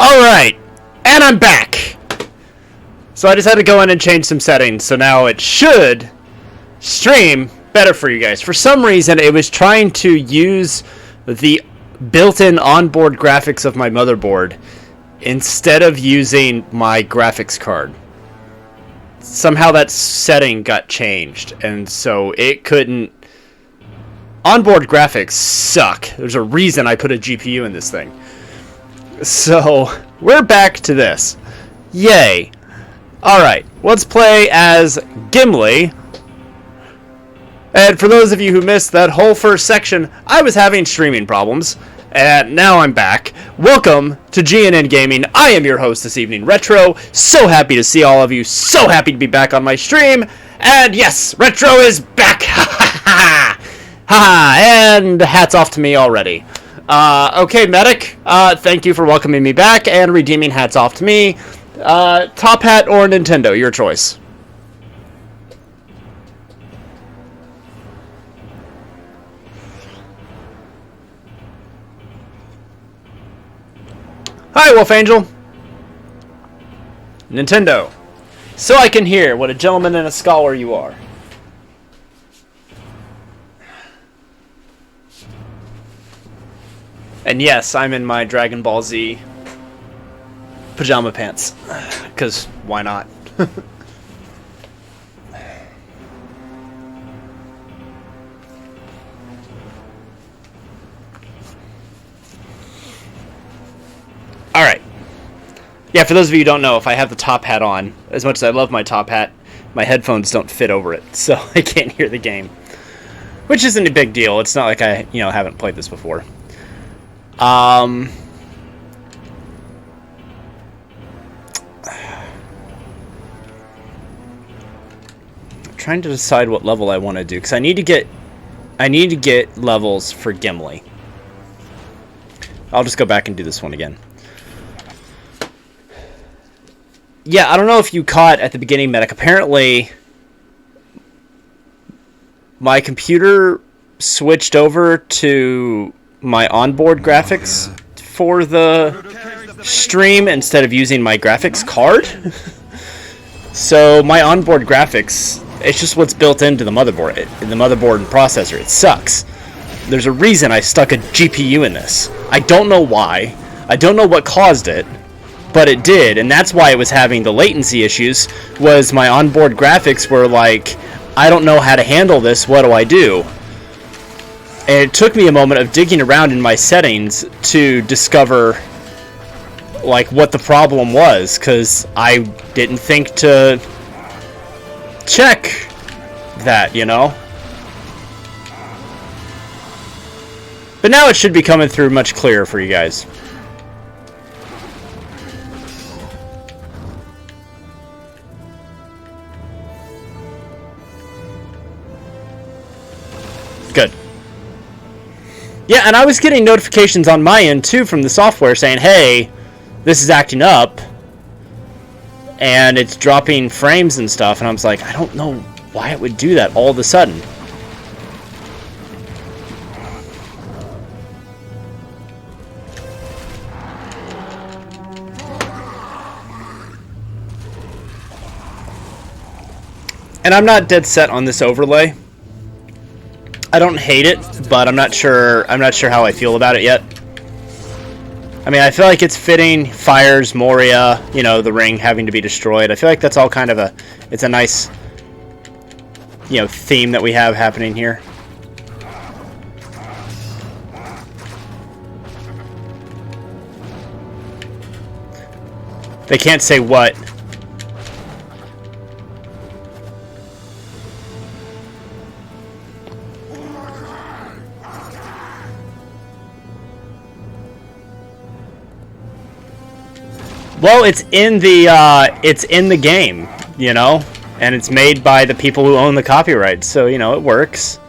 Alright, and I'm back. So I just had to go in and change some settings, so now it should stream better for you guys. For some reason, it was trying to use the built-in onboard graphics of my motherboard instead of using my graphics card. Somehow that setting got changed, and so it couldn't... Onboard graphics suck. There's a reason I put a GPU in this thing. So, we're back to this. Yay. Alright, let's play as Gimli. And for those of you who missed that whole first section, I was having streaming problems, and now I'm back. Welcome to GNN Gaming. I am your host this evening, Retro. So happy to see all of you. So happy to be back on my stream. And yes, Retro is back. Ha ha ha. Ha, and hats off to me already. Okay, Medic, thank you for welcoming me back and redeeming hats off to me. Top Hat or Nintendo, your choice. Hi, Wolf Angel. Nintendo. So I can hear what a gentleman and a scholar you are. And yes, I'm in my Dragon Ball Z pajama pants. Because why not? Alright. Yeah, for those of you who don't know, if I have the top hat on, as much as I love my top hat, my headphones don't fit over it, so I can't hear the game. Which isn't a big deal. It's not like I, haven't played this before. Trying to decide what level I want to do, because I need to get levels for Gimli. I'll just go back and do this one again. Yeah, I don't know if you caught at the beginning, Medic. Apparently, my computer switched over to my onboard graphics for the stream instead of using my graphics card. So my onboard graphics, it's just what's built into the motherboard, the motherboard and processor. It sucks. There's a reason I stuck a GPU in this. I don't know why. I don't know what caused it, but it did, and that's why it was having the latency issues. Was my onboard graphics were like, I don't know how to handle this. What do I do? And it took me a moment of digging around in my settings to discover like what the problem was, because I didn't think to check that, But now it should be coming through much clearer for you guys. Good. Yeah, and I was getting notifications on my end, too, from the software saying, hey, this is acting up, and it's dropping frames and stuff, and I was like, I don't know why it would do that all of a sudden. And I'm not dead set on this overlay. I don't hate it, but I'm not sure how I feel about it yet. I mean, I feel like it's fitting. Fires, Moria, the ring having to be destroyed. I feel like that's all kind of it's a nice, theme that we have happening here. They can't say what. Well, it's in the game, and it's made by the people who own the copyright, so it works.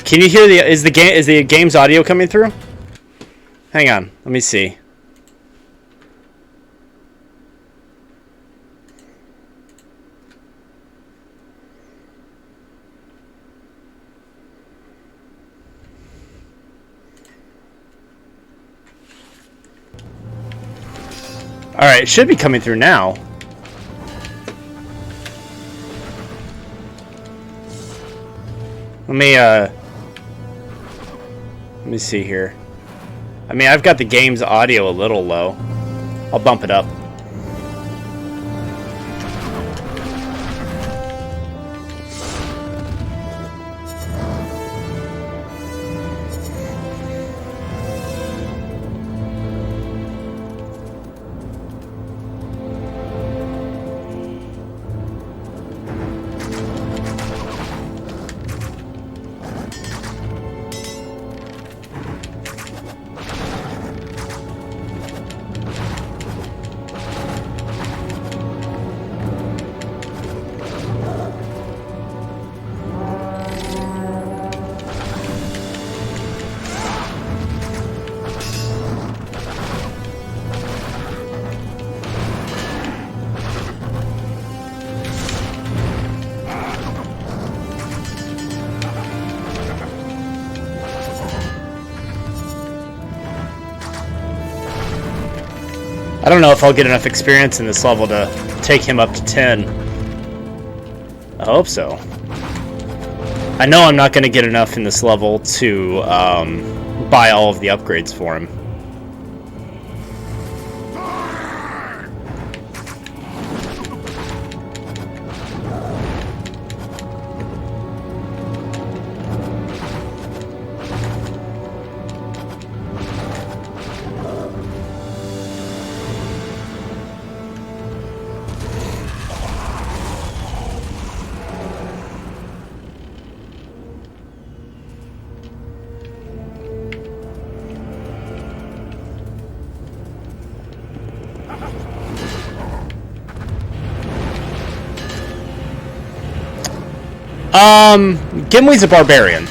Can you hear is the game's audio coming through? Hang on, let me see. Alright, it should be coming through now. Let me see here. I mean, I've got the game's audio a little low. I'll bump it up. I don't know if I'll get enough experience in this level to take him up to 10. I hope so. I know I'm not going to get enough in this level to buy all of the upgrades for him. Gimli's a barbarian.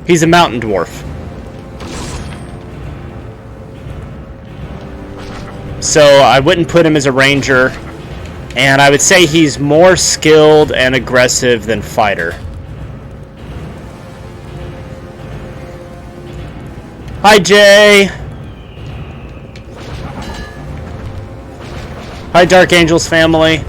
He's a mountain dwarf. So I wouldn't put him as a ranger, and I would say he's more skilled and aggressive than fighter. Hi, Jay. Hi, Dark Angels family.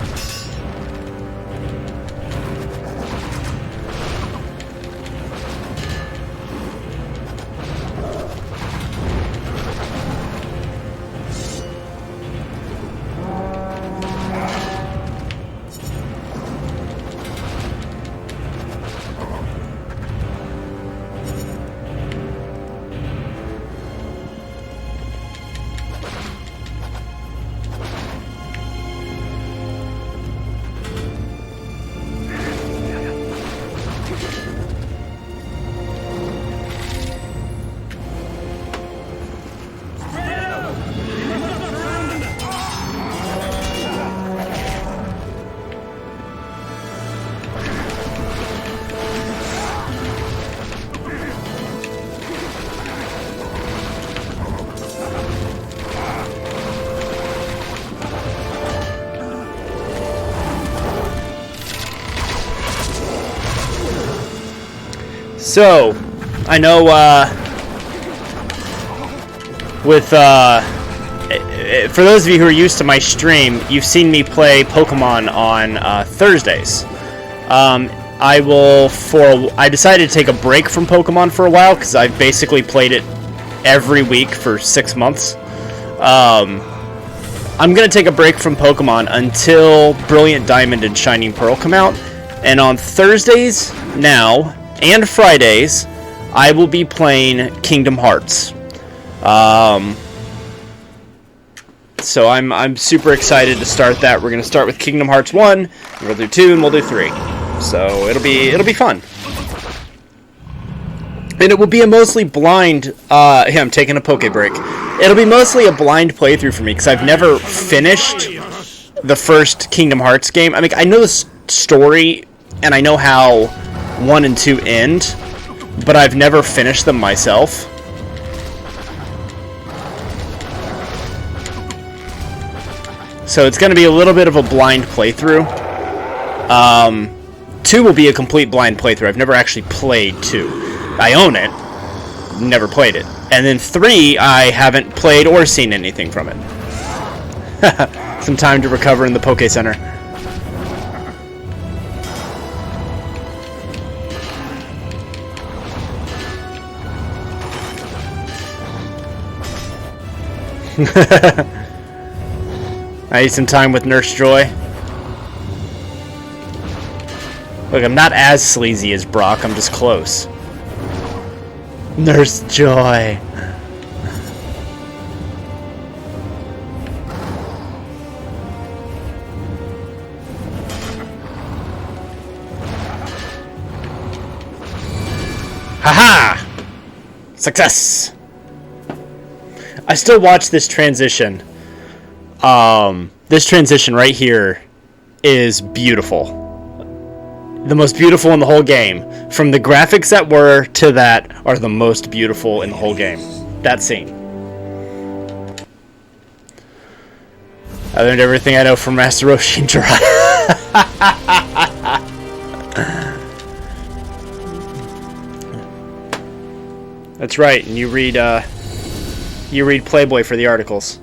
So, I know, for those of you who are used to my stream, you've seen me play Pokemon on Thursdays. I decided to take a break from Pokemon for a while because I've basically played it every week for 6 months. I'm going to take a break from Pokemon until Brilliant Diamond and Shining Pearl come out. And on Thursdays now and Fridays, I will be playing Kingdom Hearts. So I'm super excited to start that. We're going to start with Kingdom Hearts 1, and we'll do 2, and we'll do 3. So it'll be fun. And it will be a mostly blind, yeah, I'm taking a poke break. It'll be mostly a blind playthrough for me, because I've never finished the first Kingdom Hearts game. I mean, I know the story, and I know how 1 and 2 end, but I've never finished them myself. So it's going to be a little bit of a blind playthrough. 2 will be a complete blind playthrough. I've never actually played 2. I own it, never played it. And then 3, I haven't played or seen anything from it. Some time to recover in the Poke Center. I need some time with Nurse Joy. Look, I'm not as sleazy as Brock, I'm just close. Nurse Joy. Haha! Success! I still watch this transition. This transition right here is beautiful. The most beautiful in the whole game. From the graphics that were to that are the most beautiful in the whole game. That scene. I learned everything I know from Master Roshi and Jiraiya. That's right, and you read Playboy for the articles.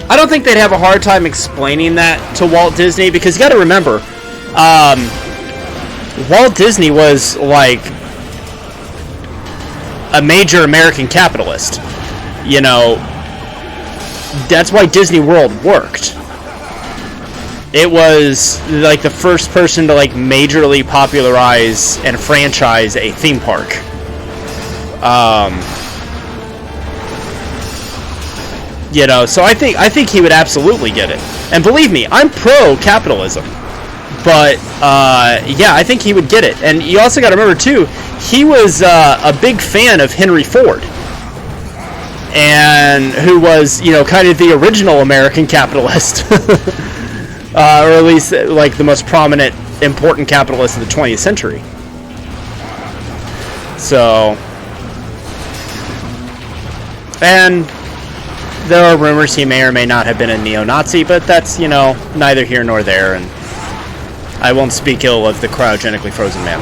I don't think they'd have a hard time explaining that to Walt Disney, because you got to remember, Walt Disney was like a major American capitalist. You know, that's why Disney World worked. It was like the first person to like majorly popularize and franchise a theme park. You know, so I think he would absolutely get it. And believe me, I'm pro capitalism. But yeah, I think he would get it. And you also got to remember too, he was a big fan of Henry Ford, and who was, you know, kind of the original American capitalist, or at least like the most prominent, important capitalist of the 20th century. So, and there are rumors he may or may not have been a neo-Nazi, but that's, you know, neither here nor there, and I won't speak ill of the cryogenically frozen man.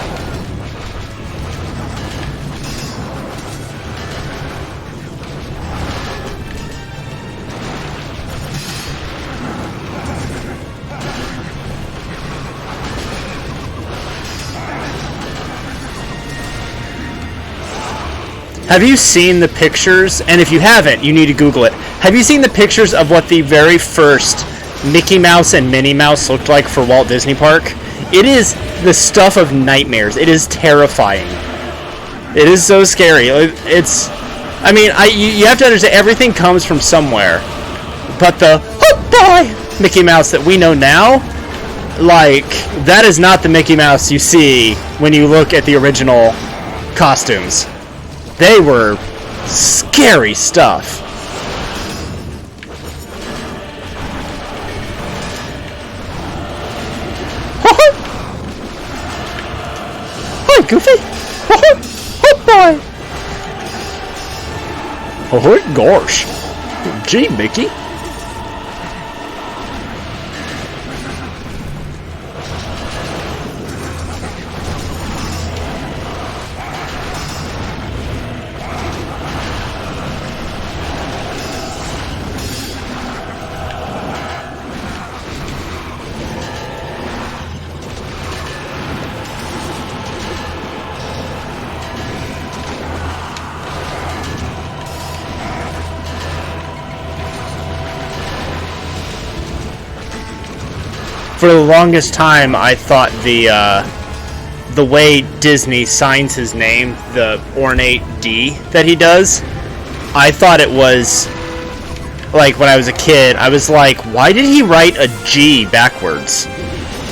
Have you seen the pictures? And if you haven't, you need to Google it. Have you seen the pictures of what the very first Mickey Mouse and Minnie Mouse looked like for Walt Disney Park? It is the stuff of nightmares. It is terrifying. It is so scary. It's, I mean, you have to understand, everything comes from somewhere. But the, oh boy, Mickey Mouse that we know now, like, that is not the Mickey Mouse you see when you look at the original costumes. They were scary stuff. Hi, Goofy. Oh boy. Oh gosh. Gee, Mickey. For the longest time, I thought the way Disney signs his name, the ornate D that he does, I thought it was, like, when I was a kid, I was like, why did he write a G backwards?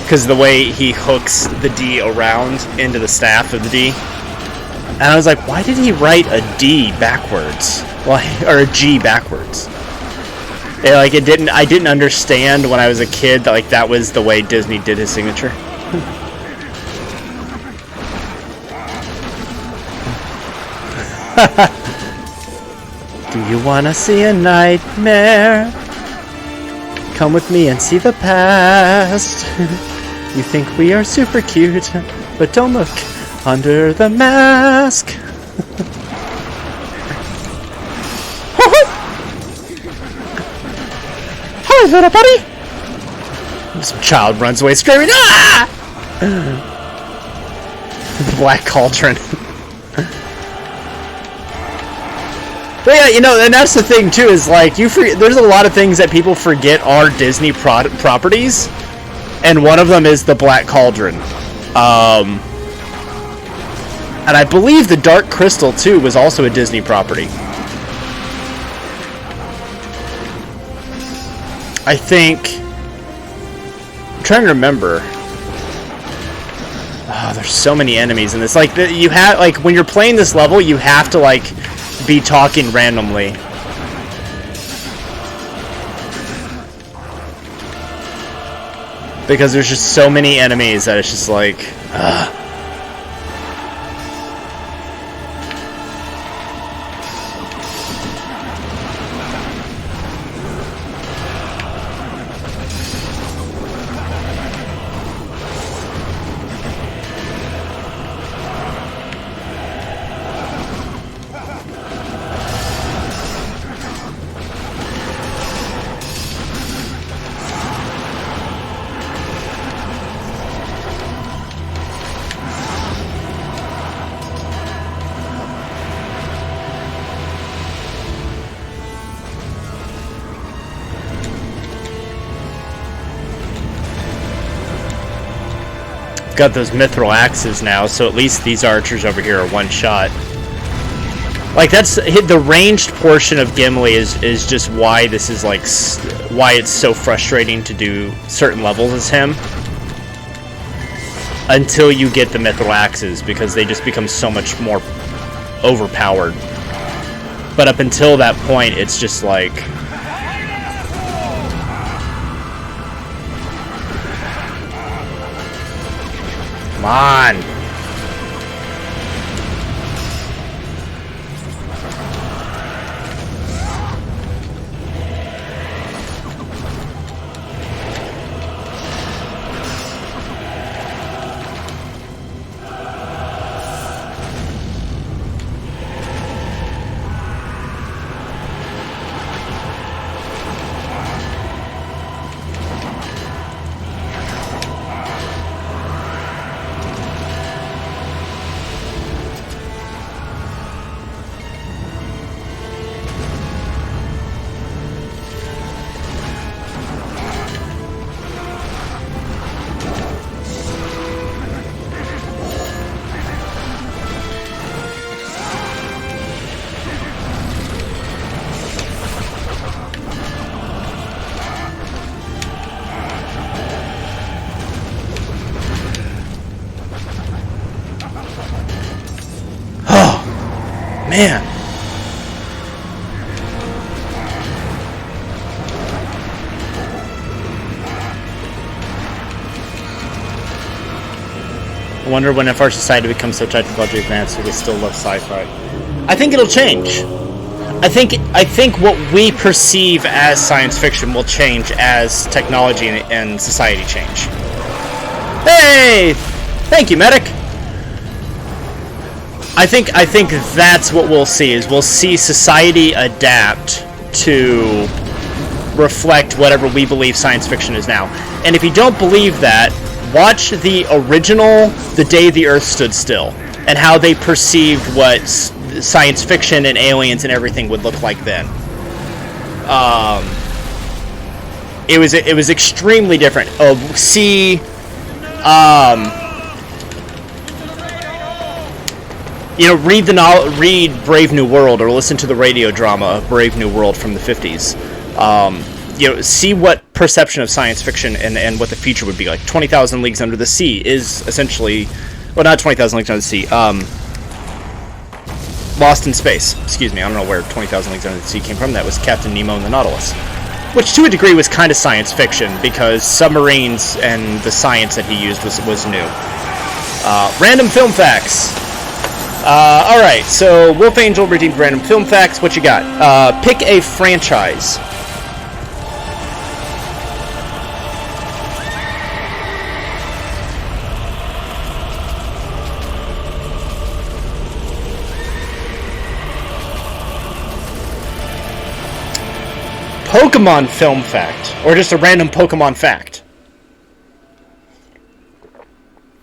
Because the way he hooks the D around into the staff of the D. And I was like, why did he write a D backwards? Or a G backwards? I didn't understand when I was a kid that, like, that was the way Disney did his signature. Do you wanna see a nightmare? Come with me and see the past. You think we are super cute, but don't look under the mask. Hi, little buddy! Some child runs away screaming, ah! The Black Cauldron. But yeah, you know, and that's the thing too, is like, there's a lot of things that people forget are Disney properties, and one of them is the Black Cauldron. And I believe the Dark Crystal too was also a Disney property. I think, I'm trying to remember. Oh, there's so many enemies in this. Like, you have, like, when you're playing this level, you have to, like, be talking randomly. Because there's just so many enemies that it's just like, ugh. got those mithril axes now, so at least these archers over here are one shot. Like, that's the ranged portion of Gimli is just why this is like why it's so frustrating to do certain levels as him until you get the mithril axes, because they just become so much more overpowered. But up until that point, it's just like, come on. Man. I wonder when if our society becomes so technologically advanced, we still love sci-fi. I think it'll change. I think what we perceive as science fiction will change as technology and society change. Hey! Thank you, medic! I think that's what we'll see, is we'll see society adapt to reflect whatever we believe science fiction is now. And if you don't believe that, watch the original The Day the Earth Stood Still, and how they perceived what science fiction and aliens and everything would look like then. It was extremely different. You know, read Brave New World, or listen to the radio drama of Brave New World from the 50s. You know, see what perception of science fiction and what the future would be like. 20,000 Leagues Under the Sea is essentially, well, not 20,000 Leagues Under the Sea. Lost in Space. Excuse me, I don't know where 20,000 Leagues Under the Sea came from. That was Captain Nemo and the Nautilus, which to a degree was kind of science fiction, because submarines and the science that he used was new. Random film facts. Alright, so Wolf Angel redeemed random film facts. What you got? Pick a franchise. Pokemon film fact, or just a random Pokemon fact.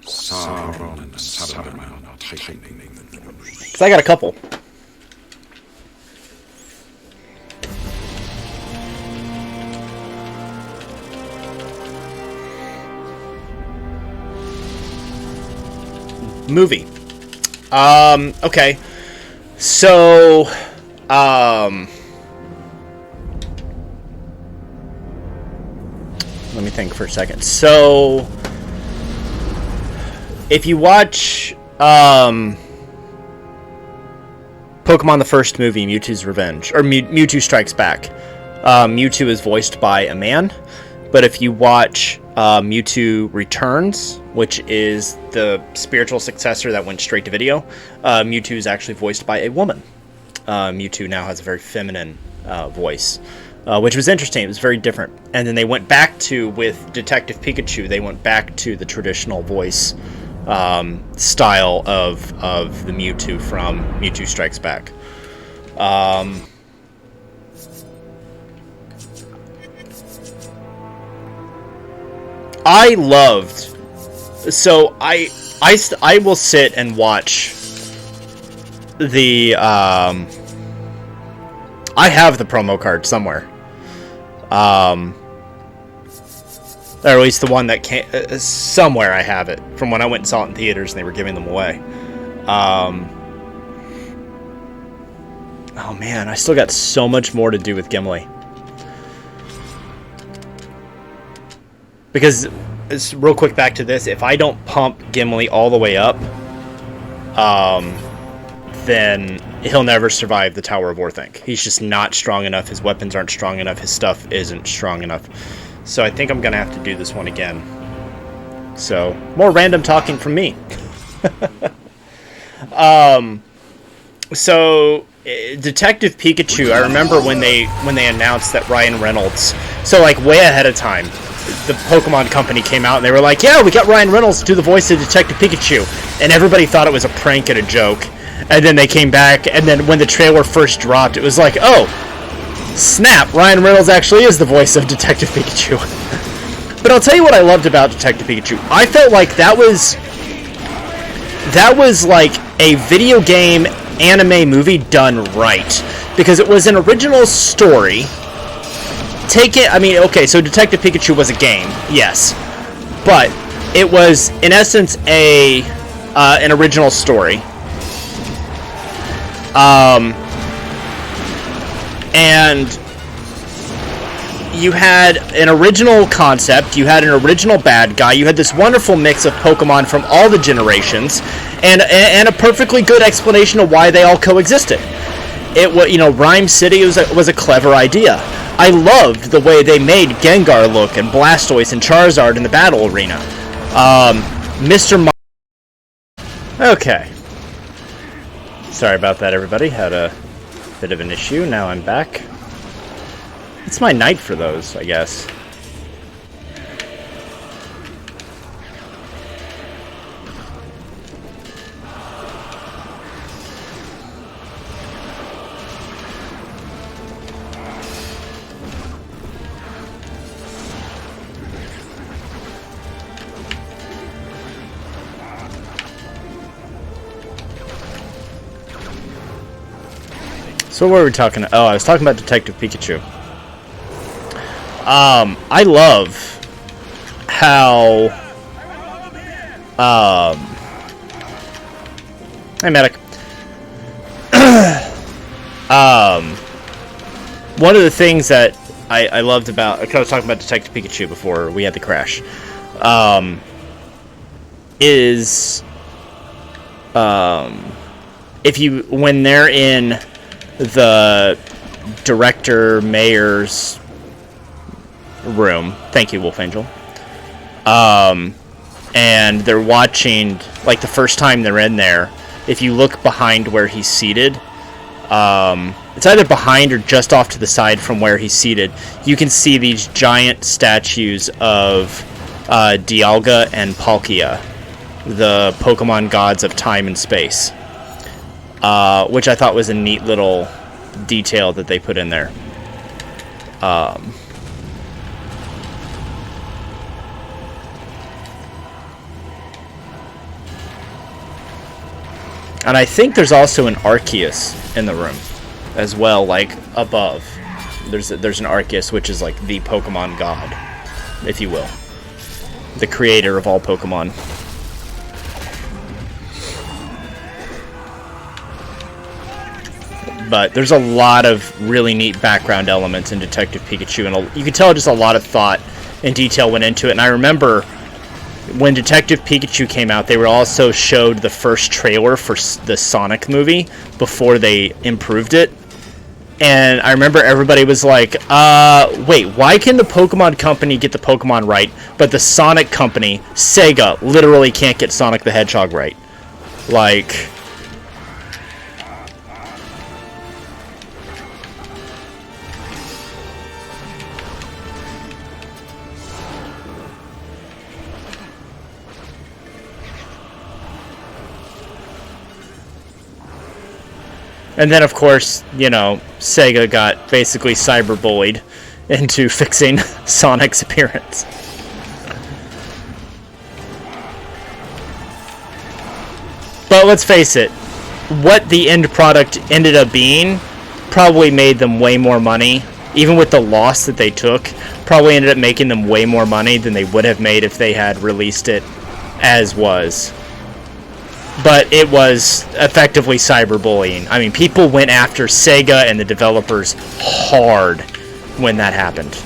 Sauron and Saruman are tightening the noose. Because I got a couple. Movie. Okay. So, let me think for a second. So, if you watch Pokemon the first movie, Mewtwo's Revenge, or Mewtwo Strikes Back, Mewtwo is voiced by a man. But if you watch Mewtwo Returns, which is the spiritual successor that went straight to video, Mewtwo is actually voiced by a woman. Mewtwo now has a very feminine voice. Which was interesting. It was very different. And then they went back to, with Detective Pikachu, they went back to the traditional voice style of the Mewtwo from Mewtwo Strikes Back. I loved... So, I will sit and watch the... I have the promo card somewhere. Or at least the one that came... somewhere I have it. From when I went and saw it in theaters and they were giving them away. Oh man, I still got so much more to do with Gimli. Because, real quick back to this, if I don't pump Gimli all the way up, then he'll never survive the Tower of Orthanc. He's just not strong enough, his weapons aren't strong enough, his stuff isn't strong enough. So I think I'm going to have to do this one again. So, more random talking from me. So, Detective Pikachu, I remember when they announced that Ryan Reynolds, so like way ahead of time, the Pokemon company came out and they were like, yeah, we got Ryan Reynolds to do the voice of Detective Pikachu. And everybody thought it was a prank and a joke. And then they came back, and then when the trailer first dropped, it was like, oh, snap, Ryan Reynolds actually is the voice of Detective Pikachu. But I'll tell you what I loved about Detective Pikachu. I felt like that was like a video game anime movie done right. Because it was an original story. Okay, so Detective Pikachu was a game, yes. But it was, in essence, an original story. And you had an original concept, you had an original bad guy, you had this wonderful mix of Pokemon from all the generations, and a perfectly good explanation of why they all coexisted. It was, Rhyme City was a clever idea. I loved the way they made Gengar look and Blastoise and Charizard in the battle arena. Okay. Sorry about that, everybody. Had a bit of an issue. Now I'm back. It's my night for those, I guess. So what were we talking about? Oh, I was talking about Detective Pikachu. I love how... Hey, medic. One of the things that I loved about... I was talking about Detective Pikachu before we had the crash. When they're in the director mayor's room, thank you, Wolf Angel, and they're watching, like, the first time they're in there, if you look behind where he's seated, it's either behind or just off to the side from where he's seated, you can see these giant statues of Dialga and Palkia, the Pokemon gods of time and space. Which I thought was a neat little detail that they put in there. And I think there's also an Arceus in the room as well, like above. There's an Arceus, which is like the Pokemon god, if you will. The creator of all Pokemon. But there's a lot of really neat background elements in Detective Pikachu, and you can tell just a lot of thought and detail went into it. And I remember when Detective Pikachu came out, they were also showed the first trailer for the Sonic movie before they improved it. And I remember everybody was like, wait, why can the Pokemon Company get the Pokemon right, but the Sonic Company, Sega, literally can't get Sonic the Hedgehog right? Like... And then, of course, Sega got basically cyberbullied into fixing Sonic's appearance. But let's face it, what the end product ended up being probably made them way more money even with the loss that they took, probably ended up making them way more money than they would have made if they had released it as was. But it was effectively cyberbullying. I mean, people went after Sega and the developers hard when that happened.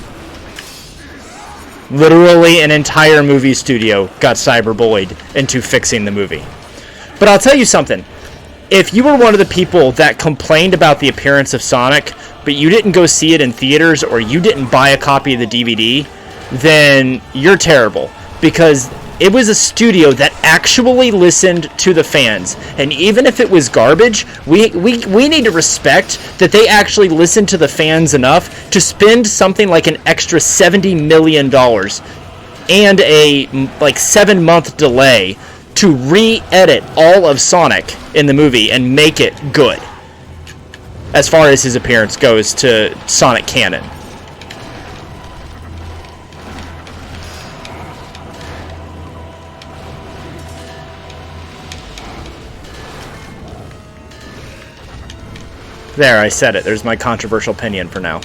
Literally an entire movie studio got cyberbullied into fixing the movie. But I'll tell you something. If you were one of the people that complained about the appearance of Sonic, but you didn't go see it in theaters or you didn't buy a copy of the DVD, then you're terrible. Because it was a studio that actually listened to the fans. And even if it was garbage, we need to respect that they actually listened to the fans enough to spend something like an extra $70 million and a 7-month delay to re-edit all of Sonic in the movie and make it good. As far as his appearance goes to Sonic canon. There, I said it. There's my controversial opinion for now.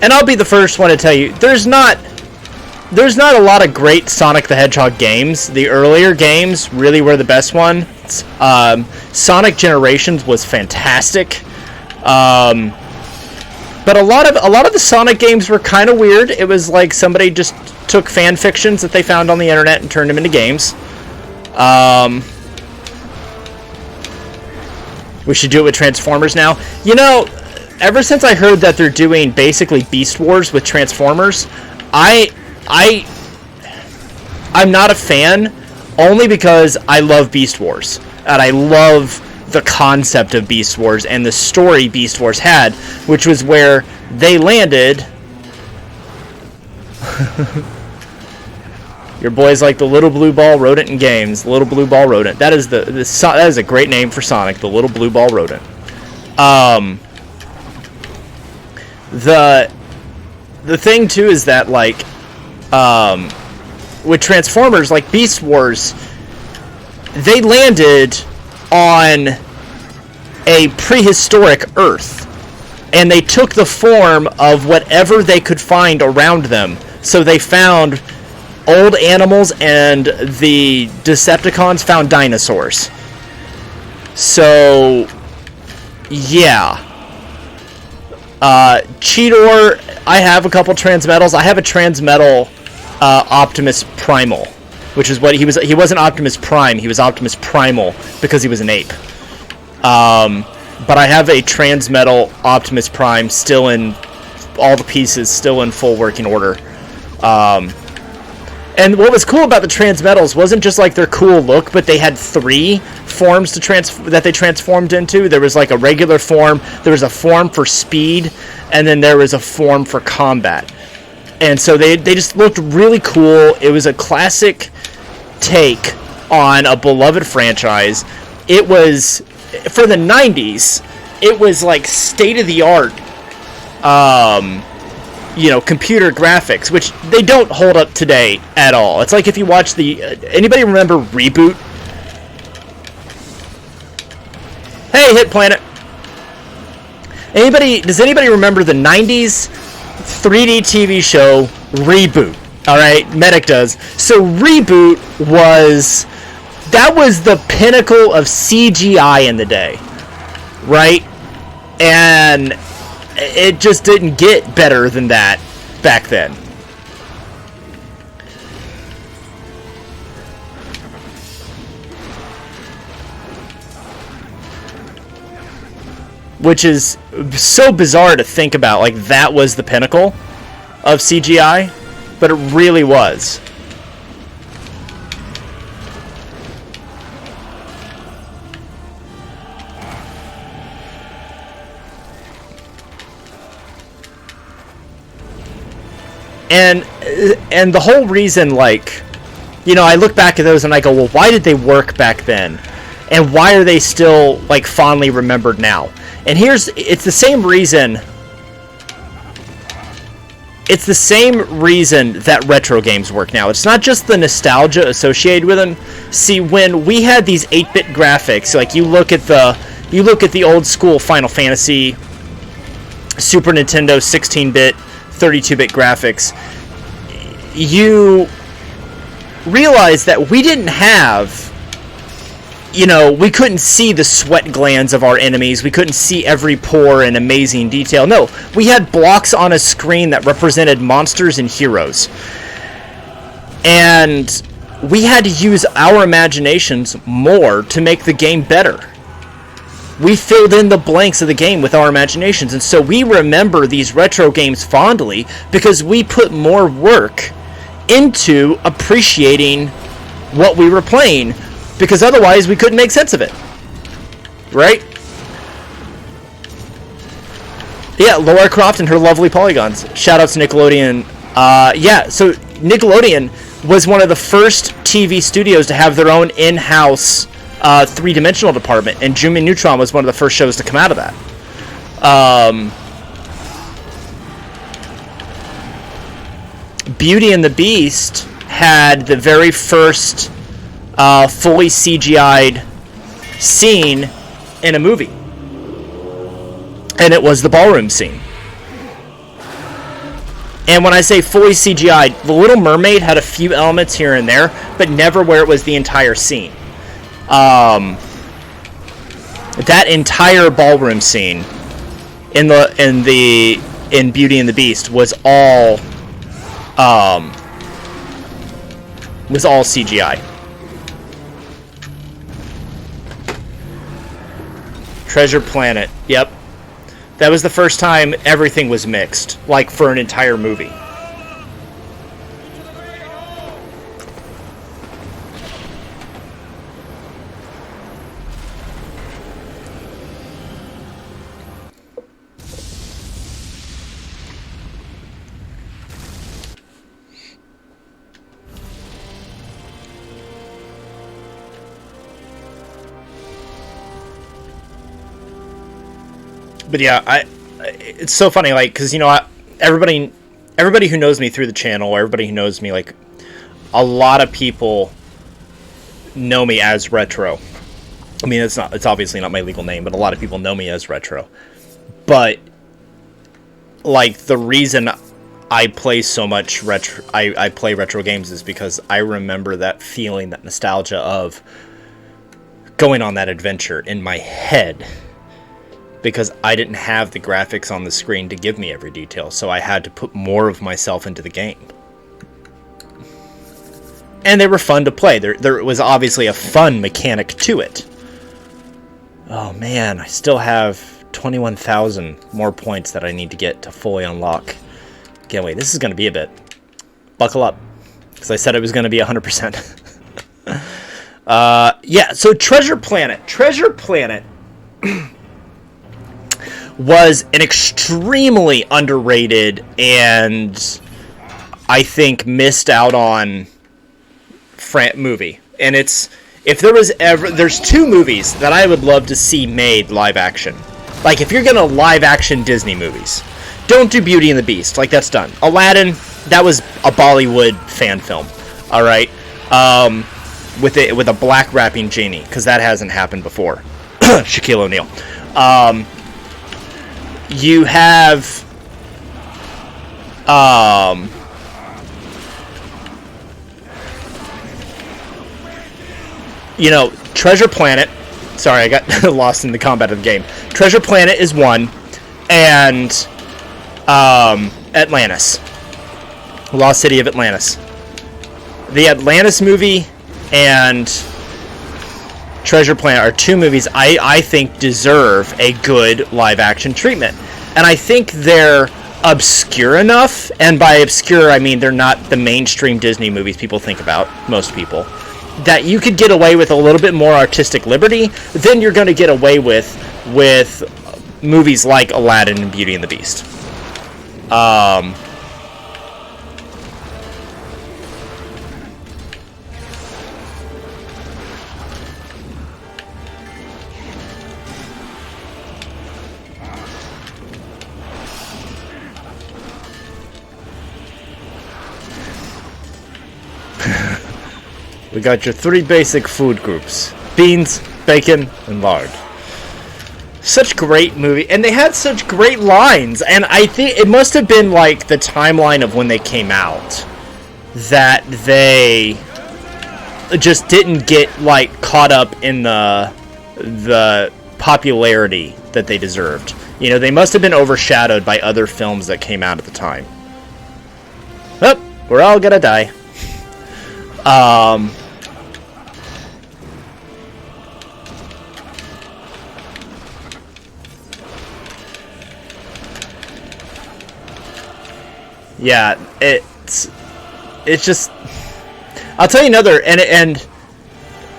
And I'll be the first one to tell you, there's not a lot of great Sonic the Hedgehog games. The earlier games really were the best ones. Sonic Generations was fantastic. But a lot of the Sonic games were kind of weird. It was like somebody just took fan fictions that they found on the internet and turned them into games. We should do it with Transformers now. You know, ever since I heard that they're doing basically Beast Wars with Transformers, I'm not a fan, only because I love Beast Wars. And I love the concept of Beast Wars and the story Beast Wars had, which was where they landed... Your boy's like the little blue ball rodent in games. Little blue ball rodent. That is that is a great name for Sonic. The little blue ball rodent. The thing too is that with Transformers, like Beast Wars, they landed on a prehistoric Earth, and they took the form of whatever they could find around them. So they found old animals, and the Decepticons found dinosaurs. So, yeah. Cheetor, I have a couple Transmetals. I have a Transmetal Optimus Primal, which is what he was. He wasn't Optimus Prime, he was Optimus Primal because he was an ape. But I have a Transmetal Optimus Prime still in all the pieces, still in full working order. And what was cool about the Transmetals wasn't just like their cool look, but they had 3 forms that they transformed into. There was like a regular form, there was a form for speed, and then there was a form for combat. And so they just looked really cool. It was a classic take on a beloved franchise. It was, for the 90s, it was like state-of-the-art, computer graphics, which they don't hold up today at all. It's like if you watch anybody remember Reboot? Hey, Hit Planet. Does anybody remember the 90s 3D TV show Reboot? Alright, Medic does. So Reboot was the pinnacle of CGI in the day. Right? And it just didn't get better than that back then. Which is so bizarre to think about. Like, that was the pinnacle of CGI, but it really was. And the whole reason, I look back at those and I go, well, why did they work back then? And why are they still, fondly remembered now? And it's the same reason it's the same reason that retro games work now. It's not just the nostalgia associated with them. See, when we had these 8-bit graphics, like you look at the old school Final Fantasy, Super Nintendo 16-bit, 32-bit graphics, you realize that we didn't have, we couldn't see the sweat glands of our enemies. We couldn't see every pore in amazing detail. No, we had blocks on a screen that represented monsters and heroes. And we had to use our imaginations more to make the game better. We filled in the blanks of the game with our imaginations. And so we remember these retro games fondly because we put more work into appreciating what we were playing, because otherwise we couldn't make sense of it. Right? Yeah, Laura Croft and her lovely polygons. Shoutouts to Nickelodeon. So Nickelodeon was one of the first TV studios to have their own in-house three-dimensional department, and Jimmy Neutron was one of the first shows to come out of that. Beauty and the Beast had the very first fully CGI'd scene in a movie, and it was the ballroom scene. And when I say fully CGI'd, The Little Mermaid had a few elements here and there, but never where it was the entire scene. That entire ballroom scene in Beauty and the Beast was all CGI. Treasure Planet. Yep. That was the first time everything was mixed, like for an entire movie. But yeah, it's so funny, like, because, everybody who knows me through the channel, or everybody who knows me, like, a lot of people know me as Retro. I mean, it's obviously not my legal name, but a lot of people know me as Retro. But, like, the reason I play so much I play retro games is because I remember that feeling, that nostalgia of going on that adventure in my head. Because I didn't have the graphics on the screen to give me every detail, so I had to put more of myself into the game. And they were fun to play. There was obviously a fun mechanic to it. Oh man, I still have 21,000 more points that I need to get to fully unlock. Can't wait, this is going to be a bit. Buckle up, because I said it was going to be 100%. Yeah, so Treasure Planet. Treasure Planet was an extremely underrated and I think missed out on movie. And there's two movies that I would love to see made live action. Like, if you're gonna live action Disney movies, don't do Beauty and the Beast. Like, that's done. Aladdin, that was a Bollywood fan film. All right, with a black rapping genie, because that hasn't happened before. Shaquille O'Neal. You have Treasure Planet. Sorry, I got lost in the combat of the game. Treasure Planet is one, and Atlantis. Lost City of Atlantis. The Atlantis movie and Treasure Planet are two movies I think deserve a good live-action treatment. And I think they're obscure enough, and by obscure I mean they're not the mainstream Disney movies people think about, most people, that you could get away with a little bit more artistic liberty than you're going to get away with movies like Aladdin and Beauty and the Beast. We got your 3 basic food groups: beans, bacon, and lard. Such great movie, and they had such great lines, and I think it must have been like the timeline of when they came out that they just didn't get like caught up in the popularity that they deserved. You know, they must have been overshadowed by other films that came out at the time. Oh, we're all gonna die. Yeah, it's just, I'll tell you another, and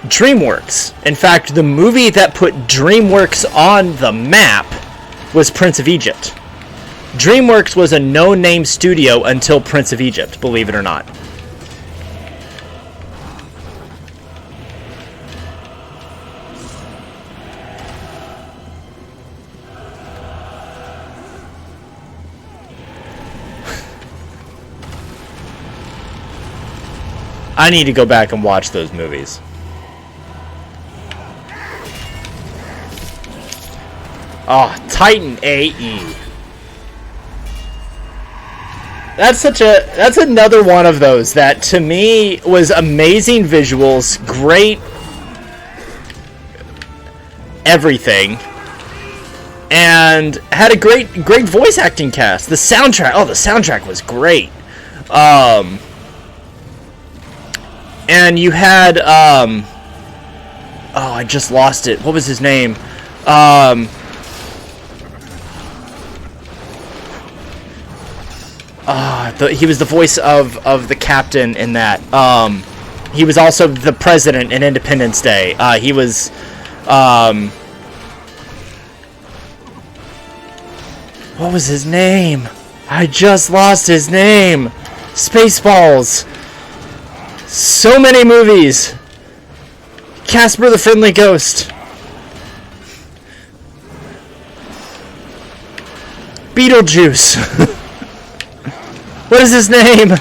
DreamWorks. In fact, the movie that put DreamWorks on the map was Prince of Egypt. DreamWorks was a no-name studio until Prince of Egypt, believe it or not. I need to go back and watch those movies. Oh, Titan AE. That's another one of those that to me was amazing visuals, great everything, and had a great voice acting cast. The soundtrack was great. And you had I just lost it. What was his name? He was the voice of the captain in that. He was also the president in Independence Day. He was what was his name? I just lost his name. Spaceballs. So many movies. Casper the Friendly Ghost. Beetlejuice. What is his name?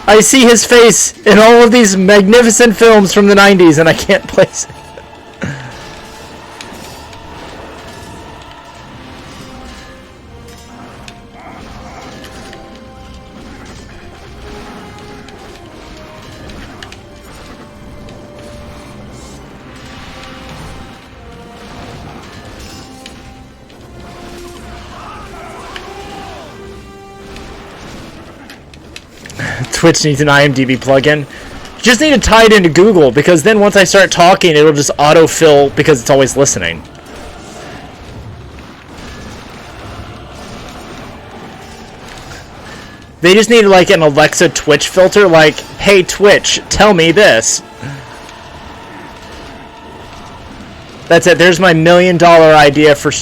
I see his face in all of these magnificent films from the 90s and I can't place it. Twitch needs an IMDb plugin. You just need to tie it into Google, because then once I start talking, it'll just autofill because it's always listening. They just need like an Alexa Twitch filter, like, hey Twitch, tell me this. That's it. There's my $1 million idea for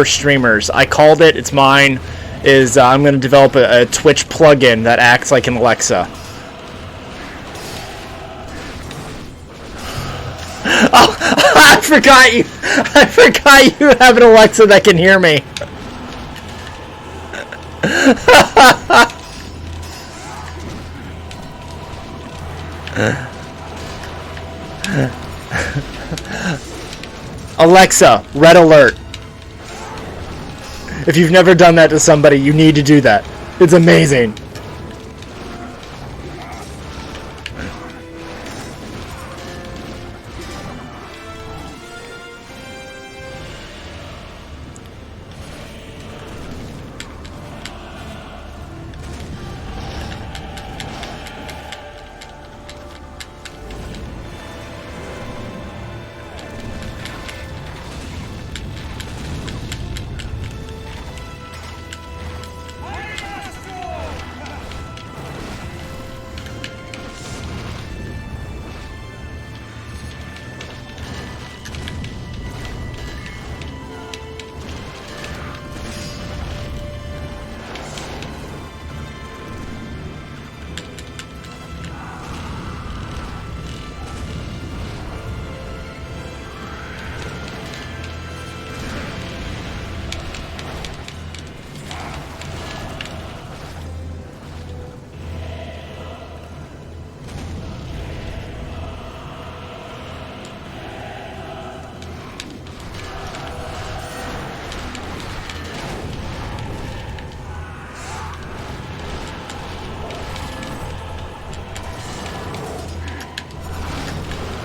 streamers. I called it. It's mine. I'm going to develop a Twitch plugin that acts like an Alexa. Oh, I forgot you have an Alexa that can hear me. Alexa, red alert. If you've never done that to somebody, you need to do that. It's amazing.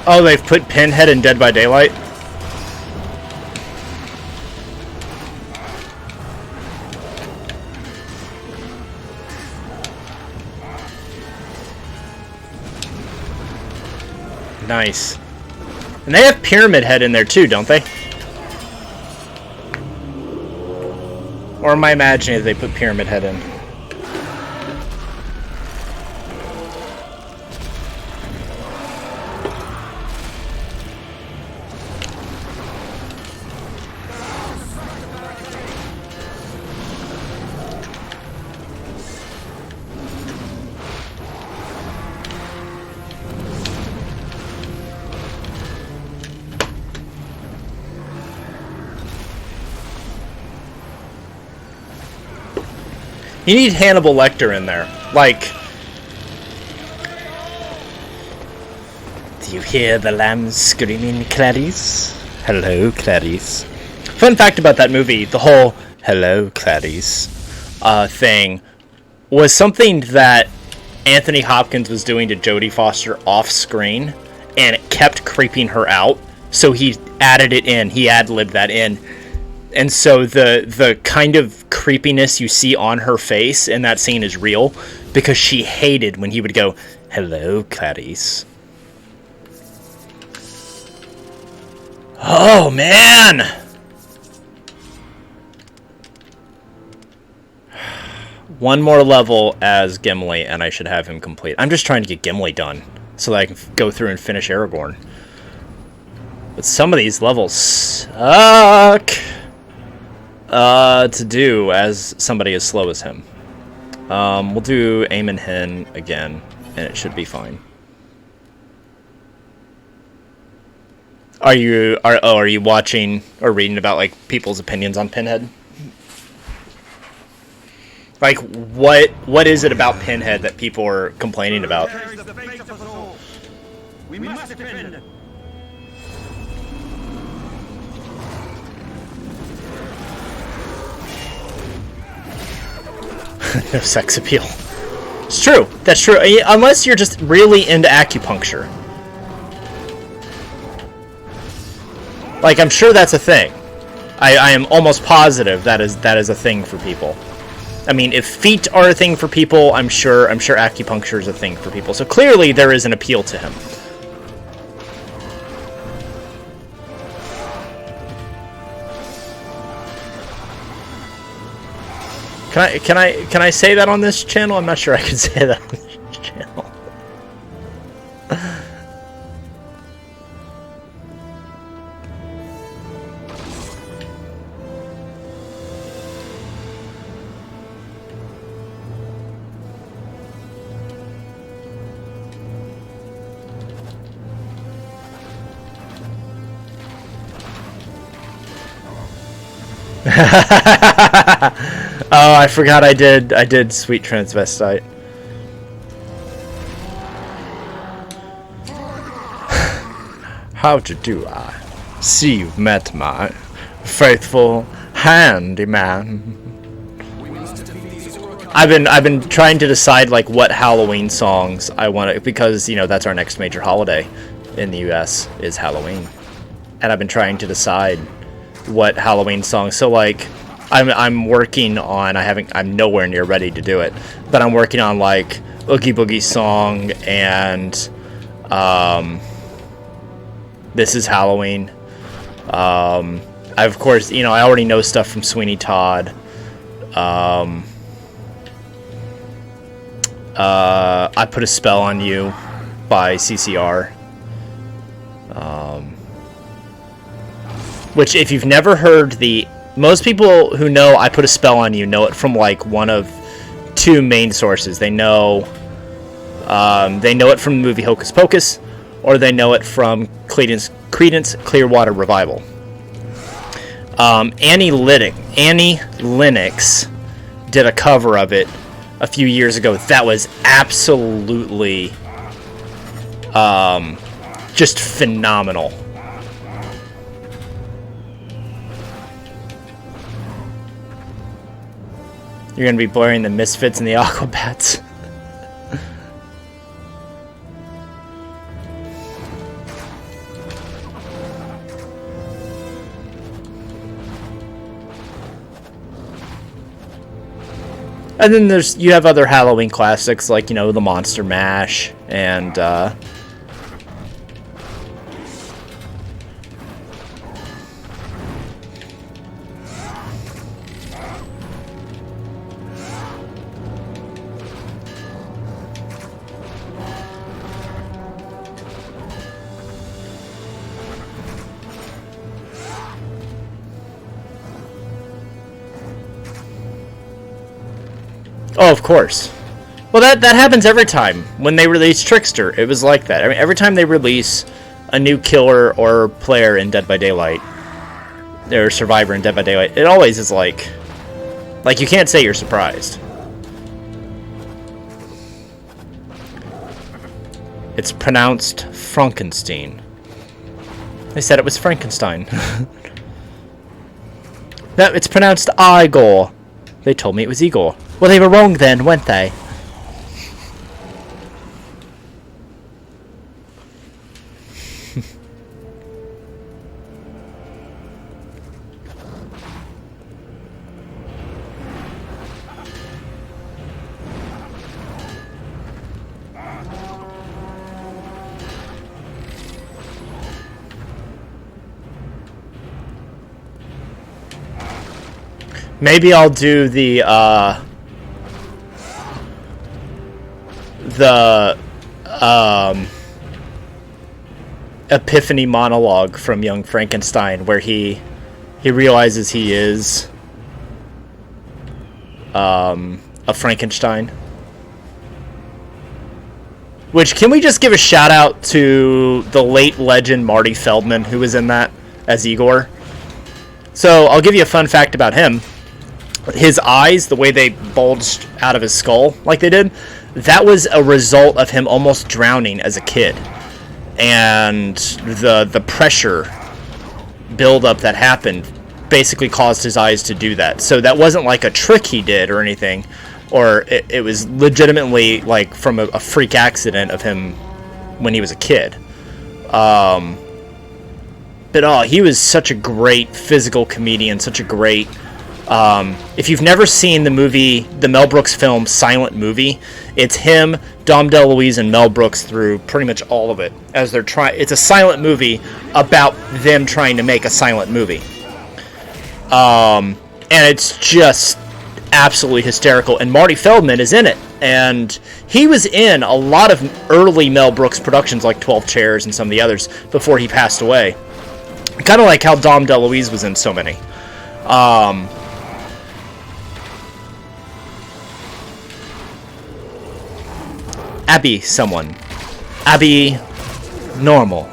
Oh, they've put Pinhead in Dead by Daylight? Nice. And they have Pyramid Head in there too, don't they? Or am I imagining that they put Pyramid Head in? You need Hannibal Lecter in there. Like, do you hear the lambs screaming, Clarice? Hello, Clarice. Fun fact about that movie, the whole hello, Clarice thing was something that Anthony Hopkins was doing to Jodie Foster off screen, and it kept creeping her out, so he added it in. He ad-libbed that in. And so the kind of creepiness you see on her face in that scene is real, because she hated when he would go, hello, Clarice. Oh, man! One more level as Gimli, and I should have him complete. I'm just trying to get Gimli done, so that I can go through and finish Aragorn. But some of these levels suck to do as somebody as slow as him. We'll do Aemon Hen again, and it should be fine. Are you watching or reading about like people's opinions on Pinhead? Like what is it about Pinhead that people are complaining about? We must defend. No sex appeal. It's true. That's true. Unless you're just really into acupuncture. Like, I'm sure that's a thing. I am almost positive that is a thing for people. I mean, if feet are a thing for people, I'm sure acupuncture is a thing for people. So clearly there is an appeal to him. Can I say that on this channel? I'm not sure I can say that on this channel. Oh, I forgot I did Sweet Transvestite. How do I see you've met my faithful handyman? I've been trying to decide like what Halloween songs I want to, because you know that's our next major holiday in the US is Halloween, and I've been trying to decide what Halloween songs. So like I'm working on, I'm nowhere near ready to do it, but I'm working on like Oogie Boogie song and This Is Halloween. Of course, you know, I already know stuff from Sweeney Todd. I Put a Spell on You by CCR. Which, if you've never heard most people who know I Put a Spell on You know it from like one of two main sources. They know it from the movie Hocus Pocus, or they know it from Creedence Clearwater Revival. Annie Lennox did a cover of it a few years ago. That was absolutely just phenomenal. You're gonna be blurring the Misfits and the Aquabats. And then you have other Halloween classics like, the Monster Mash and oh, of course. Well, that happens every time. When they release Trickster, it was like that. I mean, every time they release a new killer or player in Dead by Daylight, or Survivor in Dead by Daylight, it always is like you can't say you're surprised. It's pronounced Frankenstein. They said it was Frankenstein. No, it's pronounced Igor. They told me it was Igor. Well, they were wrong then, weren't they? Maybe I'll do the epiphany monologue from Young Frankenstein, where he realizes he is a Frankenstein. Which, can we just give a shout out to the late legend Marty Feldman, who was in that as Igor? So I'll give you a fun fact about him. His eyes, the way they bulged out of his skull like they did, that was a result of him almost drowning as a kid. And the pressure buildup that happened basically caused his eyes to do that. So that wasn't like a trick he did or anything, or it was legitimately like from a freak accident of him when he was a kid. But he was such a great physical comedian, such a great... if you've never seen the Mel Brooks film Silent Movie, it's him, Dom DeLuise, and Mel Brooks through pretty much all of it. As they're it's a silent movie about them trying to make a silent movie. And it's just absolutely hysterical. And Marty Feldman is in it. And he was in a lot of early Mel Brooks productions like 12 Chairs and some of the others before he passed away. Kind of like how Dom DeLuise was in so many. Abby someone. Abby normal.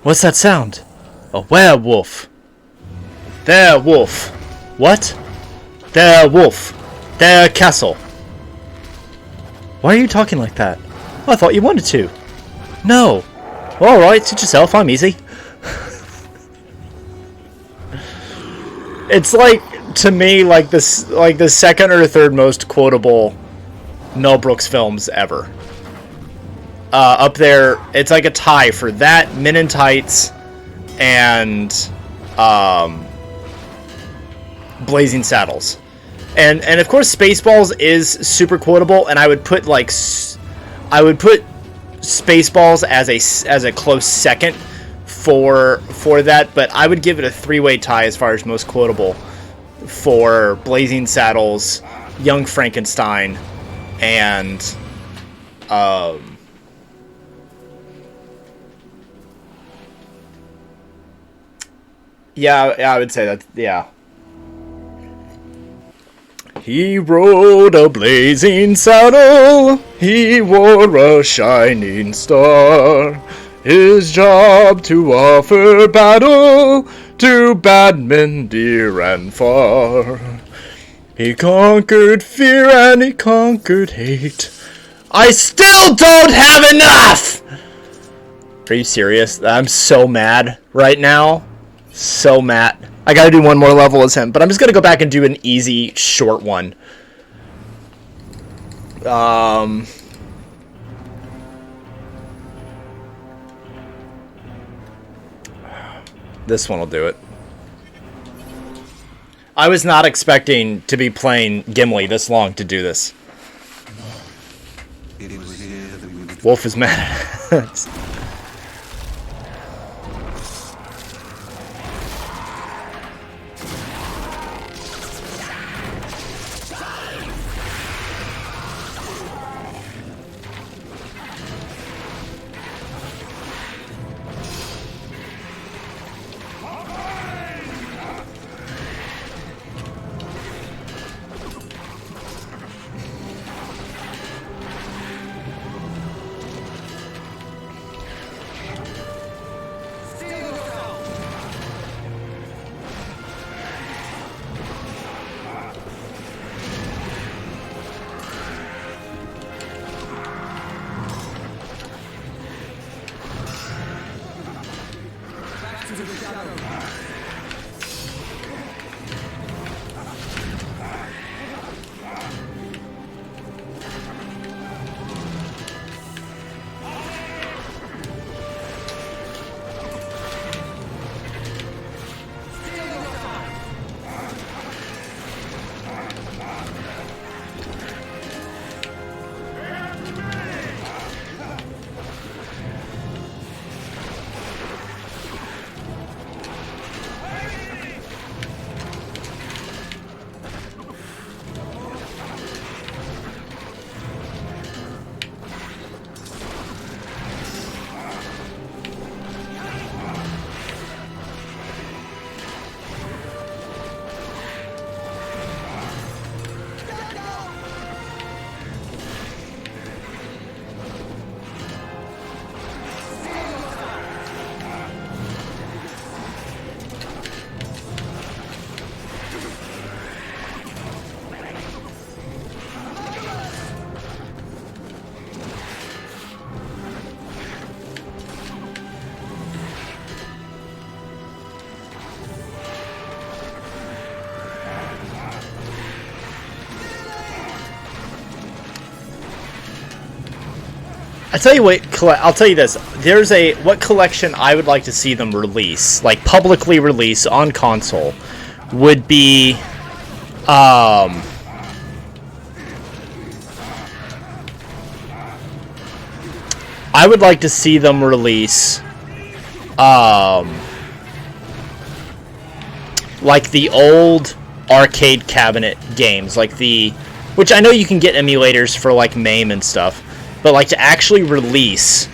What's that sound? A werewolf. Their wolf. What? Their wolf. Their castle. Why are you talking like that? I thought you wanted to. No. Alright, suit yourself, I'm easy. It's like, to me, like this, like the second or third most quotable Mel Brooks films ever. Up there, it's like a tie for that, Men in Tights, and Blazing Saddles, and of course Spaceballs is super quotable, and I would put Spaceballs as a close second for that, but I would give it a three-way tie as far as most quotable for Blazing Saddles, Young Frankenstein, and yeah, I would say that, yeah. He rode a blazing saddle, he wore a shining star, his job to offer battle to Badmin near and far. He conquered fear and he conquered hate. I still don't have enough! Are you serious? I'm so mad right now. So mad. I gotta do one more level as him, but I'm just gonna go back and do an easy, short one. This one will do it. I was not expecting to be playing Gimli this long to do this. Wolf is mad. I tell you what, I'll tell you this. There's what collection I would like to see them release, like publicly release on console, would be, I would like to see them release, like the old arcade cabinet games, like which I know you can get emulators for like MAME and stuff. But like to actually release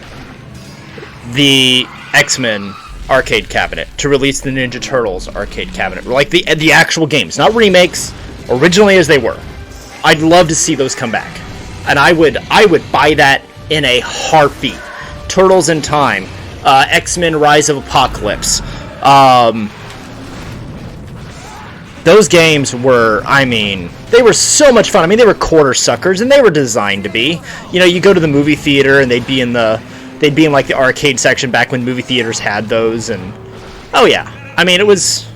the X-Men arcade cabinet, to release the Ninja Turtles arcade cabinet, like the actual games, not remakes, originally as they were. I'd love to see those come back, and I would buy that in a heartbeat. Turtles in Time, X-Men Rise of Apocalypse. Those games were, I mean, they were so much fun. I mean, they were quarter suckers, and they were designed to be. You know, you go to the movie theater, and they'd be in like the arcade section back when movie theaters had those, and oh yeah, I mean, it was.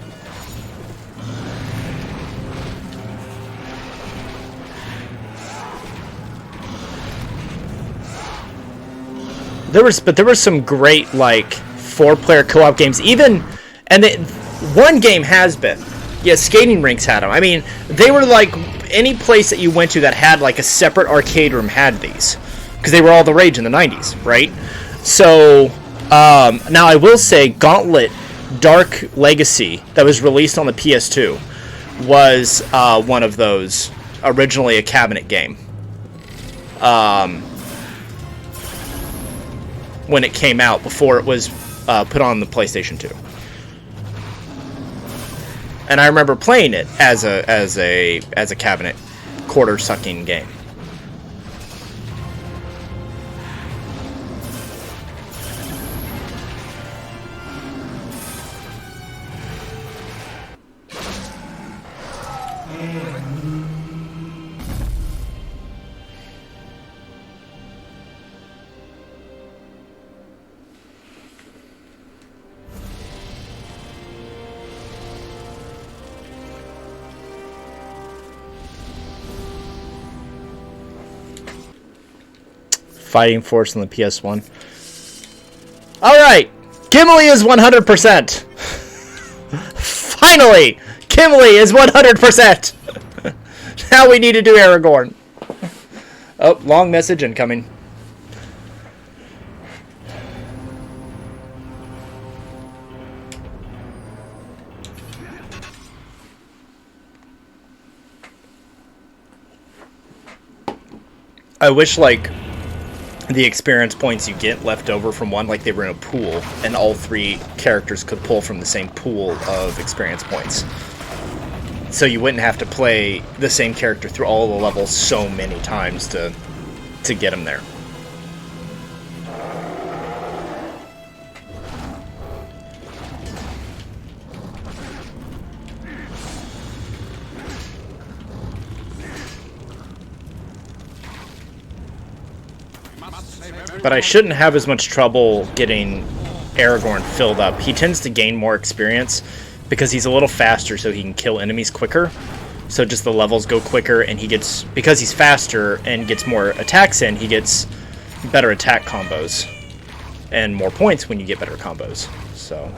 There were some great like 4-player co-op games, even, and one game has been. Yeah, skating rinks had them. I mean, they were like, any place that you went to that had like a separate arcade room had these. Because they were all the rage in the 90s, right? So, now I will say Gauntlet Dark Legacy that was released on the PS2 was one of those, originally a cabinet game. When it came out, before it was put on the PlayStation 2. And I remember playing it as a cabinet quarter sucking game. Fighting Force on the PS1. Alright! Gimli is 100%! Finally! Gimli is 100%! Now we need to do Aragorn. Oh, long message incoming. I wish, like, the experience points you get left over from one, like they were in a pool, and all 3 characters could pull from the same pool of experience points. So you wouldn't have to play the same character through all the levels so many times to get him there. But I shouldn't have as much trouble getting Aragorn filled up. He tends to gain more experience because he's a little faster, so he can kill enemies quicker. So just the levels go quicker, and he gets, because he's faster and gets more attacks in, he gets better attack combos and more points when you get better combos. So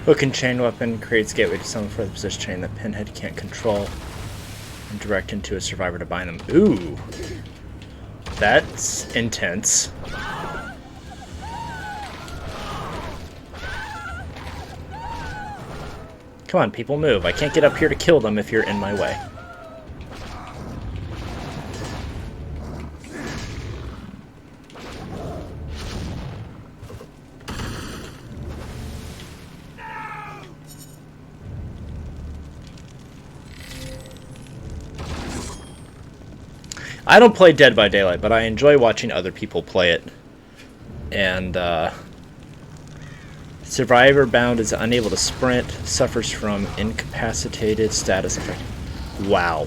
hook and chain weapon creates gateway to some further position chain that Pinhead can't control and direct into a survivor to bind them. Ooh. That's intense. Come on, people, move. I can't get up here to kill them if you're in my way. I don't play Dead by Daylight, but I enjoy watching other people play it. And, Survivor Bound is unable to sprint, suffers from incapacitated status effect. Wow.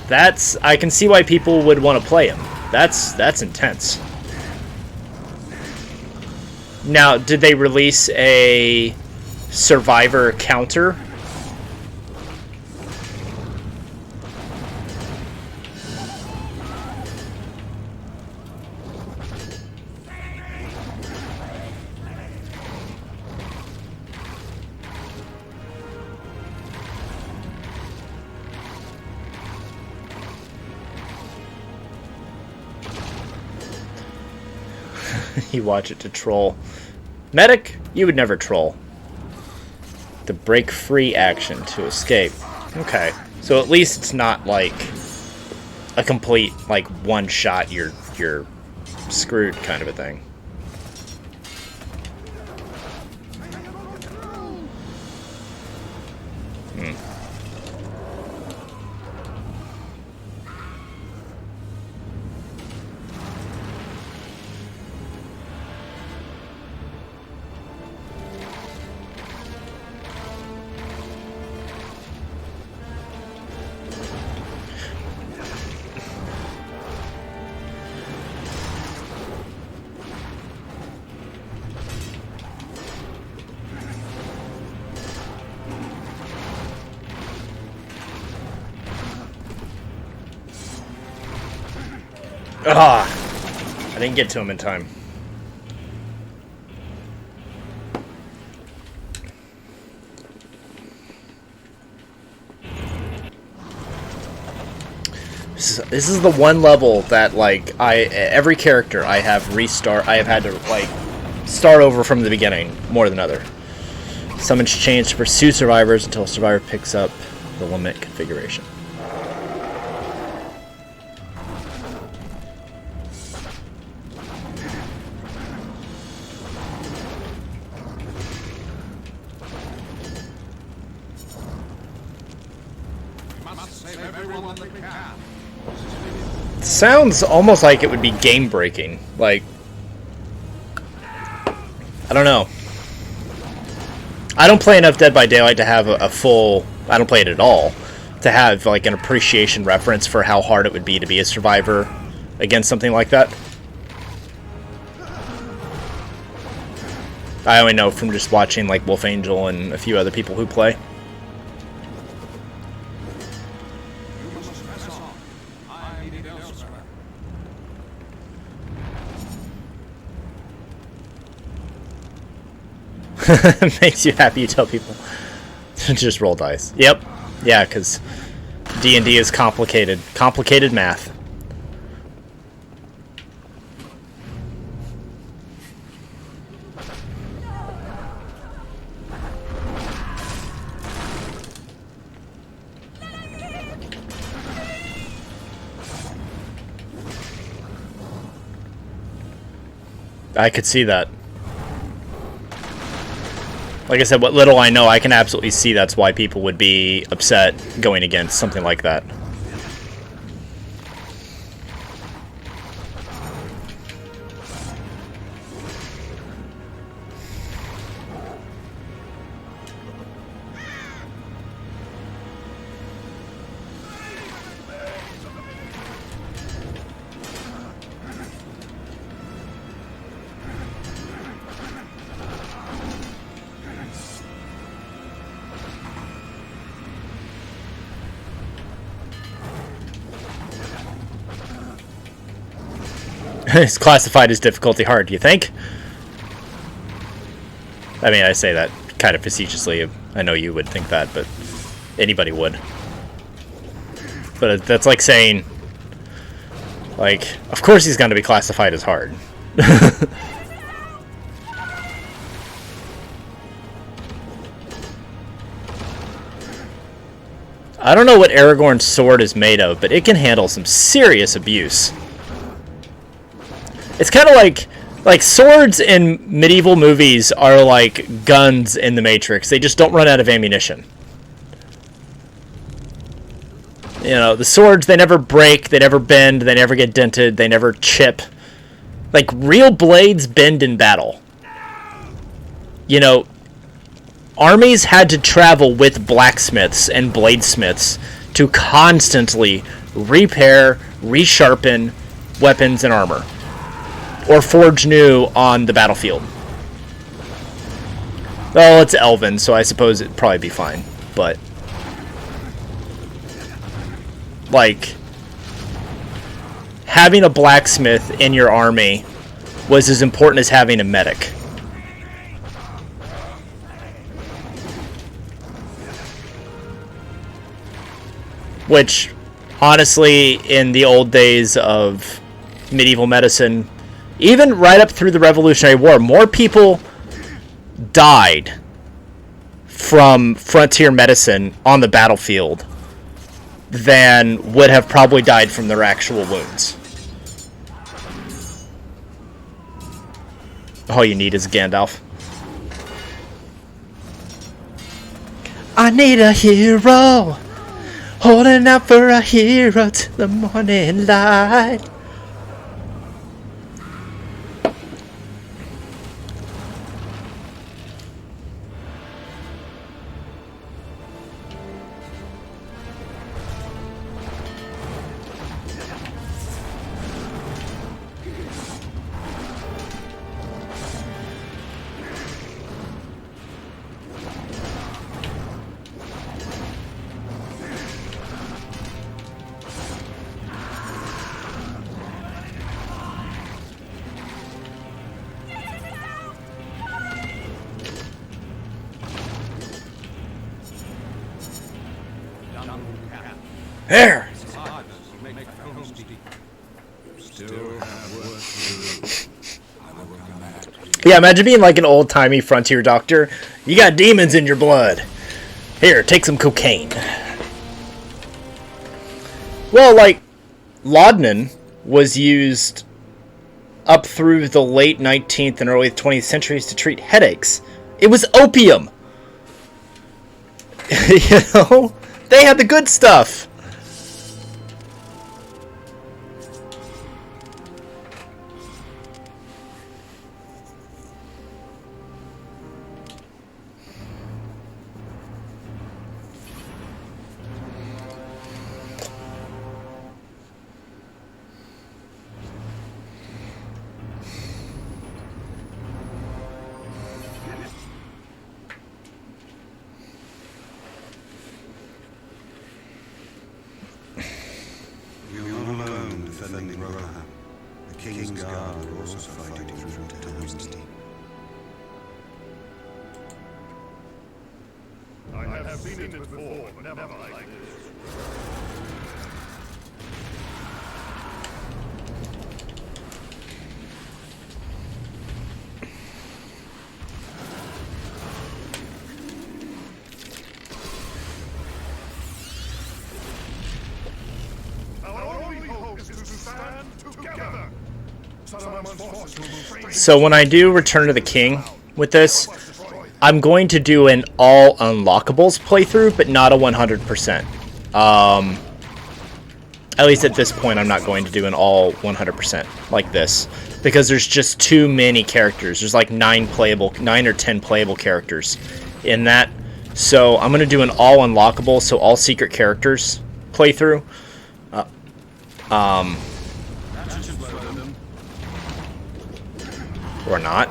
That's... I can see why people would want to play him. That's intense. Now, did they release a Survivor counter? You watch it to troll. Medic, you would never troll. The break free action to escape. Okay, so at least it's not like a complete, like, one shot you're screwed kind of a thing. Ah, I didn't get to him in time. This is the one level that, like, every character I have had to, like, start over from the beginning more than other. Summons chains to pursue survivors until a survivor picks up the limit configuration. Sounds almost like it would be game breaking. Like, I don't know. I don't play enough Dead by Daylight to have a full... I don't play it at all. To have, like, an appreciation reference for how hard it would be to be a survivor against something like that. I only know from just watching, like, Wolf Angel and a few other people who play. Makes you happy, you tell people. Just roll dice. Yep. Yeah, because D&D is complicated. Complicated math. I could see that. Like I said, what little I know, I can absolutely see that's why people would be upset going against something like that. It's classified as difficulty hard, do you think? I mean, I say that kind of facetiously. I know you would think that, but anybody would. But that's like saying, like, of course he's going to be classified as hard. I don't know what Aragorn's sword is made of, but it can handle some serious abuse. It's kind of like swords in medieval movies are like guns in the Matrix. They just don't run out of ammunition. You know, the swords, they never break, they never bend, they never get dented, they never chip. Like, real blades bend in battle. You know, armies had to travel with blacksmiths and bladesmiths to constantly repair, resharpen weapons and armor. Or forge new on the battlefield. Well, it's Elven, so I suppose it'd probably be fine. But, like, having a blacksmith in your army was as important as having a medic. Which, honestly, in the old days of medieval medicine, even right up through the Revolutionary War, more people died from frontier medicine on the battlefield than would have probably died from their actual wounds. All you need is Gandalf. I need a hero, holding out for a hero till the morning light. There! Yeah, imagine being like an old-timey frontier doctor. You got demons in your blood. Here, take some cocaine. Well, like, laudanum was used up through the late 19th and early 20th centuries to treat headaches. It was opium! You know? They had the good stuff! So when I do Return of the King with this, I'm going to do an all unlockables playthrough, but not a 100%. At least at this point, I'm not going to do an all 100% like this, because there's just too many characters. There's like 9 or 10 playable characters in that. So I'm going to do an all unlockable, so all secret characters playthrough. Or not.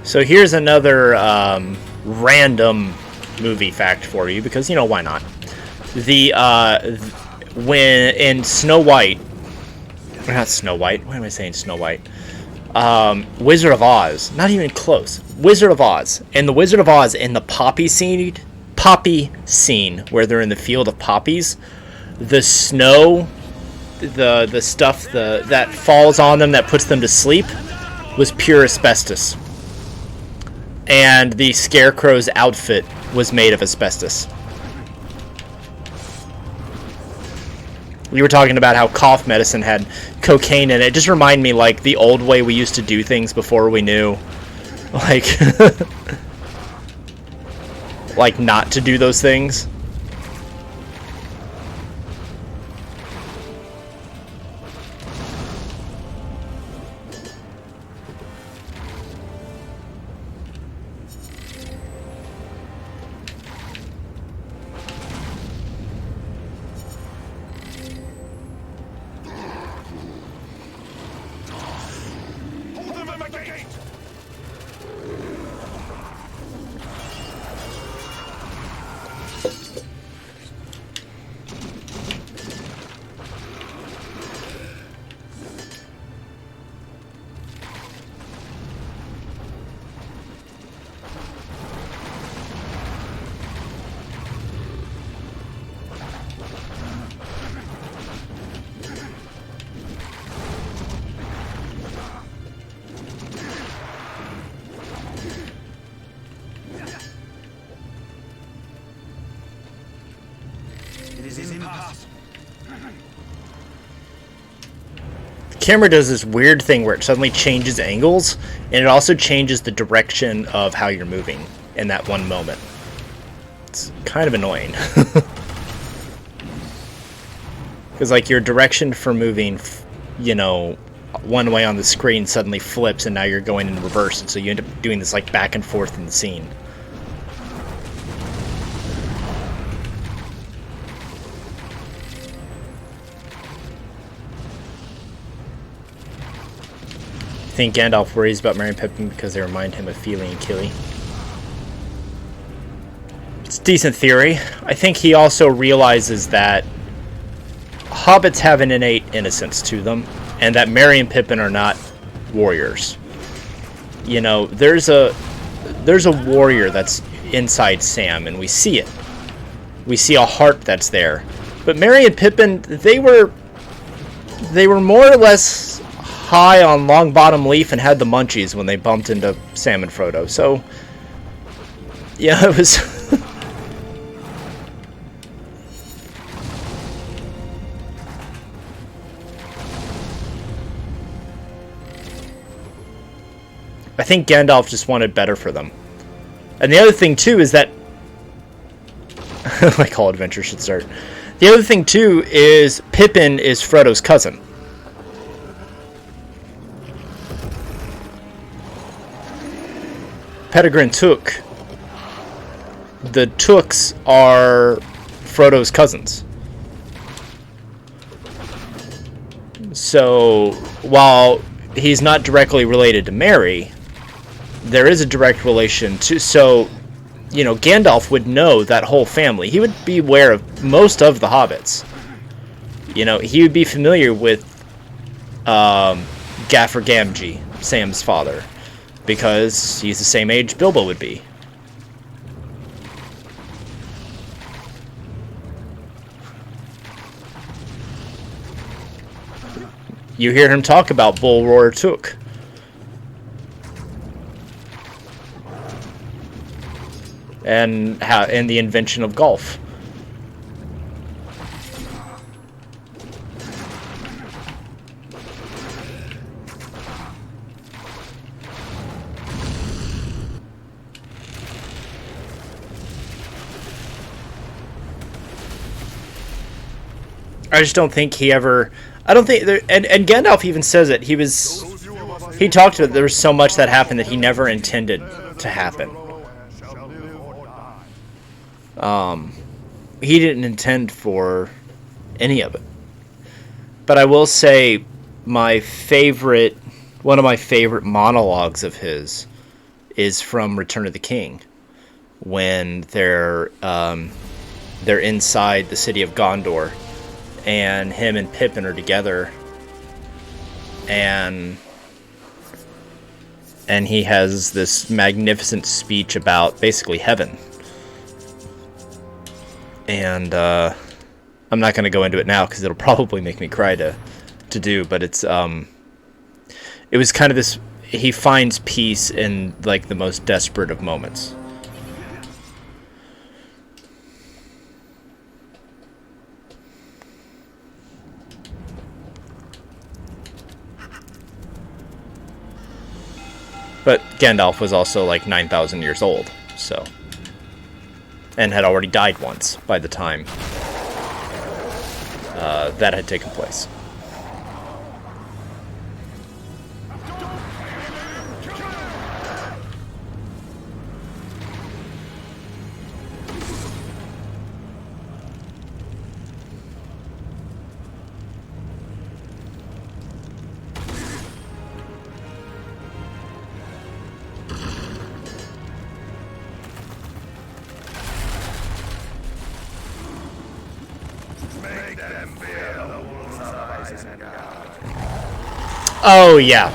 So here's another random movie fact for you, because, you know, why not? When in Snow White, or not Snow White, why am I saying Snow White? Wizard of Oz, not even close. Wizard of Oz. In the Wizard of Oz, in the poppy scene where they're in the field of poppies, the snow, the stuff that falls on them that puts them to sleep was pure asbestos. And the Scarecrow's outfit was made of asbestos. We were talking about how cough medicine had cocaine in it. It just reminded me, like, the old way we used to do things before we knew, like, like, not to do those things. Camera does this weird thing where it suddenly changes angles, and it also changes the direction of how you're moving in that one moment. It's kind of annoying. Because, like, your direction for moving, you know, one way on the screen suddenly flips, and now you're going in reverse, and so you end up doing this like back and forth in the scene. I think Gandalf worries about Merry and Pippin because they remind him of Fili and Kili. It's a decent theory. I think he also realizes that hobbits have an innate innocence to them, and that Merry and Pippin are not warriors. You know, there's a warrior that's inside Sam, and we see it. We see a heart that's there. But Merry and Pippin, they were more or less high on Longbottom Leaf and had the munchies when they bumped into Sam and Frodo. So, yeah, it was... I think Gandalf just wanted better for them. And the other thing, too, is that... like all adventures should start. The other thing, too, is Pippin is Frodo's cousin. Peregrine Took. The Tooks are Frodo's cousins. So, while he's not directly related to Merry, there is a direct relation to... So, you know, Gandalf would know that whole family. He would be aware of most of the hobbits. You know, he would be familiar with Gaffer Gamgee, Sam's father, because he's the same age Bilbo would be. You hear him talk about Bolroar Took. And the invention of golf. I just don't think he ever... I don't think... And Gandalf even says it. He talked to it. There was so much that happened that he never intended to happen. He didn't intend for any of it. But I will say one of my favorite monologues of his is from Return of the King, when they're inside the city of Gondor, and him and Pippin are together, and he has this magnificent speech about basically heaven. And I'm not going to go into it now because it'll probably make me cry to do, but it was kind of this, he finds peace in like the most desperate of moments. But Gandalf was also like 9,000 years old, so... and had already died once by the time that had taken place. Oh, yeah.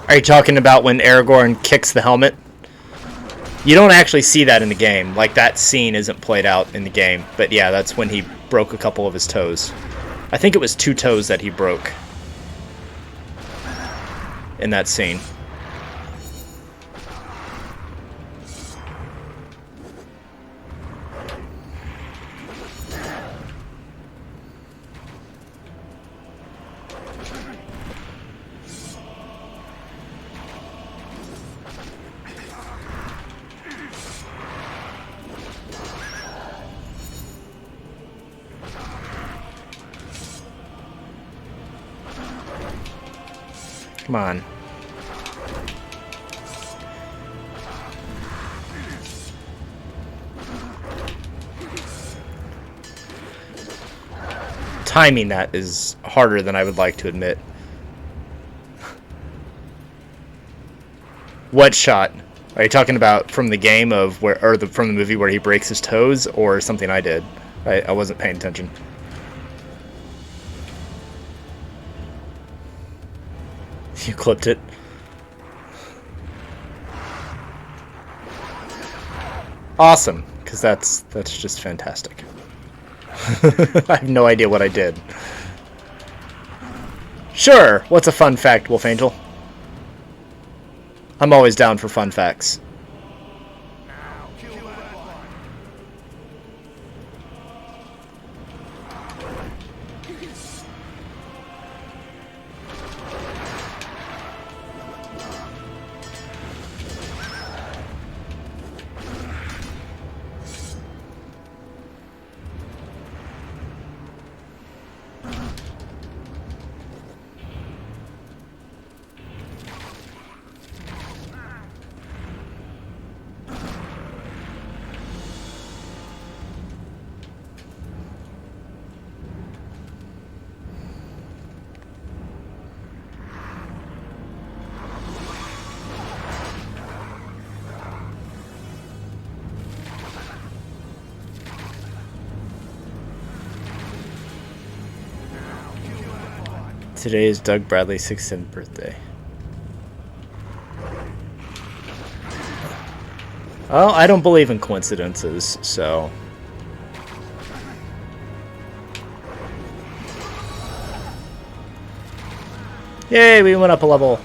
Are you talking about when Aragorn kicks the helmet? You don't actually see that in the game. Like, that scene isn't played out in the game. But yeah, that's when he broke a couple of his toes. I think it was 2 toes that he broke in that scene. Come on. Timing that is harder than I would like to admit. What shot? Are you talking about from the game of where, or from the movie where he breaks his toes, or something I did? I wasn't paying attention. You clipped it. Awesome, because that's just fantastic. I have no idea what I did. Sure, what's a fun fact, Wolf Angel? I'm always down for fun facts. Today is Doug Bradley's 67th birthday. Well, I don't believe in coincidences, so... Yay, we went up a level.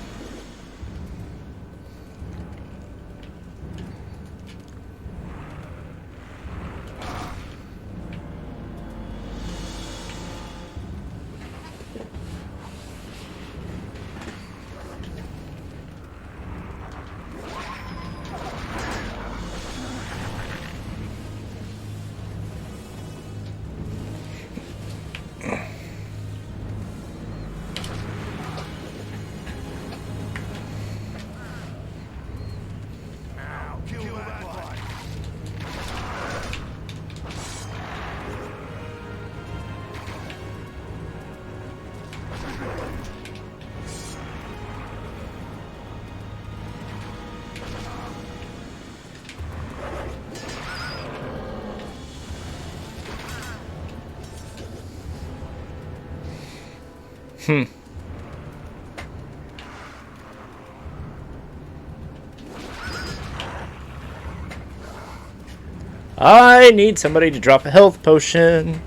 I need somebody to drop a health potion.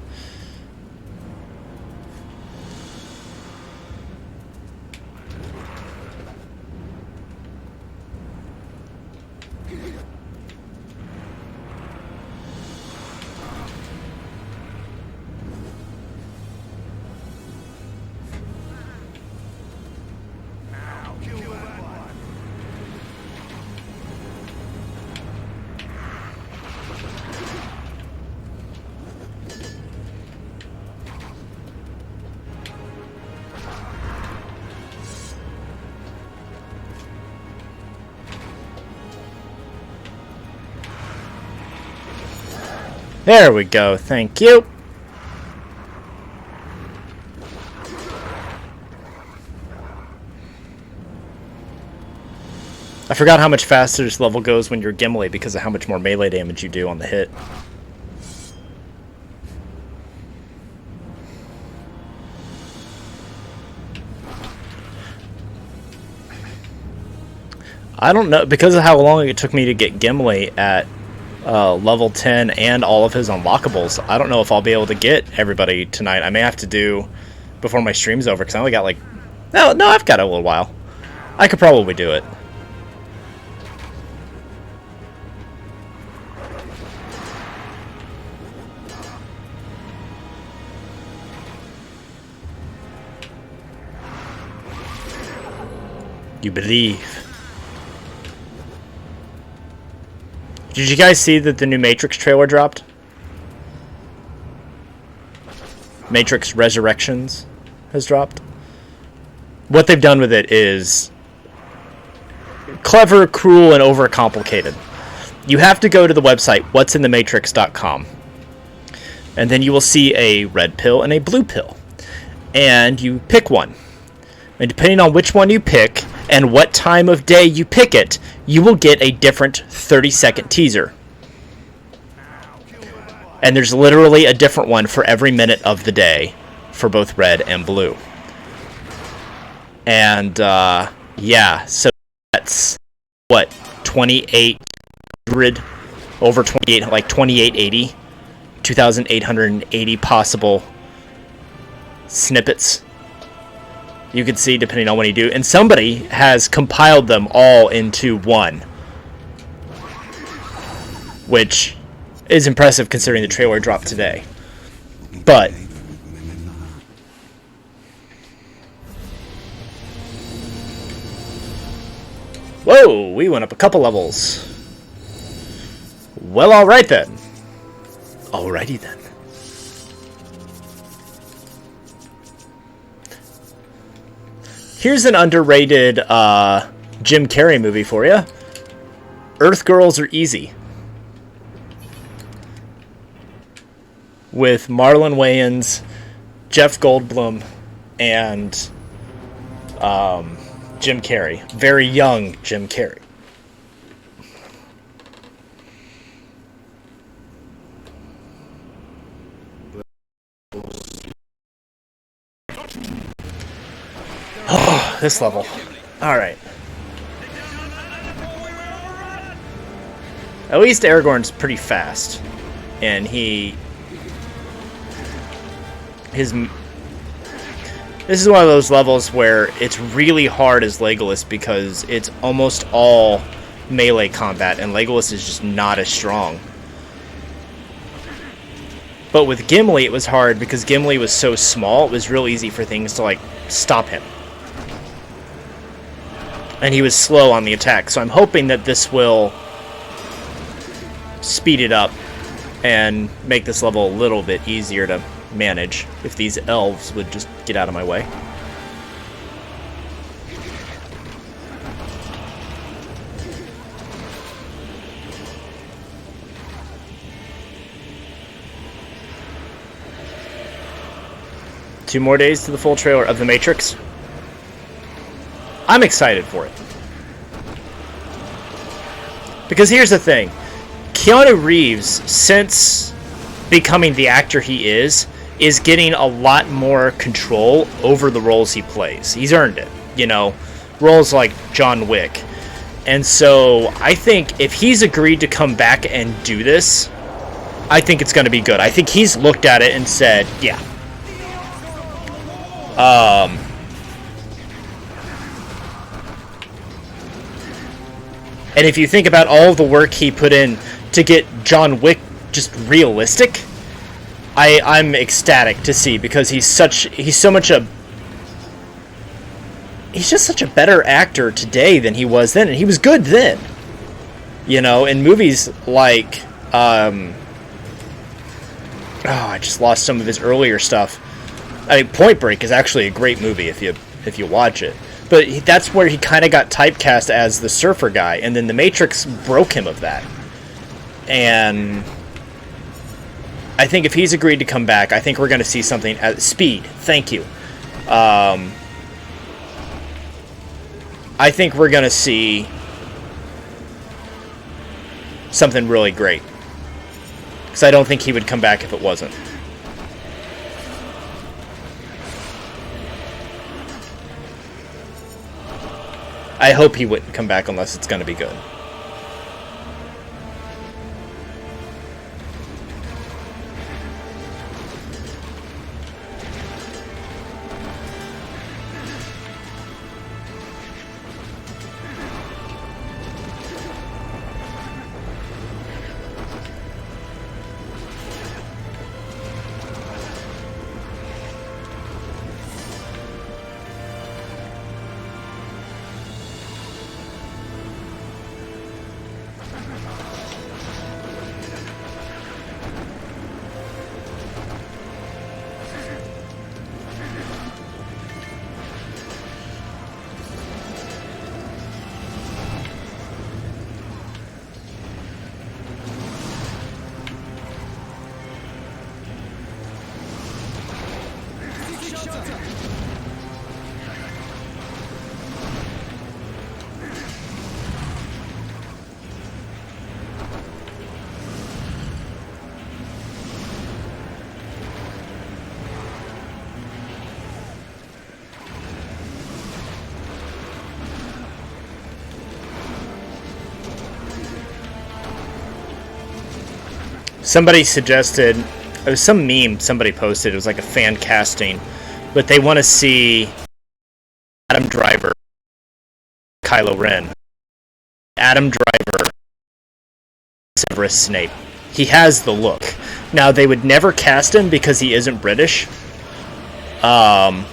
There we go, thank you. I forgot how much faster this level goes when you're Gimli because of how much more melee damage you do on the hit. I don't know, because of how long it took me to get Gimli at level 10 and all of his unlockables, I don't know if I'll be able to get everybody tonight. I may have to do before my stream's over, because I only got like... No, I've got a little while. I could probably do it. You believe. Did you guys see that the new Matrix trailer dropped? Matrix Resurrections has dropped. what they've done with it is clever, cruel, and overcomplicated. You have to go to the website what'sinthematrix.com, and then you will see a red pill and a blue pill, and you pick one. And depending on which one you pick and what time of day you pick it, you will get a different 30-second teaser. And there's literally a different one for every minute of the day for both red and blue. And, yeah, so that's, what, 2,800, over 28, like 2,880, 2,880 possible snippets you could see depending on what you do. And somebody has compiled them all into one, which is impressive considering the trailer dropped today. But whoa, we went up a couple levels. Well, alright then. Alrighty then. Here's an underrated Jim Carrey movie for you. Earth Girls Are Easy. With Marlon Wayans, Jeff Goldblum, and Jim Carrey. Very young Jim Carrey. Oh, this level. Alright. At least Aragorn's pretty fast. And this is one of those levels where it's really hard as Legolas because it's almost all melee combat, and Legolas is just not as strong. But with Gimli, it was hard because Gimli was so small, it was real easy for things to, like, stop him. And he was slow on the attack, so I'm hoping that this will speed it up and make this level a little bit easier to manage if these elves would just get out of my way. Two more days to the full trailer of The Matrix. I'm excited for it. Because here's the thing. Keanu Reeves, since becoming the actor he is getting a lot more control over the roles he plays. He's earned it, you know, roles like John Wick. And so I think if he's agreed to come back and do this, I think it's going to be good. I think he's looked at it and said, yeah. And if you think about all the work he put in to get John Wick just realistic, I'm ecstatic to see, because he's just such a better actor today than he was then, and he was good then. You know, in movies like I just lost some of his earlier stuff. I mean, Point Break is actually a great movie if you watch it. But that's where he kind of got typecast as the surfer guy, and then The Matrix broke him of that. And I think if he's agreed to come back, I think we're going to see something at Speed. Thank you. I think we're going to see something really great. Because I don't think he would come back if it wasn't. I hope he wouldn't come back unless it's going to be good. somebody suggested, it was some meme somebody posted, it was like a fan casting, but they want to see Adam Driver, Kylo Ren. Adam Driver, Severus Snape. He has the look. Now, they would never cast him because he isn't British. And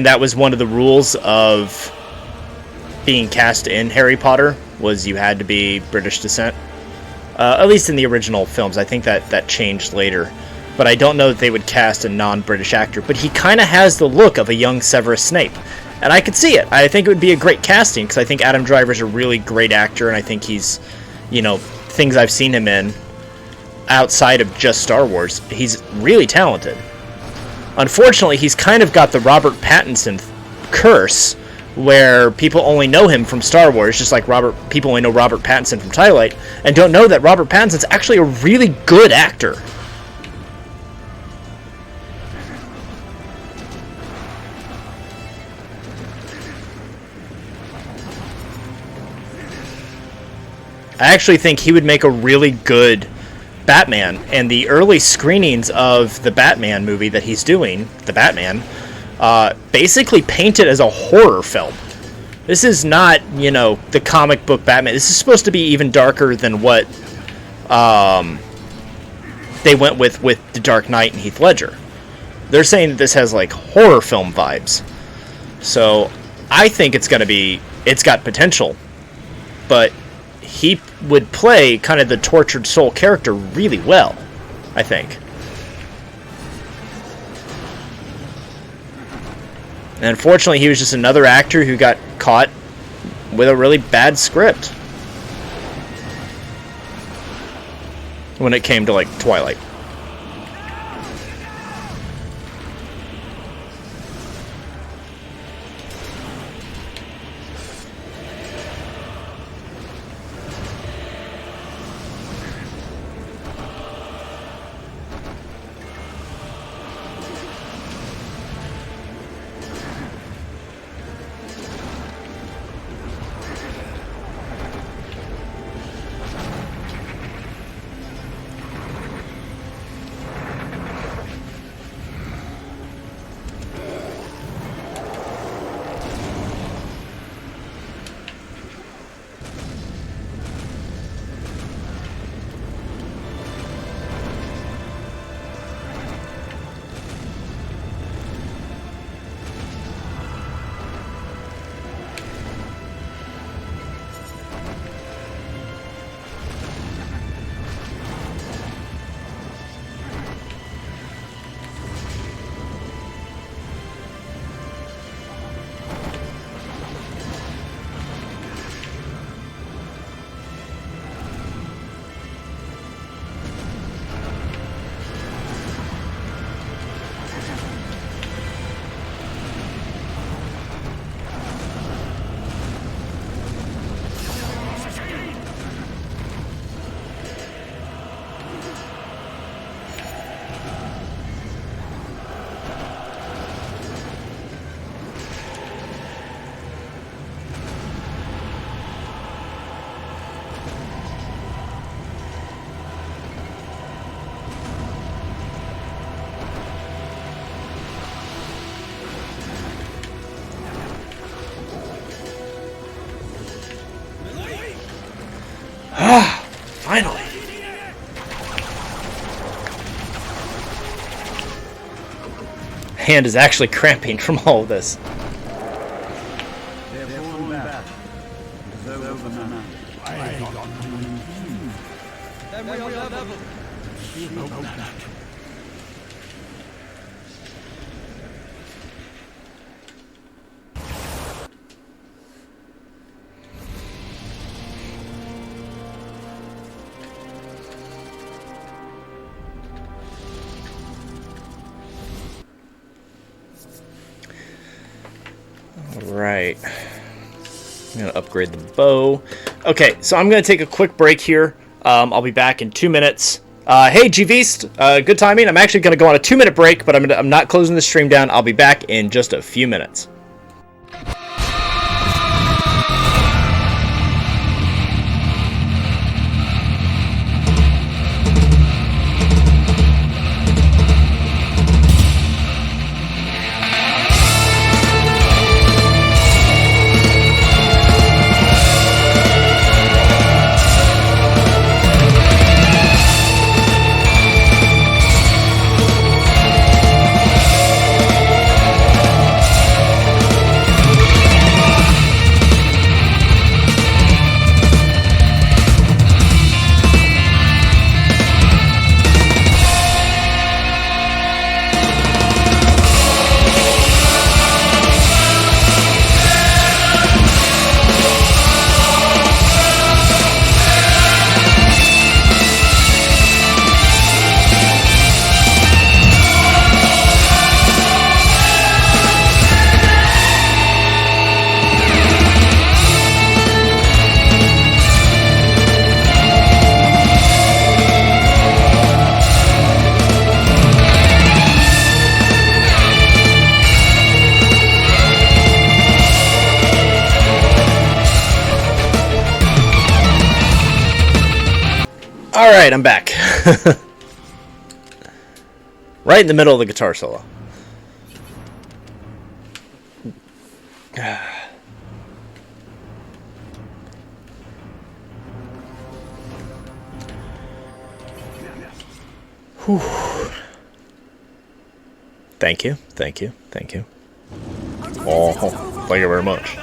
that was one of the rules of being cast in Harry Potter, was you had to be British descent. At least in the original films. I think that changed later. But I don't know that they would cast a non-British actor. But he kind of has the look of a young Severus Snape. And I could see it. I think it would be a great casting, because I think Adam Driver's a really great actor, and I think he's, things I've seen him in outside of just Star Wars, he's really talented. Unfortunately, he's kind of got the Robert Pattinson curse, where people only know him from Star Wars, just like people only know Robert Pattinson from Twilight, and don't know that Robert Pattinson's actually a really good actor. I actually think he would make a really good Batman, and the early screenings of the Batman movie that he's doing, The Batman, basically paint it as a horror film. This is not, the comic book Batman. This is supposed to be even darker than what they went with The Dark Knight and Heath Ledger. They're saying that this has, like, horror film vibes. So, I think it's got potential. But he would play kind of the tortured soul character really well, I think. And unfortunately, he was just another actor who got caught with a really bad script when it came to, like, Twilight. Finally. Hand is actually cramping from all of this. Right. I'm going to upgrade the bow. Okay, so I'm going to take a quick break here. I'll be back in 2 minutes. Hey, GVeast, good timing. I'm actually going to go on a 2-minute break, but I'm not closing the stream down. I'll be back in just a few minutes. Alright, I'm back. Right in the middle of the guitar solo. Whew. Thank you, thank you, thank you. Oh, thank you very much.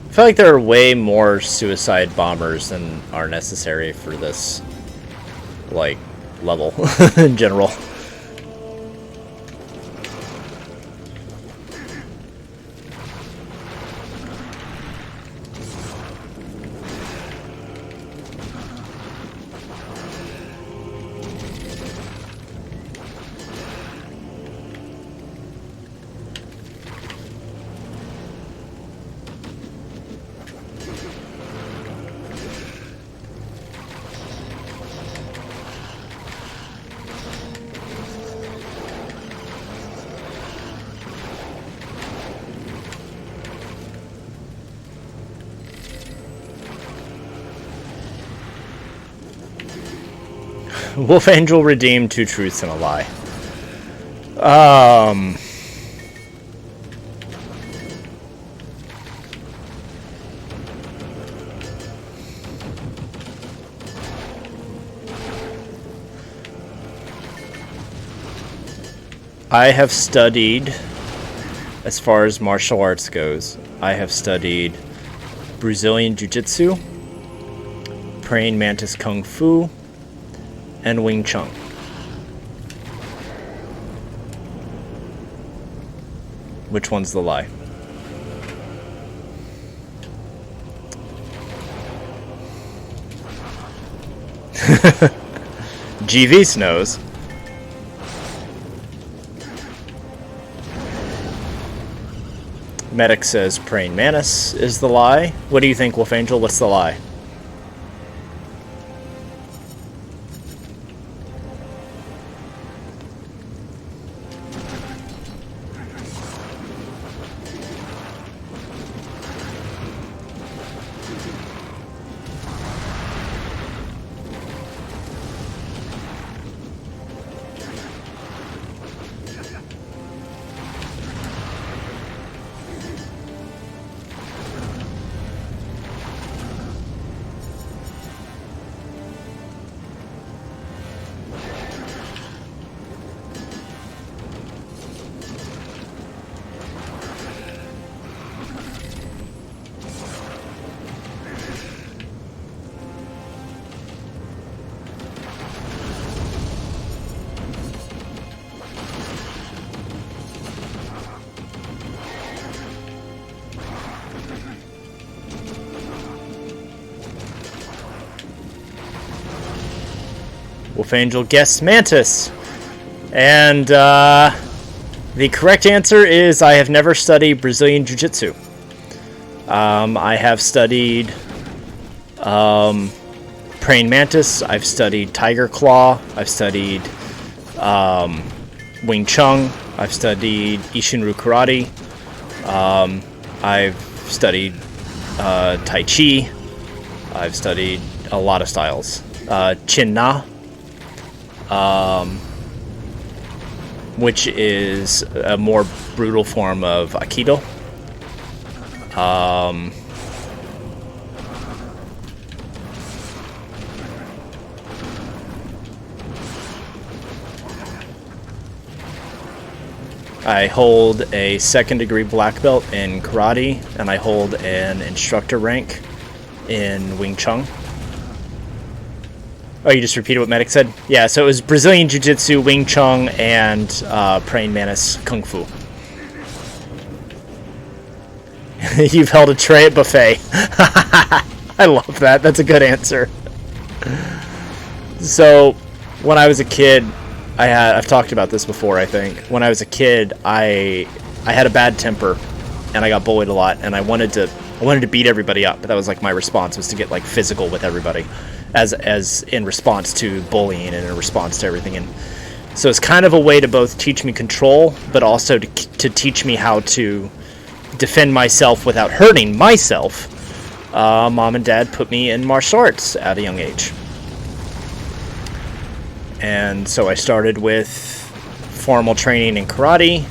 I feel like there are way more suicide bombers than are necessary for this, like, level in general. Wolf Angel redeemed 2 truths and a lie. I have studied, as far as martial arts goes, I have studied Brazilian Jiu-Jitsu, Praying Mantis Kung Fu, and Wing Chun. Which one's the lie? GV knows. Medic says Praying Mantis is the lie. What do you think, Wolf Angel? What's the lie? Wolf Angel guessed Mantis. And the correct answer is I have never studied Brazilian Jiu-Jitsu. I have studied Praying Mantis. I've studied Tiger Claw. I've studied Wing Chun. I've studied Ishinru Karate. I've studied Tai Chi. I've studied a lot of styles. Chin Na. which is a more brutal form of Aikido. I hold a 2nd degree black belt in karate, and I hold an instructor rank in Wing Chun. Oh, you just repeated what Medic said? Yeah, so it was Brazilian Jiu-Jitsu, Wing Chun, and Praying Mantis Kung Fu. You've held a tray at buffet. I love that. That's a good answer. So, when I was a kid, I've talked about this before, I think. When I was a kid, I had a bad temper, and I got bullied a lot, and I wanted to beat everybody up. But that was like my response, was to get like physical with everybody, as in response to bullying and in response to everything. And so it's kind of a way to both teach me control, but also to teach me how to defend myself without hurting myself. Mom and Dad put me in martial arts at a young age. And so I started with formal training in karate,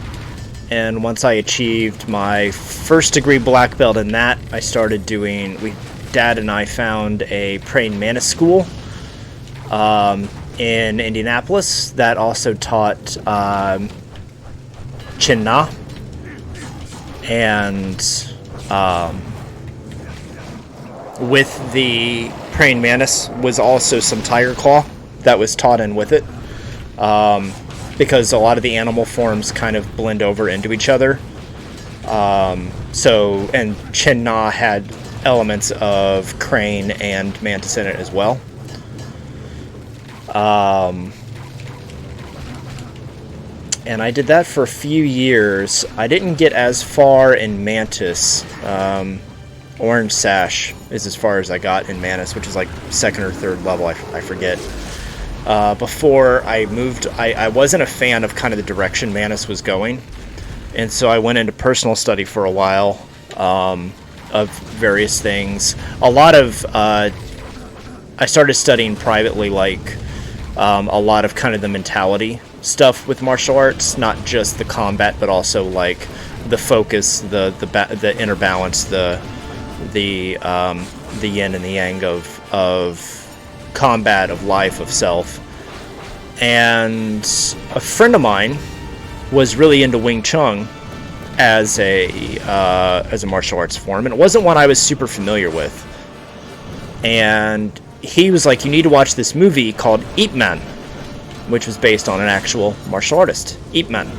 and once I achieved my 1st degree black belt in that, I started doing, Dad and I found a Praying Mantis school in Indianapolis that also taught Chin Na, and with the Praying Mantis was also some Tiger Claw that was taught in with it, because a lot of the animal forms kind of blend over into each other. And Chin Na had elements of crane and mantis in it as well. And I did that for a few years. I didn't get as far in mantis. Orange Sash is as far as I got in mantis, which is like 2nd or 3rd level, I forget. Before I moved, I wasn't a fan of kind of the direction Mantis was going, and so I went into personal study for a while of various things. A lot of I started studying privately, like a lot of kind of the mentality stuff with martial arts, not just the combat, but also like the focus, the inner balance, the yin and the yang of combat, of life, of self. And a friend of mine was really into Wing Chun as a martial arts form, and it wasn't one I was super familiar with. And he was like, "You need to watch this movie called Ip Man," which was based on an actual martial artist, Ip Man.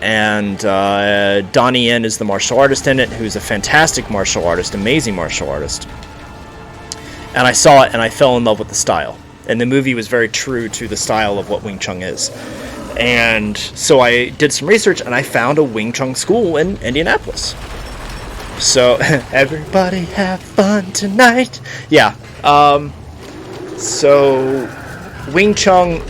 And Donnie Yen is the martial artist in it, who's a fantastic martial artist, amazing martial artist. And I saw it, and I fell in love with the style. And the movie was very true to the style of what Wing Chun is. And so I did some research, and I found a Wing Chun school in Indianapolis. So, everybody have fun tonight. Yeah. So, Wing Chun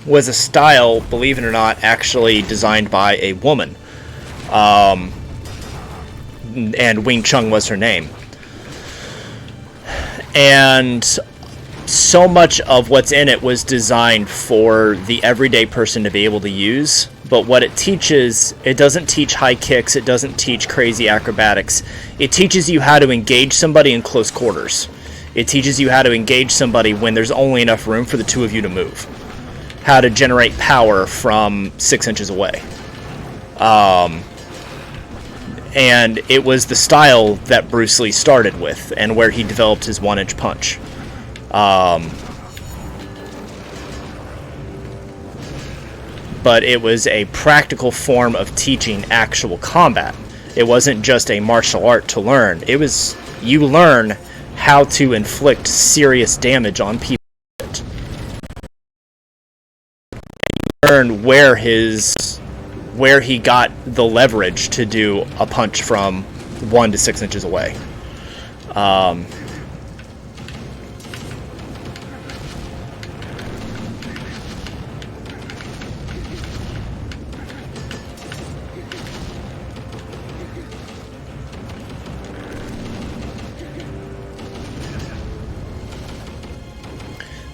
was a style, believe it or not, actually designed by a woman. And Wing Chun was her name. And so much of what's in it was designed for the everyday person to be able to use. But what it teaches, it doesn't teach high kicks, it doesn't teach crazy acrobatics. It teaches you how to engage somebody in close quarters. It teaches you how to engage somebody when there's only enough room for the two of you to move. How to generate power from 6 inches away. And it was the style that Bruce Lee started with, and where he developed his 1-inch punch. But it was a practical form of teaching actual combat. It wasn't just a martial art to learn. It was, you learn how to inflict serious damage on people. You learn where he got the leverage to do a punch from 1 to 6 inches away.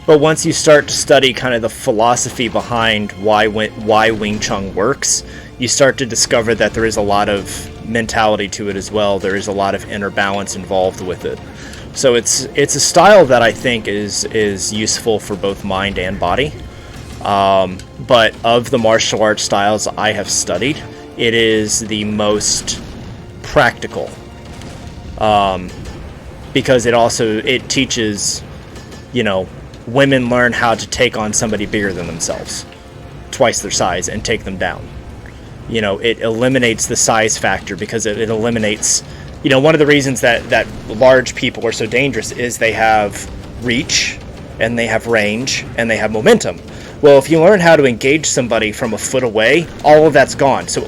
But once you start to study kind of the philosophy behind why Wing Chun works, you start to discover that there is a lot of mentality to it as well. There is a lot of inner balance involved with it. So it's a style that I think is useful for both mind and body. But of the martial arts styles I have studied, it is the most practical. Because it teaches, women learn how to take on somebody bigger than themselves, twice their size, and take them down. It eliminates the size factor because it eliminates, one of the reasons that large people are so dangerous is they have reach, and they have range, and they have momentum. Well, if you learn how to engage somebody from a foot away, all of that's gone. So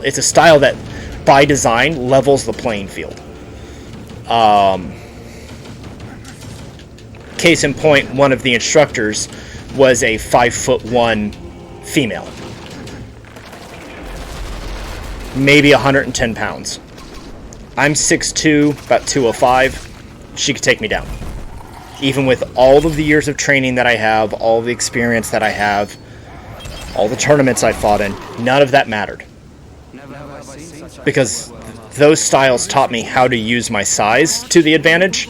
it's a style that, by design, levels the playing field. Case in point, one of the instructors was a 5'1" female. Maybe 110 pounds. I'm 6'2", about 205. She could take me down. Even with all of the years of training that I have, all the experience that I have, all the tournaments I fought in, none of that mattered. Because those styles taught me how to use my size to the advantage.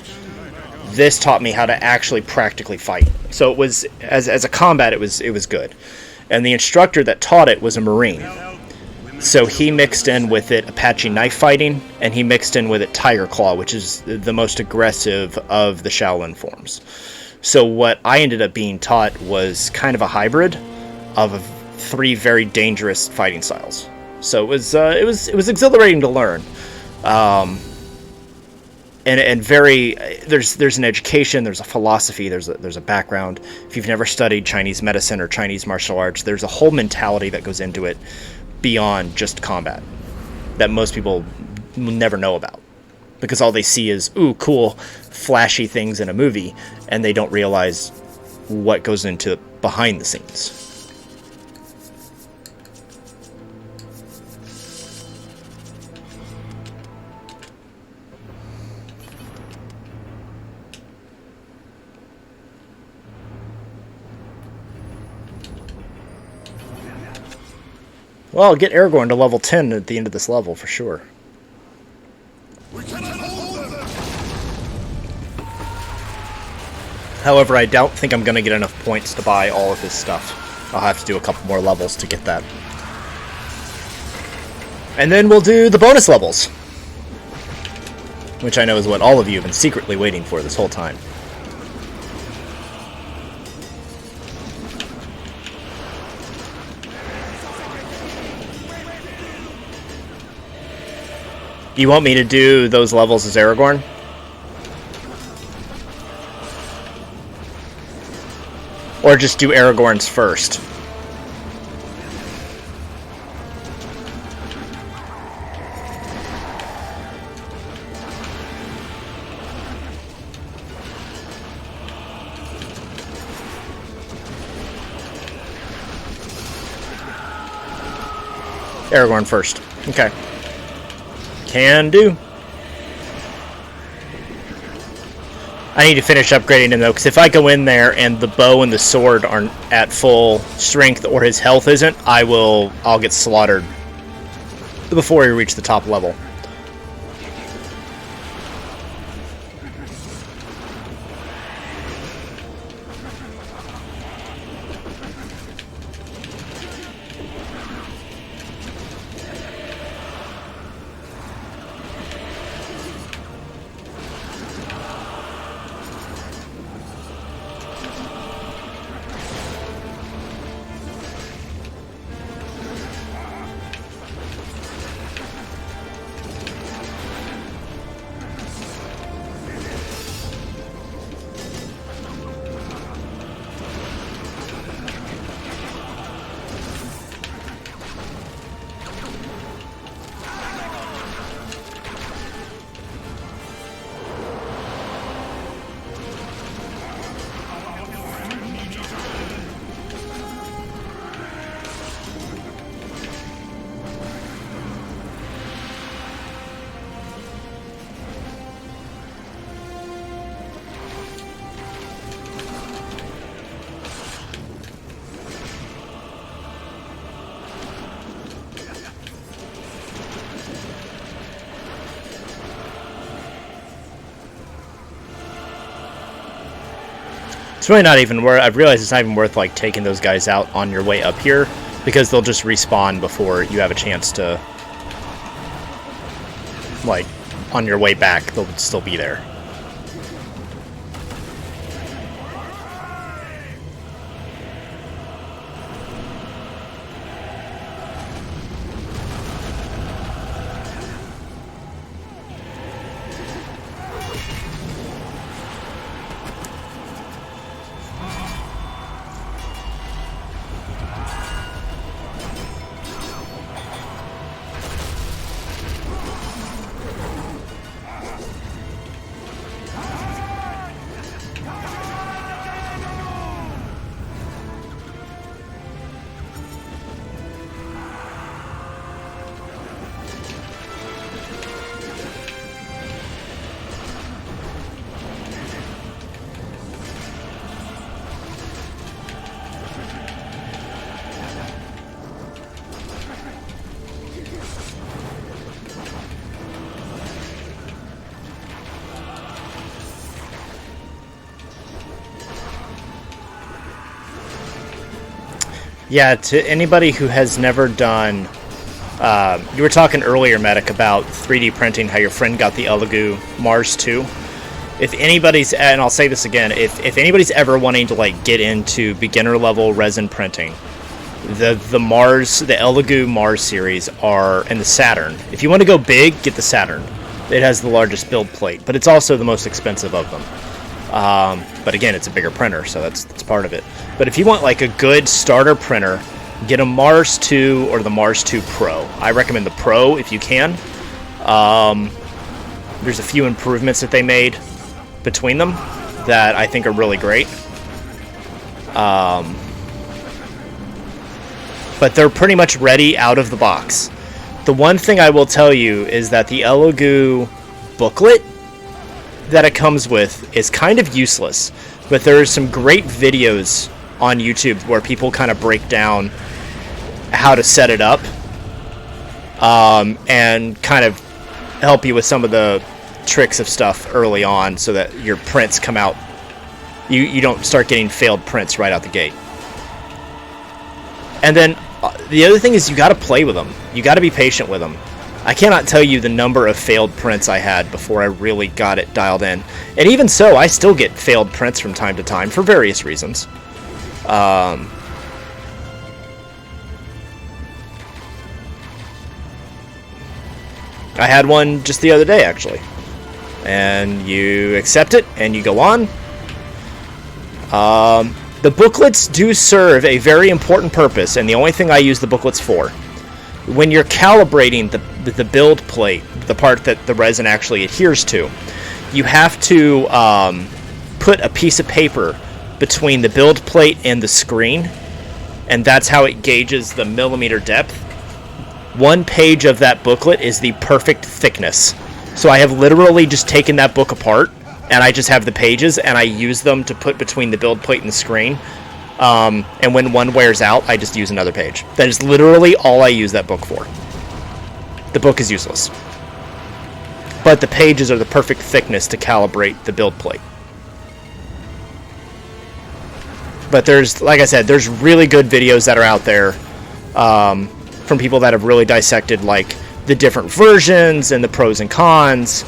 This taught me how to actually practically fight. So it was, as a combat, it was good. And the instructor that taught it was a Marine. So he mixed in with it Apache knife fighting, and he mixed in with it Tiger Claw, which is the most aggressive of the Shaolin forms. So what I ended up being taught was kind of a hybrid of 3 very dangerous fighting styles. So it was exhilarating to learn, and very there's an education, there's a philosophy, there's a background. If you've never studied Chinese medicine or Chinese martial arts, there's a whole mentality that goes into it beyond just combat that most people never know about, because all they see is cool flashy things in a movie, and they don't realize what goes into behind the scenes. Well, I'll get Aragorn to level 10 at the end of this level, for sure. However, I don't think I'm going to get enough points to buy all of his stuff. I'll have to do a couple more levels to get that. And then we'll do the bonus levels, which I know is what all of you have been secretly waiting for this whole time. You want me to do those levels as Aragorn? Or just do Aragorn's first? Aragorn first. Okay. Can do. I need to finish upgrading him though, because if I go in there and the bow and the sword aren't at full strength, or his health isn't, I'll get slaughtered before we reach the top level. It's really not even worth. I've realized it's not even worth like taking those guys out on your way up here, because they'll just respawn before you have a chance to, like, on your way back, they'll still be there. Yeah, to anybody who has never done... you were talking earlier, Medic, about 3D printing, how your friend got the Elegoo Mars 2. If anybody's... And I'll say this again. If anybody's ever wanting to like get into beginner-level resin printing, the Elegoo Mars series are... And the Saturn. If you want to go big, get the Saturn. It has the largest build plate, but it's also the most expensive of them. But again, it's a bigger printer, so that's part of it. But if you want like a good starter printer, get a Mars 2 or the Mars 2 Pro. I recommend the Pro if you can. There's a few improvements that they made between them that I think are really great. But they're pretty much ready out of the box. The one thing I will tell you is that the Elegoo booklet that it comes with is kind of useless, but there are some great videos on YouTube where people kind of break down how to set it up, and kind of help you with some of the tricks of stuff early on so that your prints come out, you don't start getting failed prints right out the gate. And then the other thing is you got to play with them. You got to be patient with them. I cannot tell you the number of failed prints I had before I really got it dialed in. And even so, I still get failed prints from time to time for various reasons. I had one just the other day, actually. And you accept it, and you go on. The booklets do serve a very important purpose, and the only thing I use the booklets for. When you're calibrating the build plate, the part that the resin actually adheres to, you have to put a piece of paper between the build plate and the screen, and that's how it gauges the millimeter depth. One page of that booklet is the perfect thickness. So I have literally just taken that book apart, and I just have the pages, and I use them to put between the build plate and the screen. And when one wears out, I just use another page. That is literally all I use that book for. The book is useless. But the pages are the perfect thickness to calibrate the build plate. But there's, like I said, there's really good videos that are out there from people that have really dissected like the different versions and the pros and cons.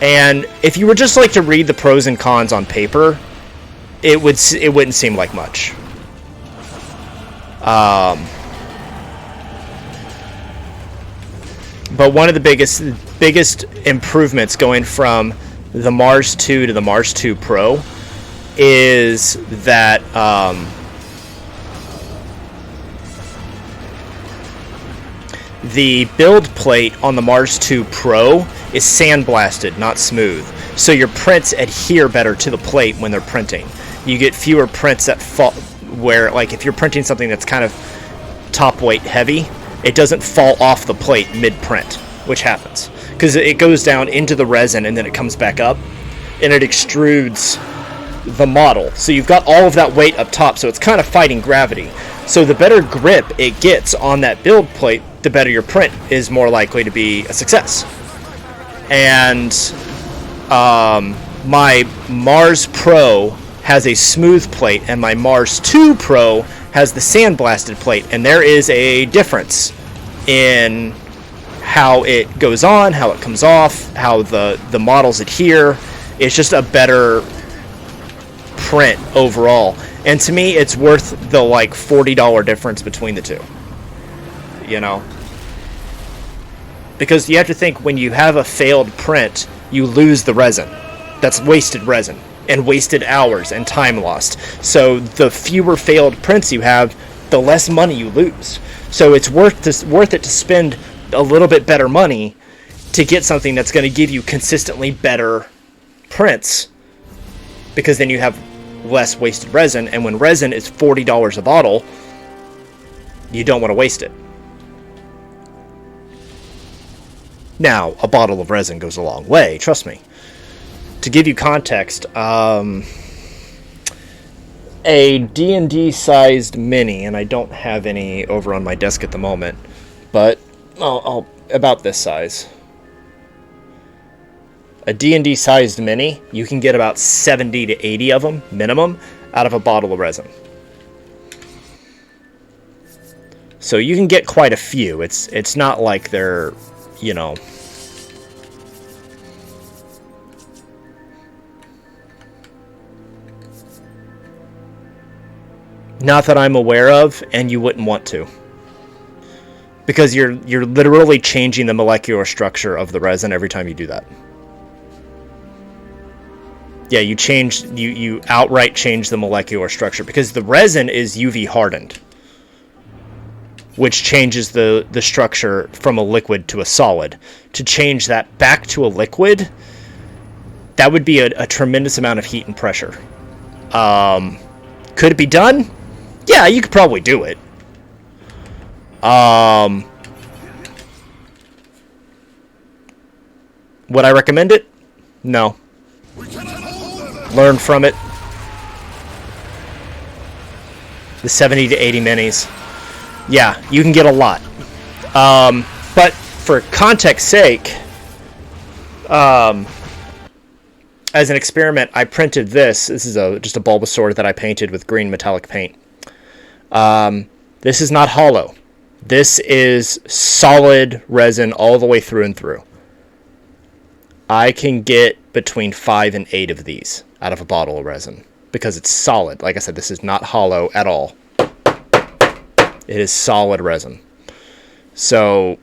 And if you were just like to read the pros and cons on paper, it wouldn't seem like much. But one of the biggest improvements going from the Mars 2 to the Mars 2 Pro is that the build plate on the Mars 2 Pro is sandblasted, not smooth. So your prints adhere better to the plate when they're printing. You get fewer prints that fall, where, like, if you're printing something that's kind of top weight heavy, it doesn't fall off the plate mid-print, which happens. Because it goes down into the resin and then it comes back up, and it extrudes the model. So you've got all of that weight up top, so it's kind of fighting gravity. So the better grip it gets on that build plate, the better your print is more likely to be a success. And my Mars Pro has a smooth plate, and my Mars 2 Pro has the sandblasted plate, and there is a difference in how it goes on, how it comes off, how the models adhere. It's just a better print overall. And to me, it's worth the like $40 difference between the two. You know? Because you have to think, when you have a failed print, you lose the resin. That's wasted resin and wasted hours and time lost. So the fewer failed prints you have, the less money you lose. So it's worth it to spend a little bit better money to get something that's going to give you consistently better prints, because then you have less wasted resin. And when resin is $40 a bottle, you don't want to waste it. Now, a bottle of resin goes a long way, trust me. To give you context, a D&D sized mini, and I don't have any over on my desk at the moment, but I'll about this size. A D&D sized mini, you can get about 70 to 80 of them minimum out of a bottle of resin. So you can get quite a few. It's not like they're, you know, not that I'm aware of, and you wouldn't want to, because you're literally changing the molecular structure of the resin every time you do that. Yeah, you outright change the molecular structure, because the resin is UV hardened, which changes the structure from a liquid to a solid. To change that back to a liquid, that would be a tremendous amount of heat and pressure. Could it be done? Yeah, you could probably do it. Would I recommend it? No. Learn from it. The 70 to 80 minis. Yeah, you can get a lot. But for context sake, as an experiment, I printed this. This is just a Bulbasaur that I painted with green metallic paint. This is not hollow. This is solid resin all the way through and through. I can get between 5 and 8 of these out of a bottle of resin, because it's solid. Like I said, this is not hollow at all. It is solid resin. So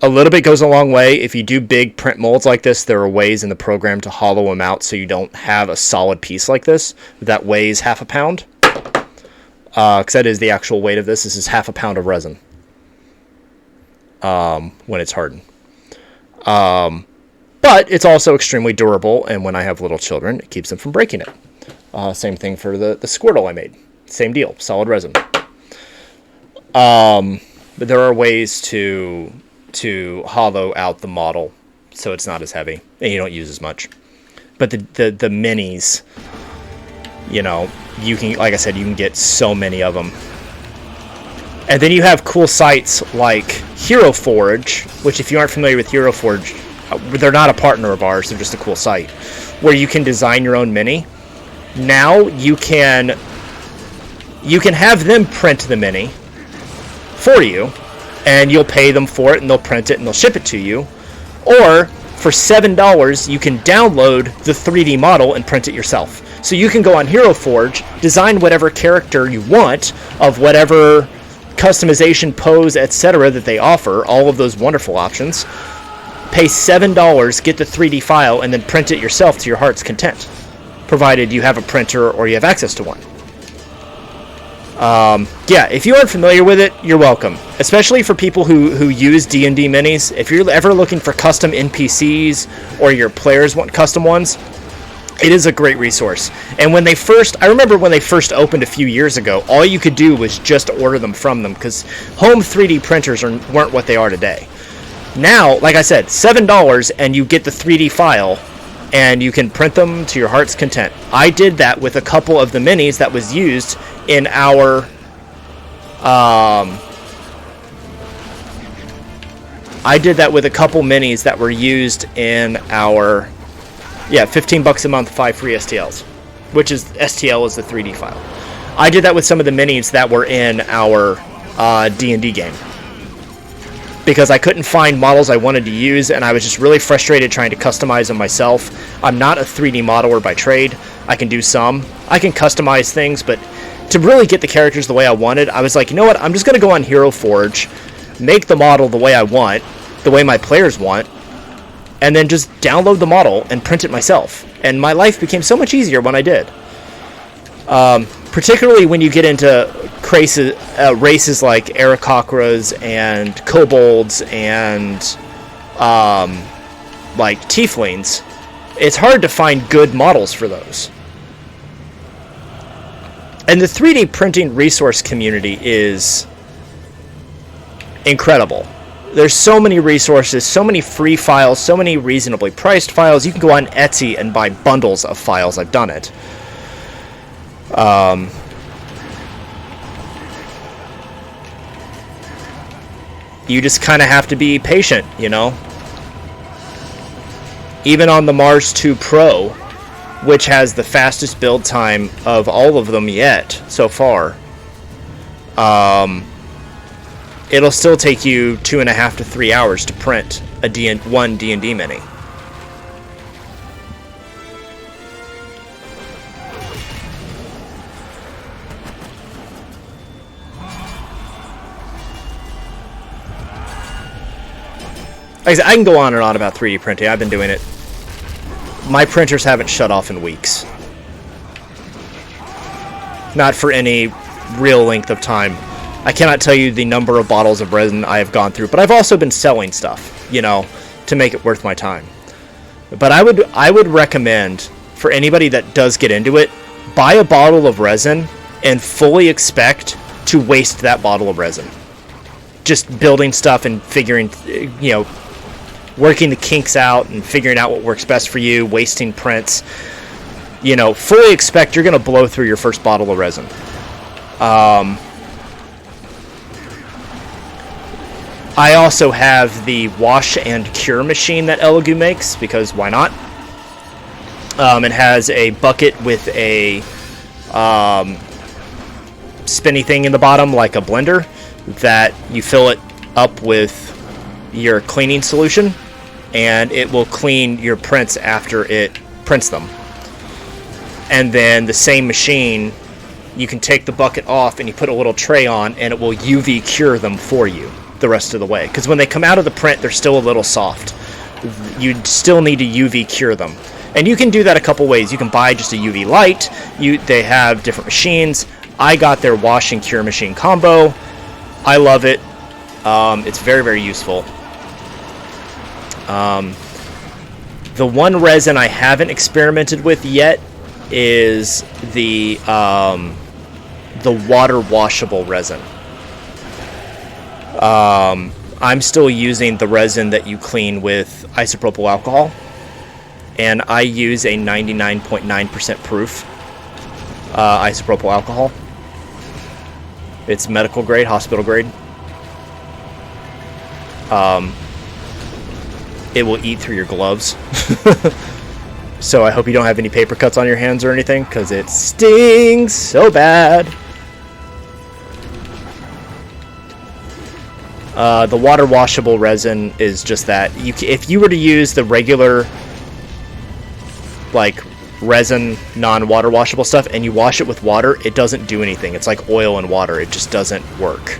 a little bit goes a long way. If you do big print molds like this, there are ways in the program to hollow them out so you don't have a solid piece like this that weighs half a pound. Because that is the actual weight of this. This is half a pound of resin when it's hardened. But it's also extremely durable, and when I have little children, it keeps them from breaking it. Same thing for the Squirtle I made. Same deal, solid resin. But there are ways to hollow out the model so it's not as heavy, and you don't use as much. But the minis, you know, you can, like I said, you can get so many of them. And then you have cool sites like Hero Forge, which, if you aren't familiar with Hero Forge, they're not a partner of ours, they're just a cool site, where you can design your own mini. Now you can have them print the mini for you, and you'll pay them for it, and they'll print it, and they'll ship it to you. Or for $7, you can download the 3D model and print it yourself. So you can go on Hero Forge, design whatever character you want, of whatever customization, pose, etc. that they offer, all of those wonderful options. Pay $7, get the 3D file, and then print it yourself to your heart's content, provided you have a printer or you have access to one. Yeah, if you aren't familiar with it, you're welcome. Especially for people who use D&D minis. If you're ever looking for custom NPCs, or your players want custom ones, it is a great resource. And I remember when they first opened a few years ago, all you could do was just order them from them, because home 3D printers weren't what they are today. Now, like I said, $7, and you get the 3D file, and you can print them to your heart's content. I did that with a couple of the minis that was used in our I did that with a couple minis that were used in our $15 a month, 5 free STLs. which is STL is the 3D file. I did that with some of the minis that were in our D&D game, because I couldn't find models I wanted to use, and I was just really frustrated trying to customize them myself. I'm not a 3D modeler by trade. I can do some. I can customize things, but to really get the characters the way I wanted, I was like, you know what, I'm just going to go on Hero Forge, make the model the way I want, the way my players want, and then just download the model and print it myself. And my life became so much easier when I did. Particularly when you get into races like Aarakocras and Kobolds and like Tieflings, it's hard to find good models for those. And the 3D printing resource community is incredible. There's so many resources, so many free files, so many reasonably priced files. You can go on Etsy and buy bundles of files. I've done it. You just kind of have to be patient, you know? Even on the Mars 2 Pro, which has the fastest build time of all of them yet so far, it'll still take you 2.5 to 3 hours to print one D&D mini. Like I said, I can go on and on about 3D printing. I've been doing it. My printers haven't shut off in weeks. Not for any real length of time. I cannot tell you the number of bottles of resin I have gone through, but I've also been selling stuff, you know, to make it worth my time. But I would recommend, for anybody that does get into it, buy a bottle of resin and fully expect to waste that bottle of resin. Just building stuff and figuring, you know, working the kinks out and figuring out what works best for you, wasting prints. You know, fully expect you're going to blow through your first bottle of resin. I also have the wash and cure machine that Elegoo makes, because why not? It has a bucket with a spinny thing in the bottom, like a blender, that you fill it up with your cleaning solution, and it will clean your prints after it prints them. And then the same machine, you can take the bucket off and you put a little tray on, and it will UV cure them for you the rest of the way. Because when they come out of the print, they're still a little soft. You still need to UV cure them. And you can do that a couple ways. You can buy just a UV light. They have different machines. I got their wash and cure machine combo. I love it. It's very, very useful. The one resin I haven't experimented with yet is the water washable resin. I'm still using the resin that you clean with isopropyl alcohol, and I use a 99.9% proof isopropyl alcohol. It's medical grade, hospital grade. It will eat through your gloves. So I hope you don't have any paper cuts on your hands or anything, because it stings so bad. The water washable resin is just that. If you were to use the regular, like, resin non-water washable stuff and you wash it with water, it doesn't do anything. It's like oil and water. It just doesn't work.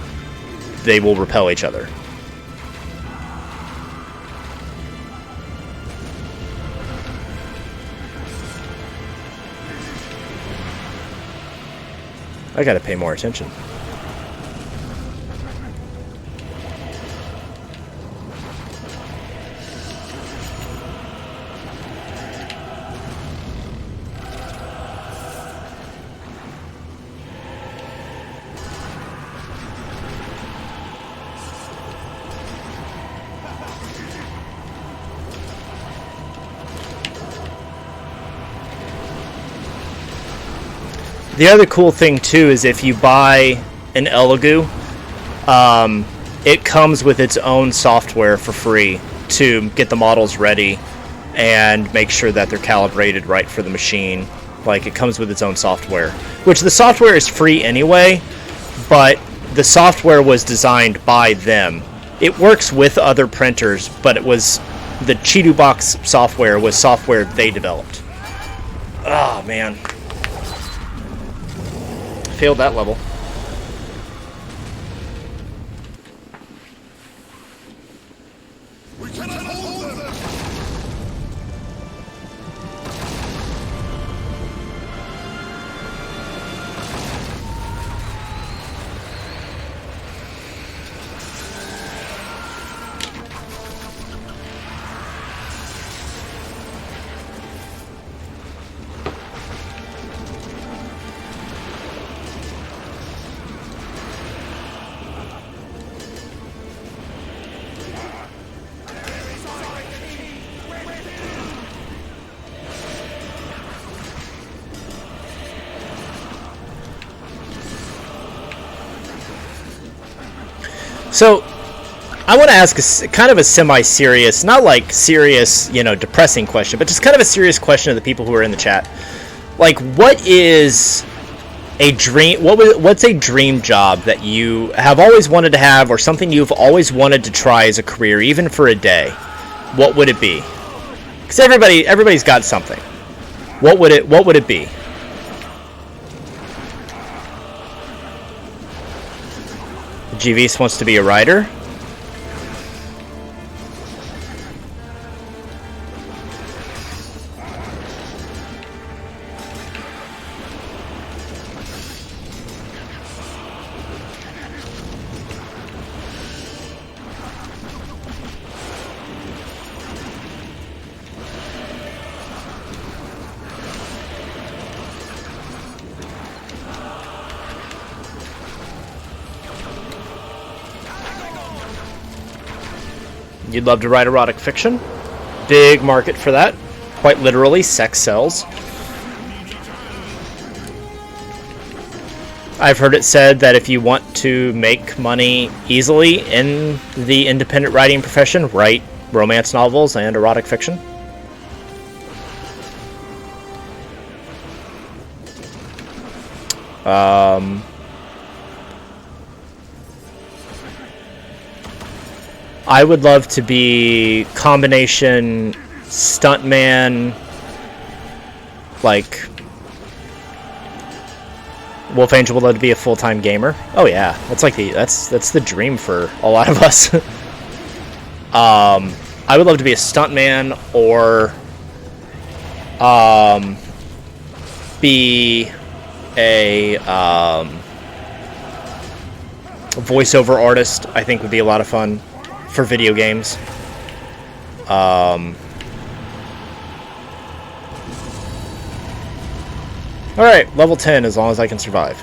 They will repel each other. I gotta pay more attention. The other cool thing too is if you buy an Elegoo, it comes with its own software for free to get the models ready and make sure that they're calibrated right for the machine Like, it comes with its own software, which the software is free anyway, but the software was designed by them. It works with other printers, but it was the Chidu Box software was software they developed. Oh man, failed that level. We cannot hold them! So, I want to ask kind of a semi-serious, not like serious, depressing question, but just kind of a serious question to the people who are in the chat. Like, what is a dream? What's a dream job that you have always wanted to have, or something you've always wanted to try as a career, even for a day? What would it be? Because everybody's got something. What would it be? GVS wants to be a writer. You'd love to write erotic fiction. Big market for that. Quite literally, sex sells. I've heard it said that if you want to make money easily in the independent writing profession, write romance novels and erotic fiction. I would love to be combination stuntman, like Wolf Angel would love to be a full-time gamer. Oh yeah, that's like that's the dream for a lot of us. I would love to be a stuntman or be a voiceover artist. I think would be a lot of fun for video games. Alright, level 10 as long as I can survive.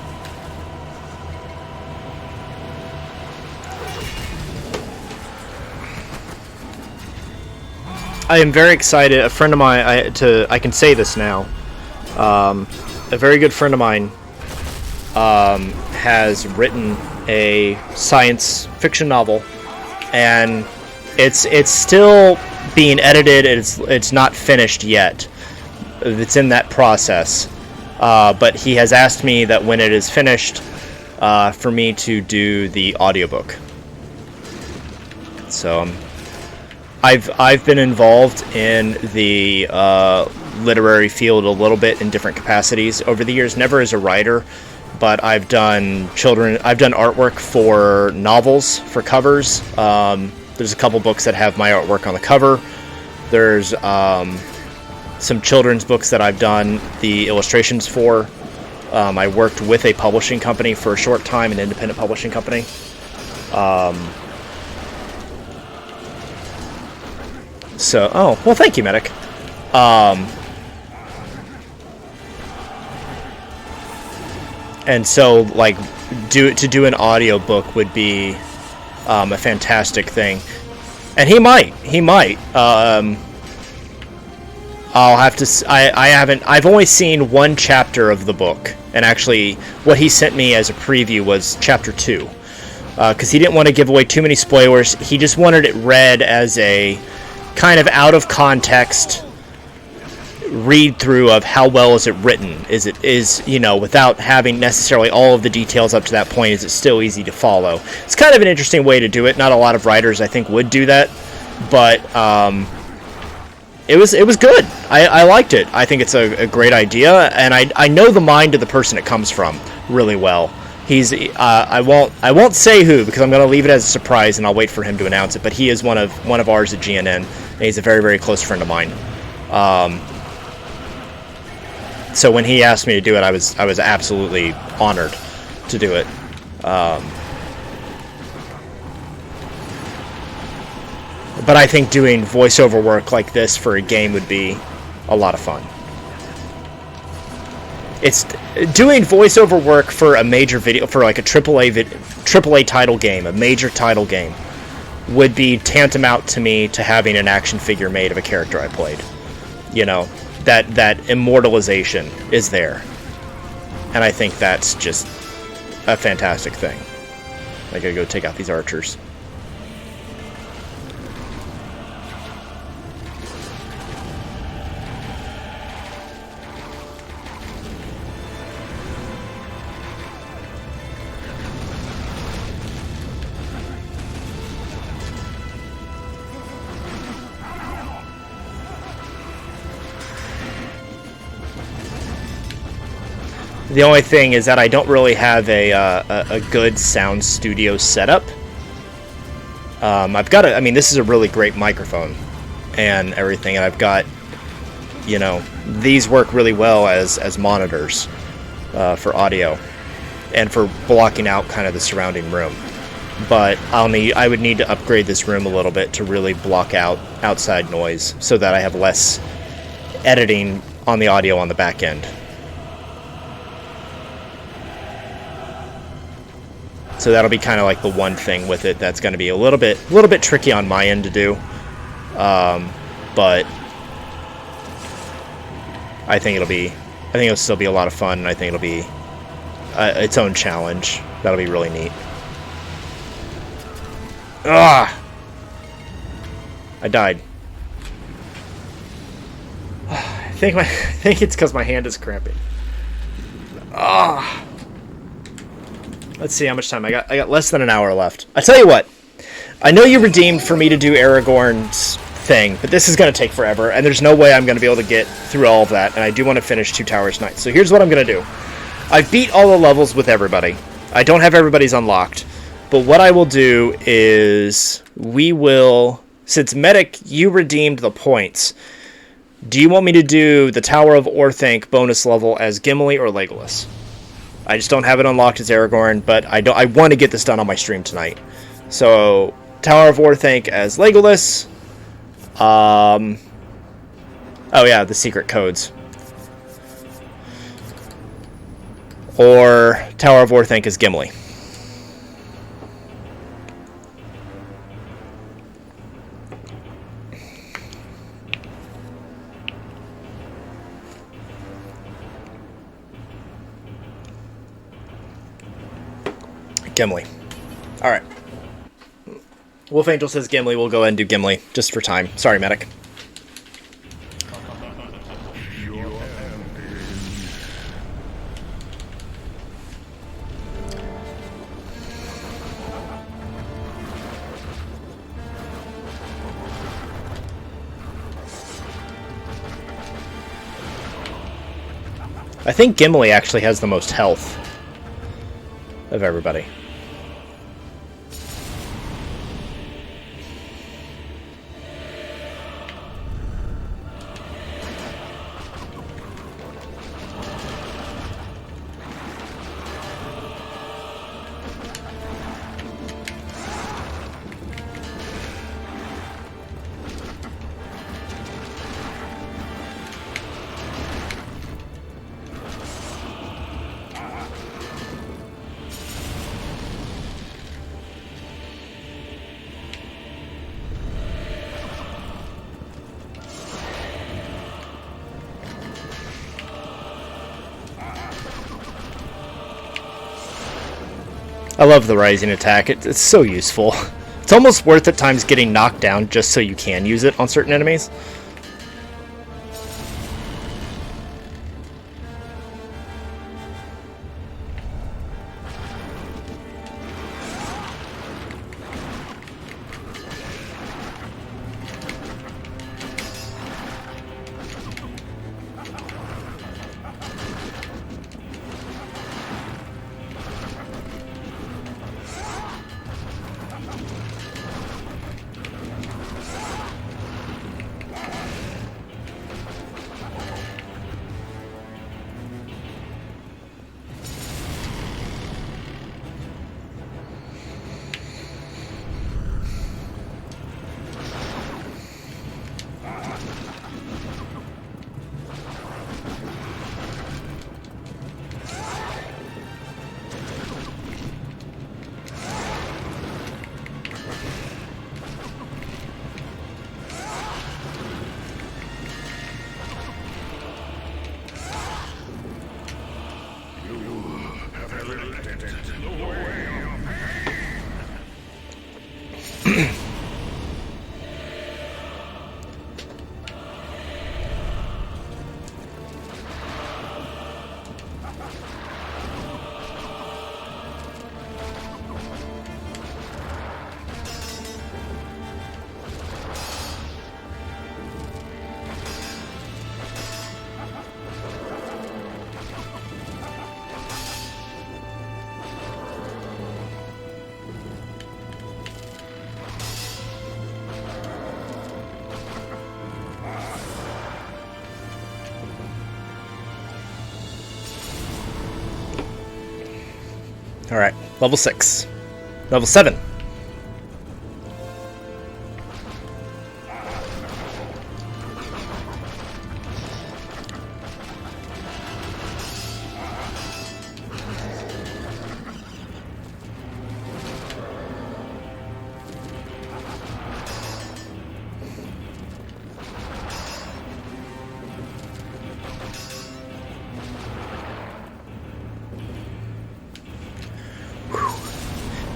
I am very excited. A friend of mine, I can say this now. A very good friend of mine has written a science fiction novel, and it's still being edited. It's not finished yet. It's in that process. But he has asked me that when it is finished, for me to do the audiobook. So I've been involved in the literary field a little bit in different capacities over the years. Never as a writer, but I've done artwork for novels, for covers. There's a couple books that have my artwork on the cover. There's some children's books that I've done the illustrations for. I worked with a publishing company for a short time, an independent publishing company. Well, thank you, Medic. And so, like, to do an audiobook would be a fantastic thing. And he might. I'll have to. I've only seen one chapter of the book, and actually, what he sent me as a preview was chapter 2, because he didn't want to give away too many spoilers. He just wanted it read as a kind of out of context. read through of how well is it written. Is you know, without having necessarily all of the details up to that point, is it still easy to follow? It's kind of an interesting way to do it. Not a lot of writers, I think, would do that, but it was good. I liked it. I think it's a great idea, and I know the mind of the person it comes from really well. He's I won't say who, because I'm going to leave it as a surprise, and I'll wait for him to announce it. But he is one of ours at GNN, and he's a very, very close friend of mine. So when he asked me to do it, I was absolutely honored to do it. But I think doing voiceover work like this for a game would be a lot of fun. It's doing voiceover work for a major video, for like a AAA title game, a major title game, would be tantamount to me to having an action figure made of a character I played. You know, that immortalization is there, and I think that's just a fantastic thing. I gotta go take out these archers. The only thing is that I don't really have a good sound studio setup. I've got I mean, this is a really great microphone and everything, and I've got, you know, these work really well as monitors for audio and for blocking out kind of the surrounding room. But I would need to upgrade this room a little bit to really block out outside noise, so that I have less editing on the audio on the back end. So that'll be kind of like the one thing with it that's going to be a little bit tricky on my end to do, but I think it'll still be a lot of fun, and I think it'll be its own challenge. That'll be really neat. Ah, I died. I think it's because my hand is cramping. Ah. Let's see how much time I got. I got less than an hour left. I tell you what, I know you redeemed for me to do Aragorn's thing, but this is going to take forever, and there's no way I'm going to be able to get through all of that, and I do want to finish Two Towers Night. So here's what I'm going to do. I've beat all the levels with everybody. I don't have everybody's unlocked, but what I will do is since Medic, you redeemed the points, do you want me to do the Tower of Orthanc bonus level as Gimli or Legolas? I just don't have it unlocked as Aragorn, but I want to get this done on my stream tonight. So, Tower of Orthanc as Legolas. Oh yeah, the secret codes. Or Tower of Orthanc as Gimli. Gimli. Alright. Wolf Angel says Gimli. We'll go ahead and do Gimli, just for time. Sorry, Medic. I think Gimli actually has the most health of everybody. I love the rising attack. It's so useful. It's almost worth at times getting knocked down just so you can use it on certain enemies. Alright, level 6. Level 7.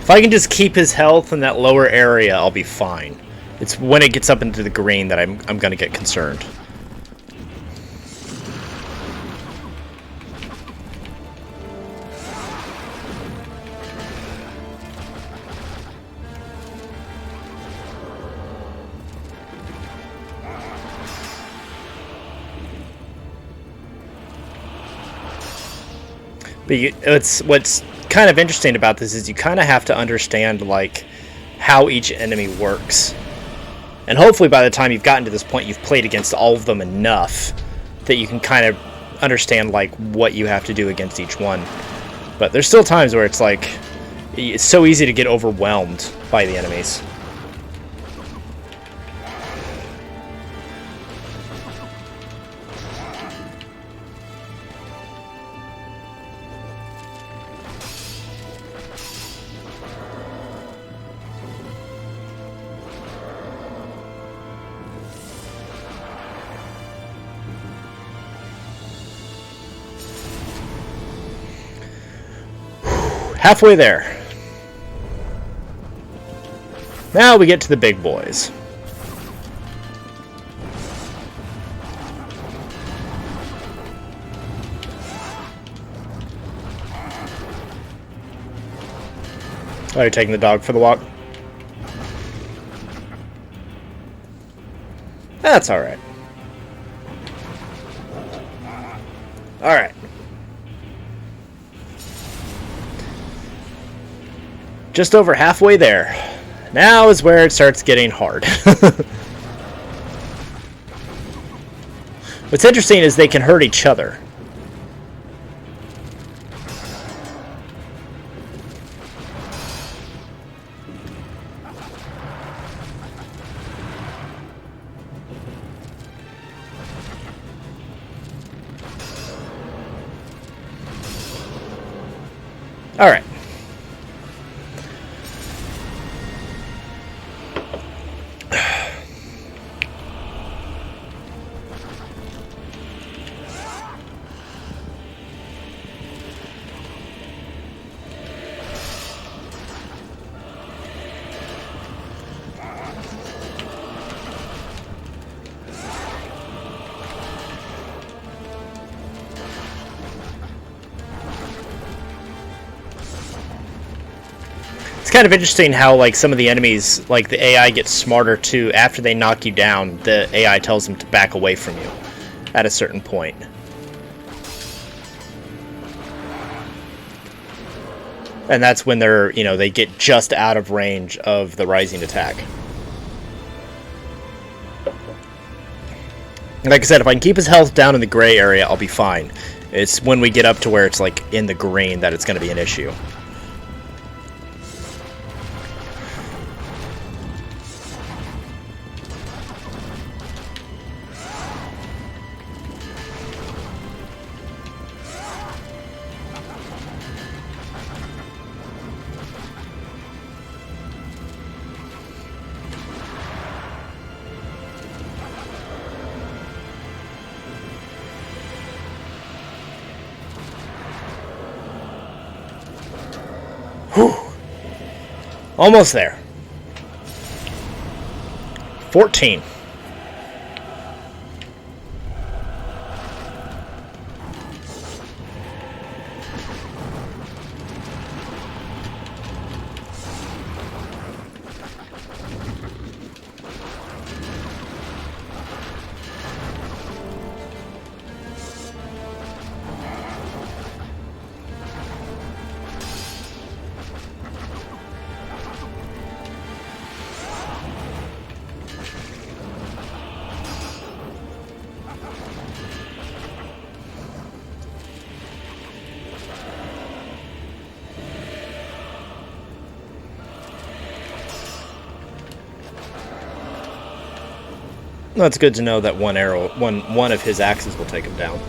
If I can just keep his health in that lower area, I'll be fine. It's when it gets up into the green that I'm going to get concerned. But what's kind of interesting about this is you kind of have to understand like how each enemy works, and hopefully by the time you've gotten to this point you've played against all of them enough that you can kind of understand like what you have to do against each one. But there's still times where it's like it's so easy to get overwhelmed by the enemies. Halfway there. Now we get to the big boys. Oh, you're taking the dog for the walk? That's alright. Alright. Just over halfway there. Now is where it starts getting hard. What's interesting is they can hurt each other. All right. It's kind of interesting how, like, some of the enemies, like, the AI gets smarter, too. After they knock you down, the AI tells them to back away from you at a certain point. And that's when they're, you know, they get just out of range of the rising attack. Like I said, if I can keep his health down in the gray area, I'll be fine. It's when we get up to where it's, like, in the green that it's going to be an issue. Whew. Almost there. 14. That's good to know that one of his axes will take him down.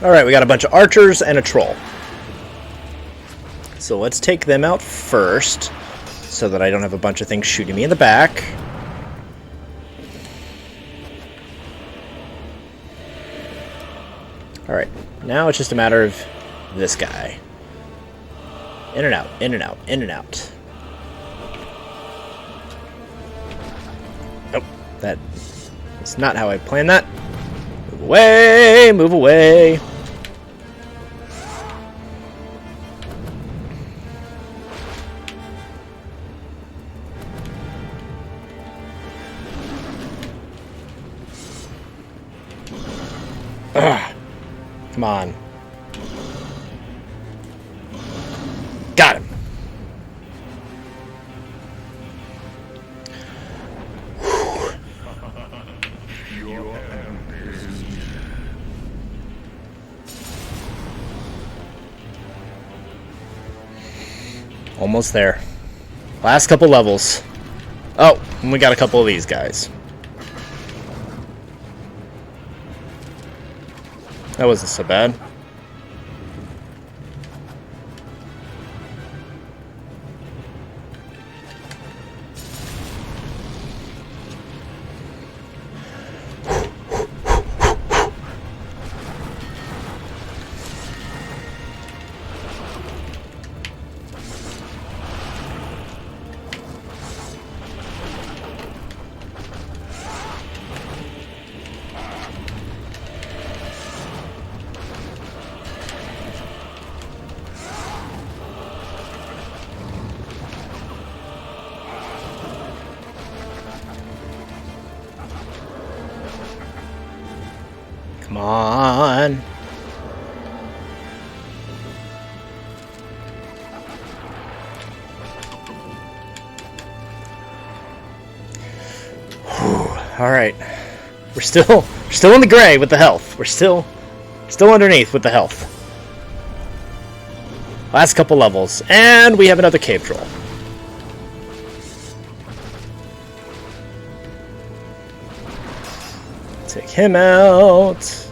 Alright, we got a bunch of archers and a troll. So let's take them out first, so that I don't have a bunch of things shooting me in the back. Alright, now it's just a matter of this guy. In and out, in and out, in and out. Nope, that is not how I planned that. Move away, move away. Ugh. Come on. Got him. Almost there. Last couple levels. Oh, and we got a couple of these guys. That wasn't so bad. Come on. All right. We're still in the gray with the health. We're still underneath with the health. Last couple levels, and we have another cave troll. Take him out.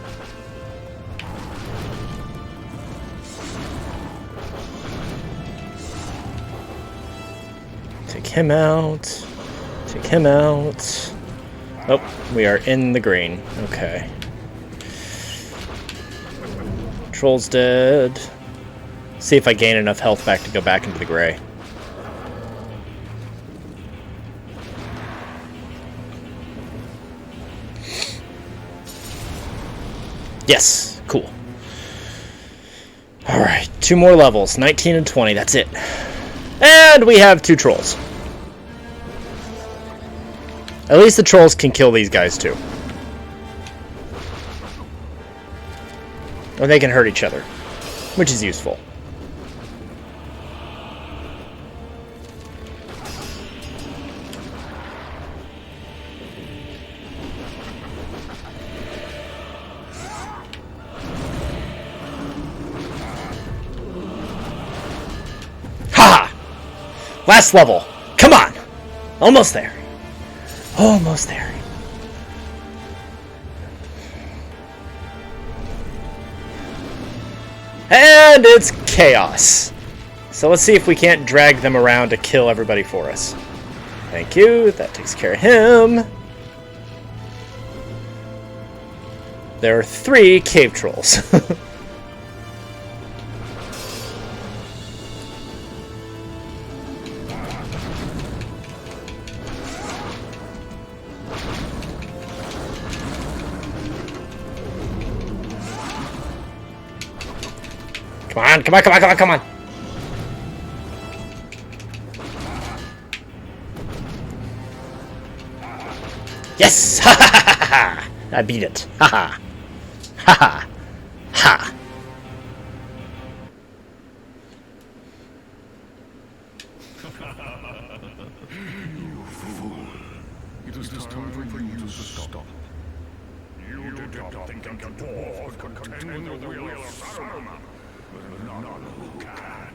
Take him out. Take him out. Oh, we are in the green. Okay. Troll's dead. See if I gain enough health back to go back into the gray. Yes, cool. Alright, 2 more levels, 19 and 20, that's it. And we have 2 trolls. At least the trolls can kill these guys too. Or they can hurt each other, which is useful. Last level. Come on. Almost there. Almost there. And it's chaos. So let's see if we can't drag them around to kill everybody for us. Thank you. That takes care of him. There are 3 cave trolls. Come on, come on, come on, come on, come on! Yes! Ha ha ha ha ha! I beat it. Ha ha! Ha ha! Ha! You fool. It is time for you to stop. You did not think a dwarf could contend with the will of Saruman. But none who can.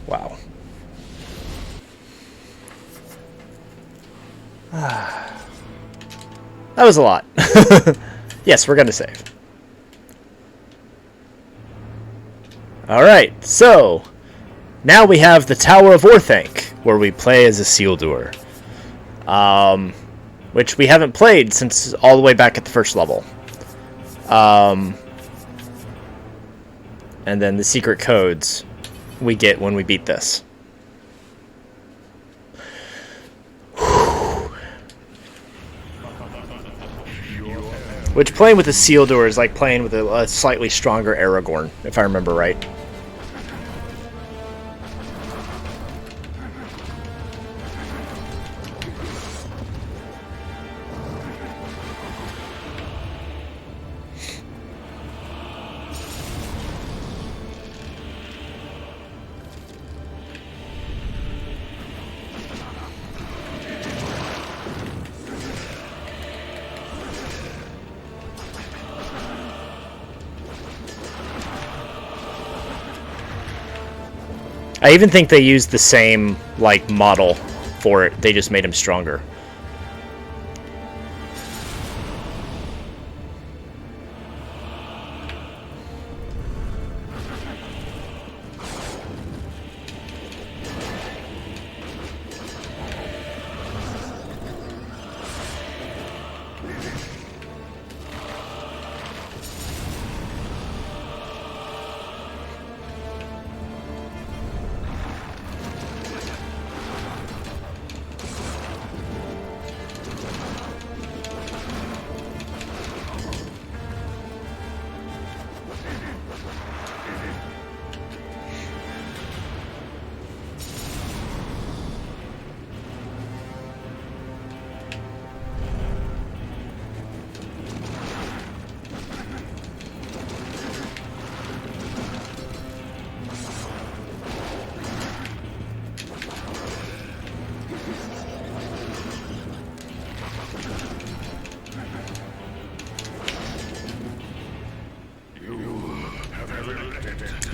Wow. That was a lot. Yes, we're gonna save. Alright, so now we have the Tower of Orthanc, where we play as Isildur. Which we haven't played since all the way back at the first level. And then the secret codes we get when we beat this. Which, playing with Isildur is like playing with a slightly stronger Aragorn, if I remember right. I even think they used the same, like, model for it. They just made him stronger.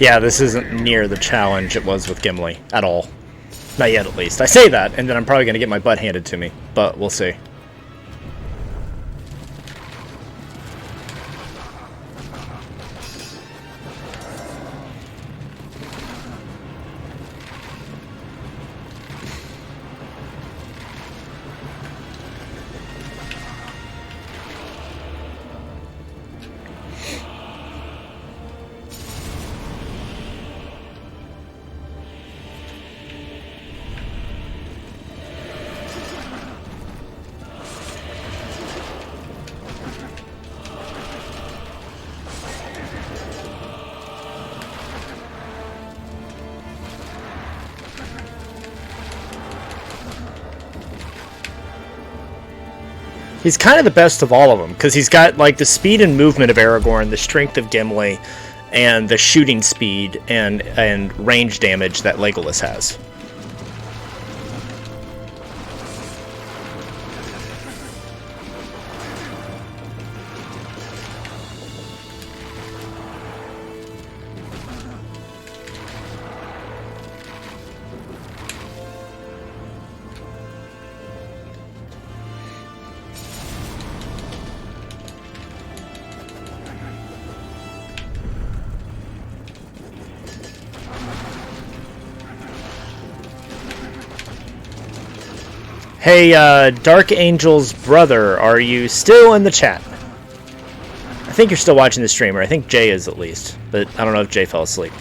Yeah, this isn't near the challenge it was with Gimli at all. Not yet, at least. I say that, and then I'm probably going to get my butt handed to me, but we'll see. He's kind of the best of all of them, because he's got like the speed and movement of Aragorn, the strength of Gimli, and the shooting speed and range damage that Legolas has. Hey, Dark Angel's brother, are you still in the chat? I think you're still watching the stream, or I think Jay is at least, but I don't know if Jay fell asleep.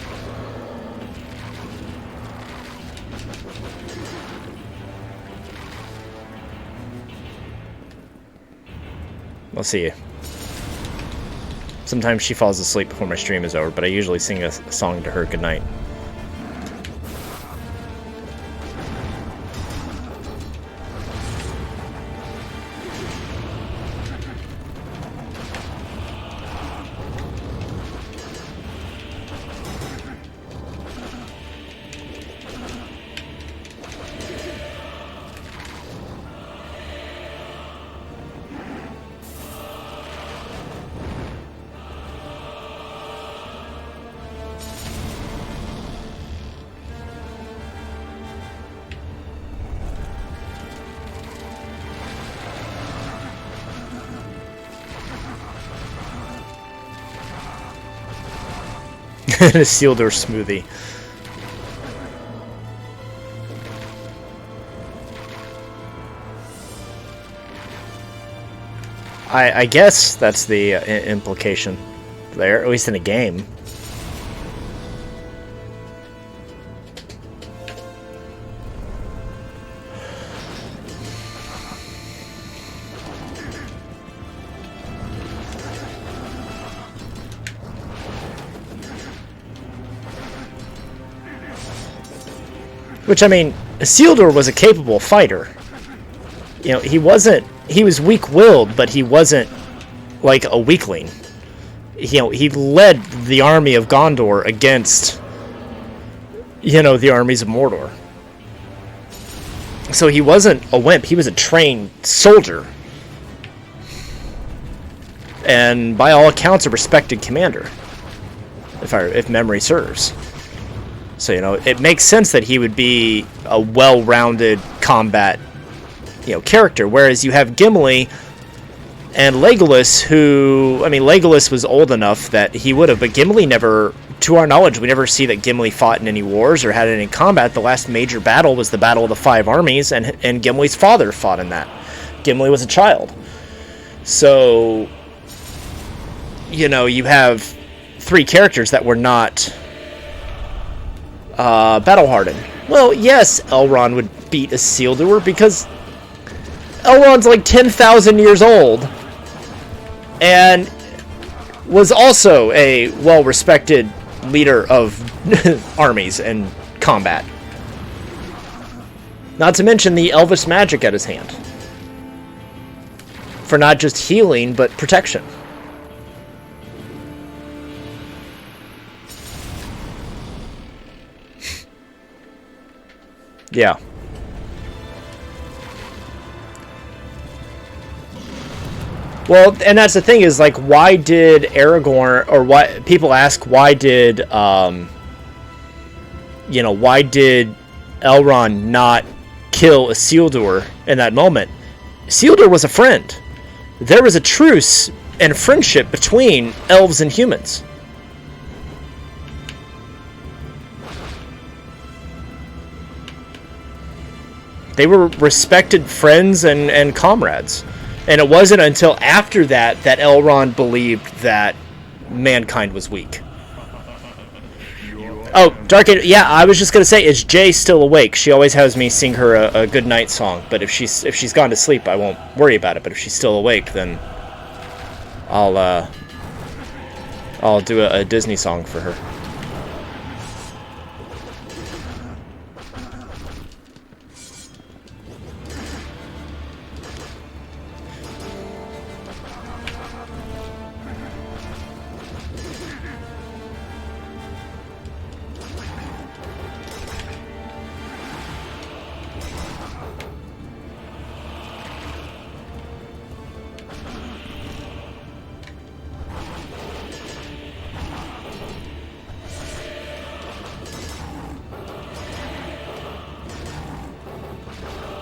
I'll see you. Sometimes she falls asleep before my stream is over, but I usually sing a song to her goodnight. Isildur smoothie. I guess that's the implication there, at least in a game. Which, I mean, Isildur was a capable fighter. You know, he was weak-willed, but he wasn't like a weakling. You know, he led the army of Gondor against, you know, the armies of Mordor. So he wasn't a wimp, he was a trained soldier. And by all accounts, a respected commander, if memory serves. So, you know, it makes sense that he would be a well-rounded combat, you know, character. Whereas you have Gimli and Legolas, who, I mean, Legolas was old enough that he would have, but Gimli never, to our knowledge, we never see that Gimli fought in any wars or had any combat. The last major battle was the Battle of the Five Armies, and Gimli's father fought in that. Gimli was a child. So, you know, you have three characters that were not battle-hardened. Well, yes, Elrond would beat Isildur because Elrond's like 10,000 years old and was also a well-respected leader of armies and combat. Not to mention the elvish magic at his hand. For not just healing, but protection. Yeah. Well, and that's the thing is, like, why did Aragorn, or why people ask, why did, you know, why did Elrond not kill Isildur in that moment? Isildur was a friend. There was a truce and friendship between elves and humans. They were respected friends and comrades. And it wasn't until after that that Elrond believed that mankind was weak. Oh, Dark Age, yeah, I was just going to say, is Jay still awake? She always has me sing her a good night song, but if she's gone to sleep, I won't worry about it. But if she's still awake, then I'll do a Disney song for her.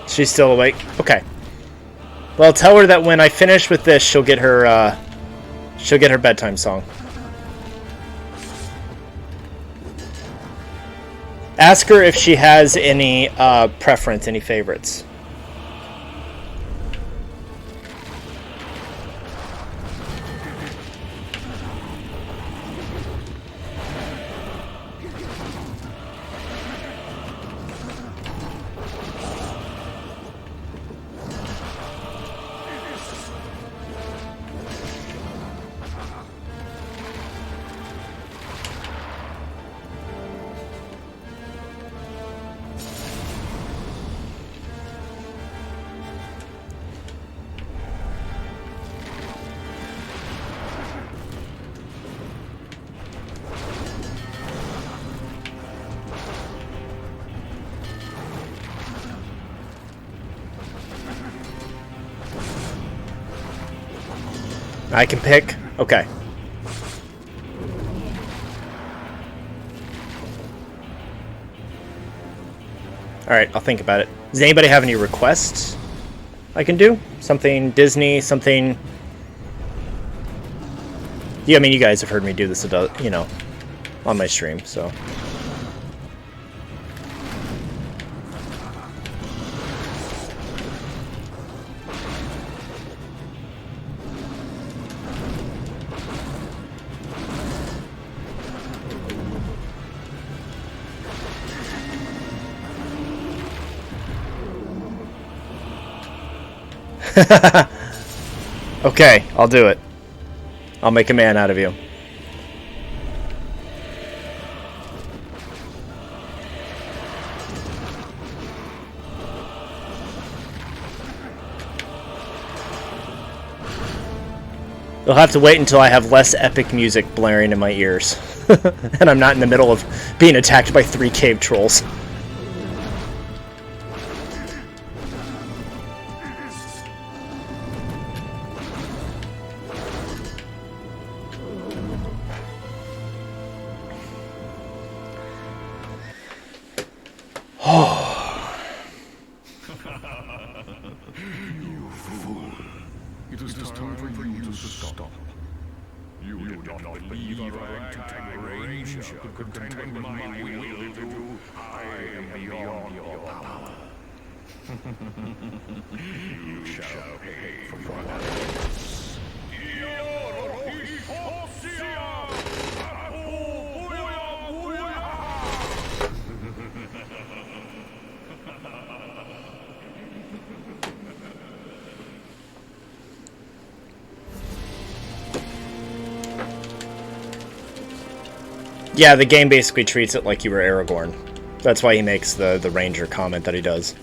She's still awake? Okay. Well, tell her that when I finish with this, she'll get her bedtime song. Ask her if she has any preference, any favorites. I can pick? Okay. Alright, I'll think about it. Does anybody have any requests I can do? Something Disney, something... Yeah, I mean, you guys have heard me do this, you know, on my stream, so... Okay, I'll do it. I'll make a man out of you. You'll have to wait until I have less epic music blaring in my ears. And I'm not in the middle of being attacked by 3 cave trolls. You fool. It is time for you to stop. You do not believe a ragtag ranger could contend with my will to do. I am beyond your power. You shall pay for your actions. Yeah, the game basically treats it like you were Aragorn. That's why he makes the ranger comment that he does.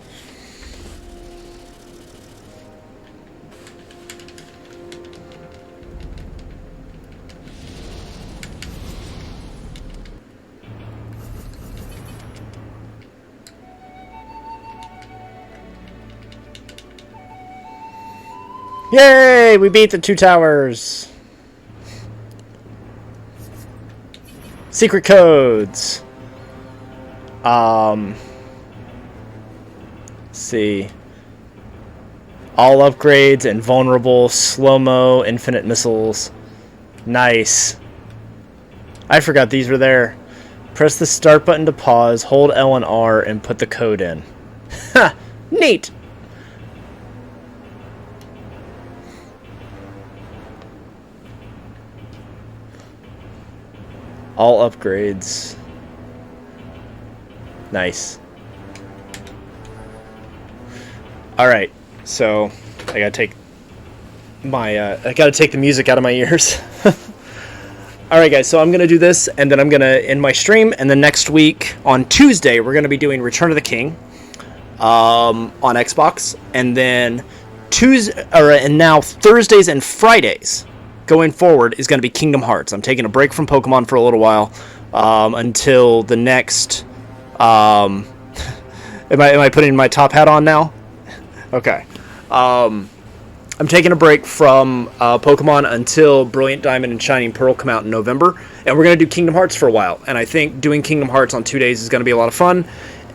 Yay! We beat the 2 towers! Secret codes! Let's see. All upgrades, invulnerable, slow-mo, infinite missiles. Nice. I forgot these were there. Press the start button to pause, hold L and R, and put the code in. Ha! Neat! All upgrades. Nice. Alright, so I gotta take my I gotta take the music out of my ears. Alright guys, so I'm gonna do this and then I'm gonna end my stream, and then next week on Tuesday we're gonna be doing Return of the King on Xbox, and then and now Thursdays and Fridays going forward is going to be Kingdom Hearts. I'm taking a break from Pokemon for a little while until the next... am I putting my top hat on now? Okay. I'm taking a break from Pokemon until Brilliant Diamond and Shining Pearl come out in November, and we're going to do Kingdom Hearts for a while. And I think doing Kingdom Hearts on 2 days is going to be a lot of fun.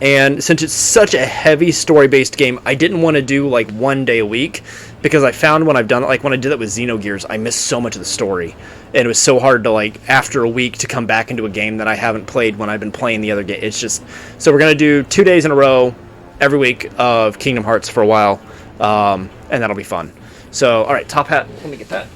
And since it's such a heavy story-based game, I didn't want to do like 1 day a week, because I found when I've done it, like when I did that with Xenogears, I missed so much of the story, and it was so hard to, like, after a week to come back into a game that I haven't played when I've been playing the other game. It's just, so we're going to do 2 days in a row every week of Kingdom Hearts for a while, and that'll be fun. So, alright, top hat, let me get that.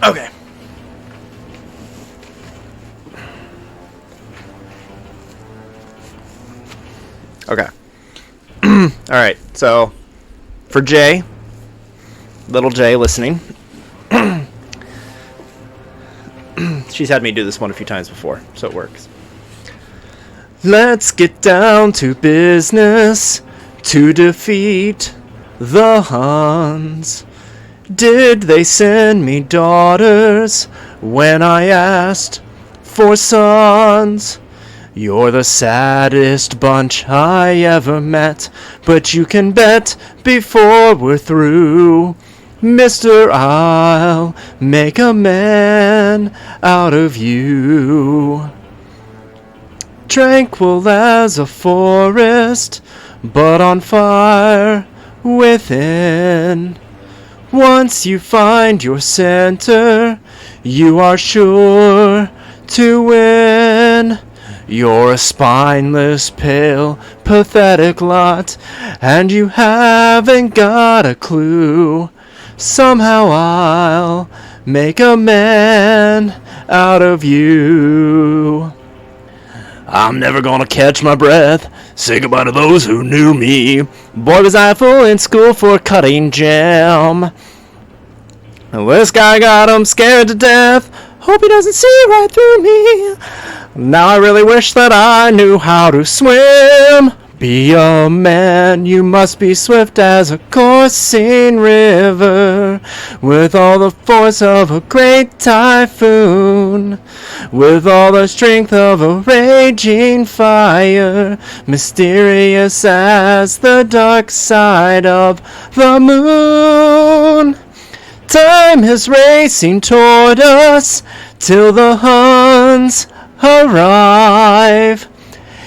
Okay. Okay. Alright, so for Jay, little Jay listening, she's had me do this one a few times before, so it works. Let's get down to business to defeat the Huns. Did they send me daughters when I asked for sons? You're the saddest bunch I ever met, but you can bet before we're through, Mister, I'll make a man out of you. Tranquil as a forest, but on fire within. Once you find your center, you are sure to win. You're a spineless, pale, pathetic lot, and you haven't got a clue. Somehow I'll make a man out of you. I'm never gonna catch my breath, say goodbye to those who knew me. Boy, was I full in school for cutting jam. This guy got him scared to death, hope he doesn't see right through me. Now I really wish that I knew how to swim. Be a man, you must be swift as a coursing river, with all the force of a great typhoon, with all the strength of a raging fire, mysterious as the dark side of the moon. Time is racing toward us till the Huns arrive.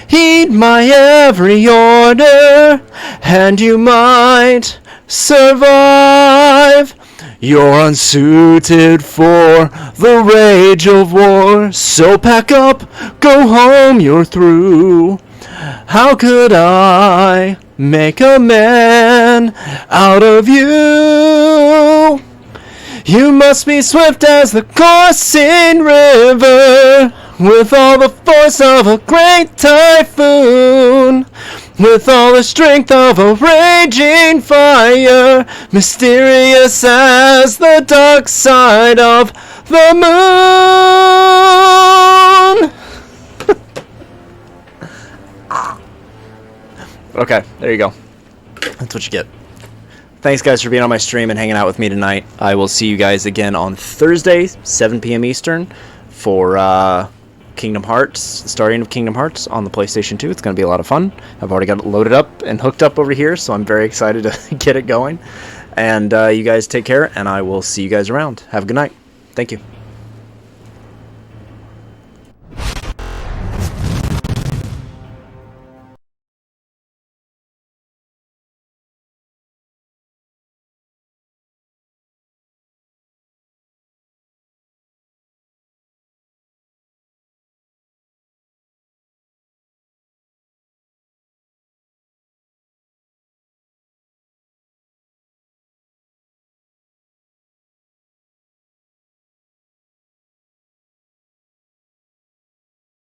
Heed my every order, and you might survive. You're unsuited for the rage of war, so pack up, go home, you're through. How could I make a man out of you? You must be swift as the coursing river, with all the force of a great typhoon, with all the strength of a raging fire, mysterious as the dark side of the moon. Okay, there you go. That's what you get. Thanks, guys, for being on my stream and hanging out with me tonight. I will see you guys again on Thursday, 7 p.m. Eastern, for Kingdom Hearts, the starting of Kingdom Hearts on the PlayStation 2. It's going to be a lot of fun. I've already got it loaded up and hooked up over here, so I'm very excited to get it going. And you guys take care, and I will see you guys around. Have a good night. Thank you.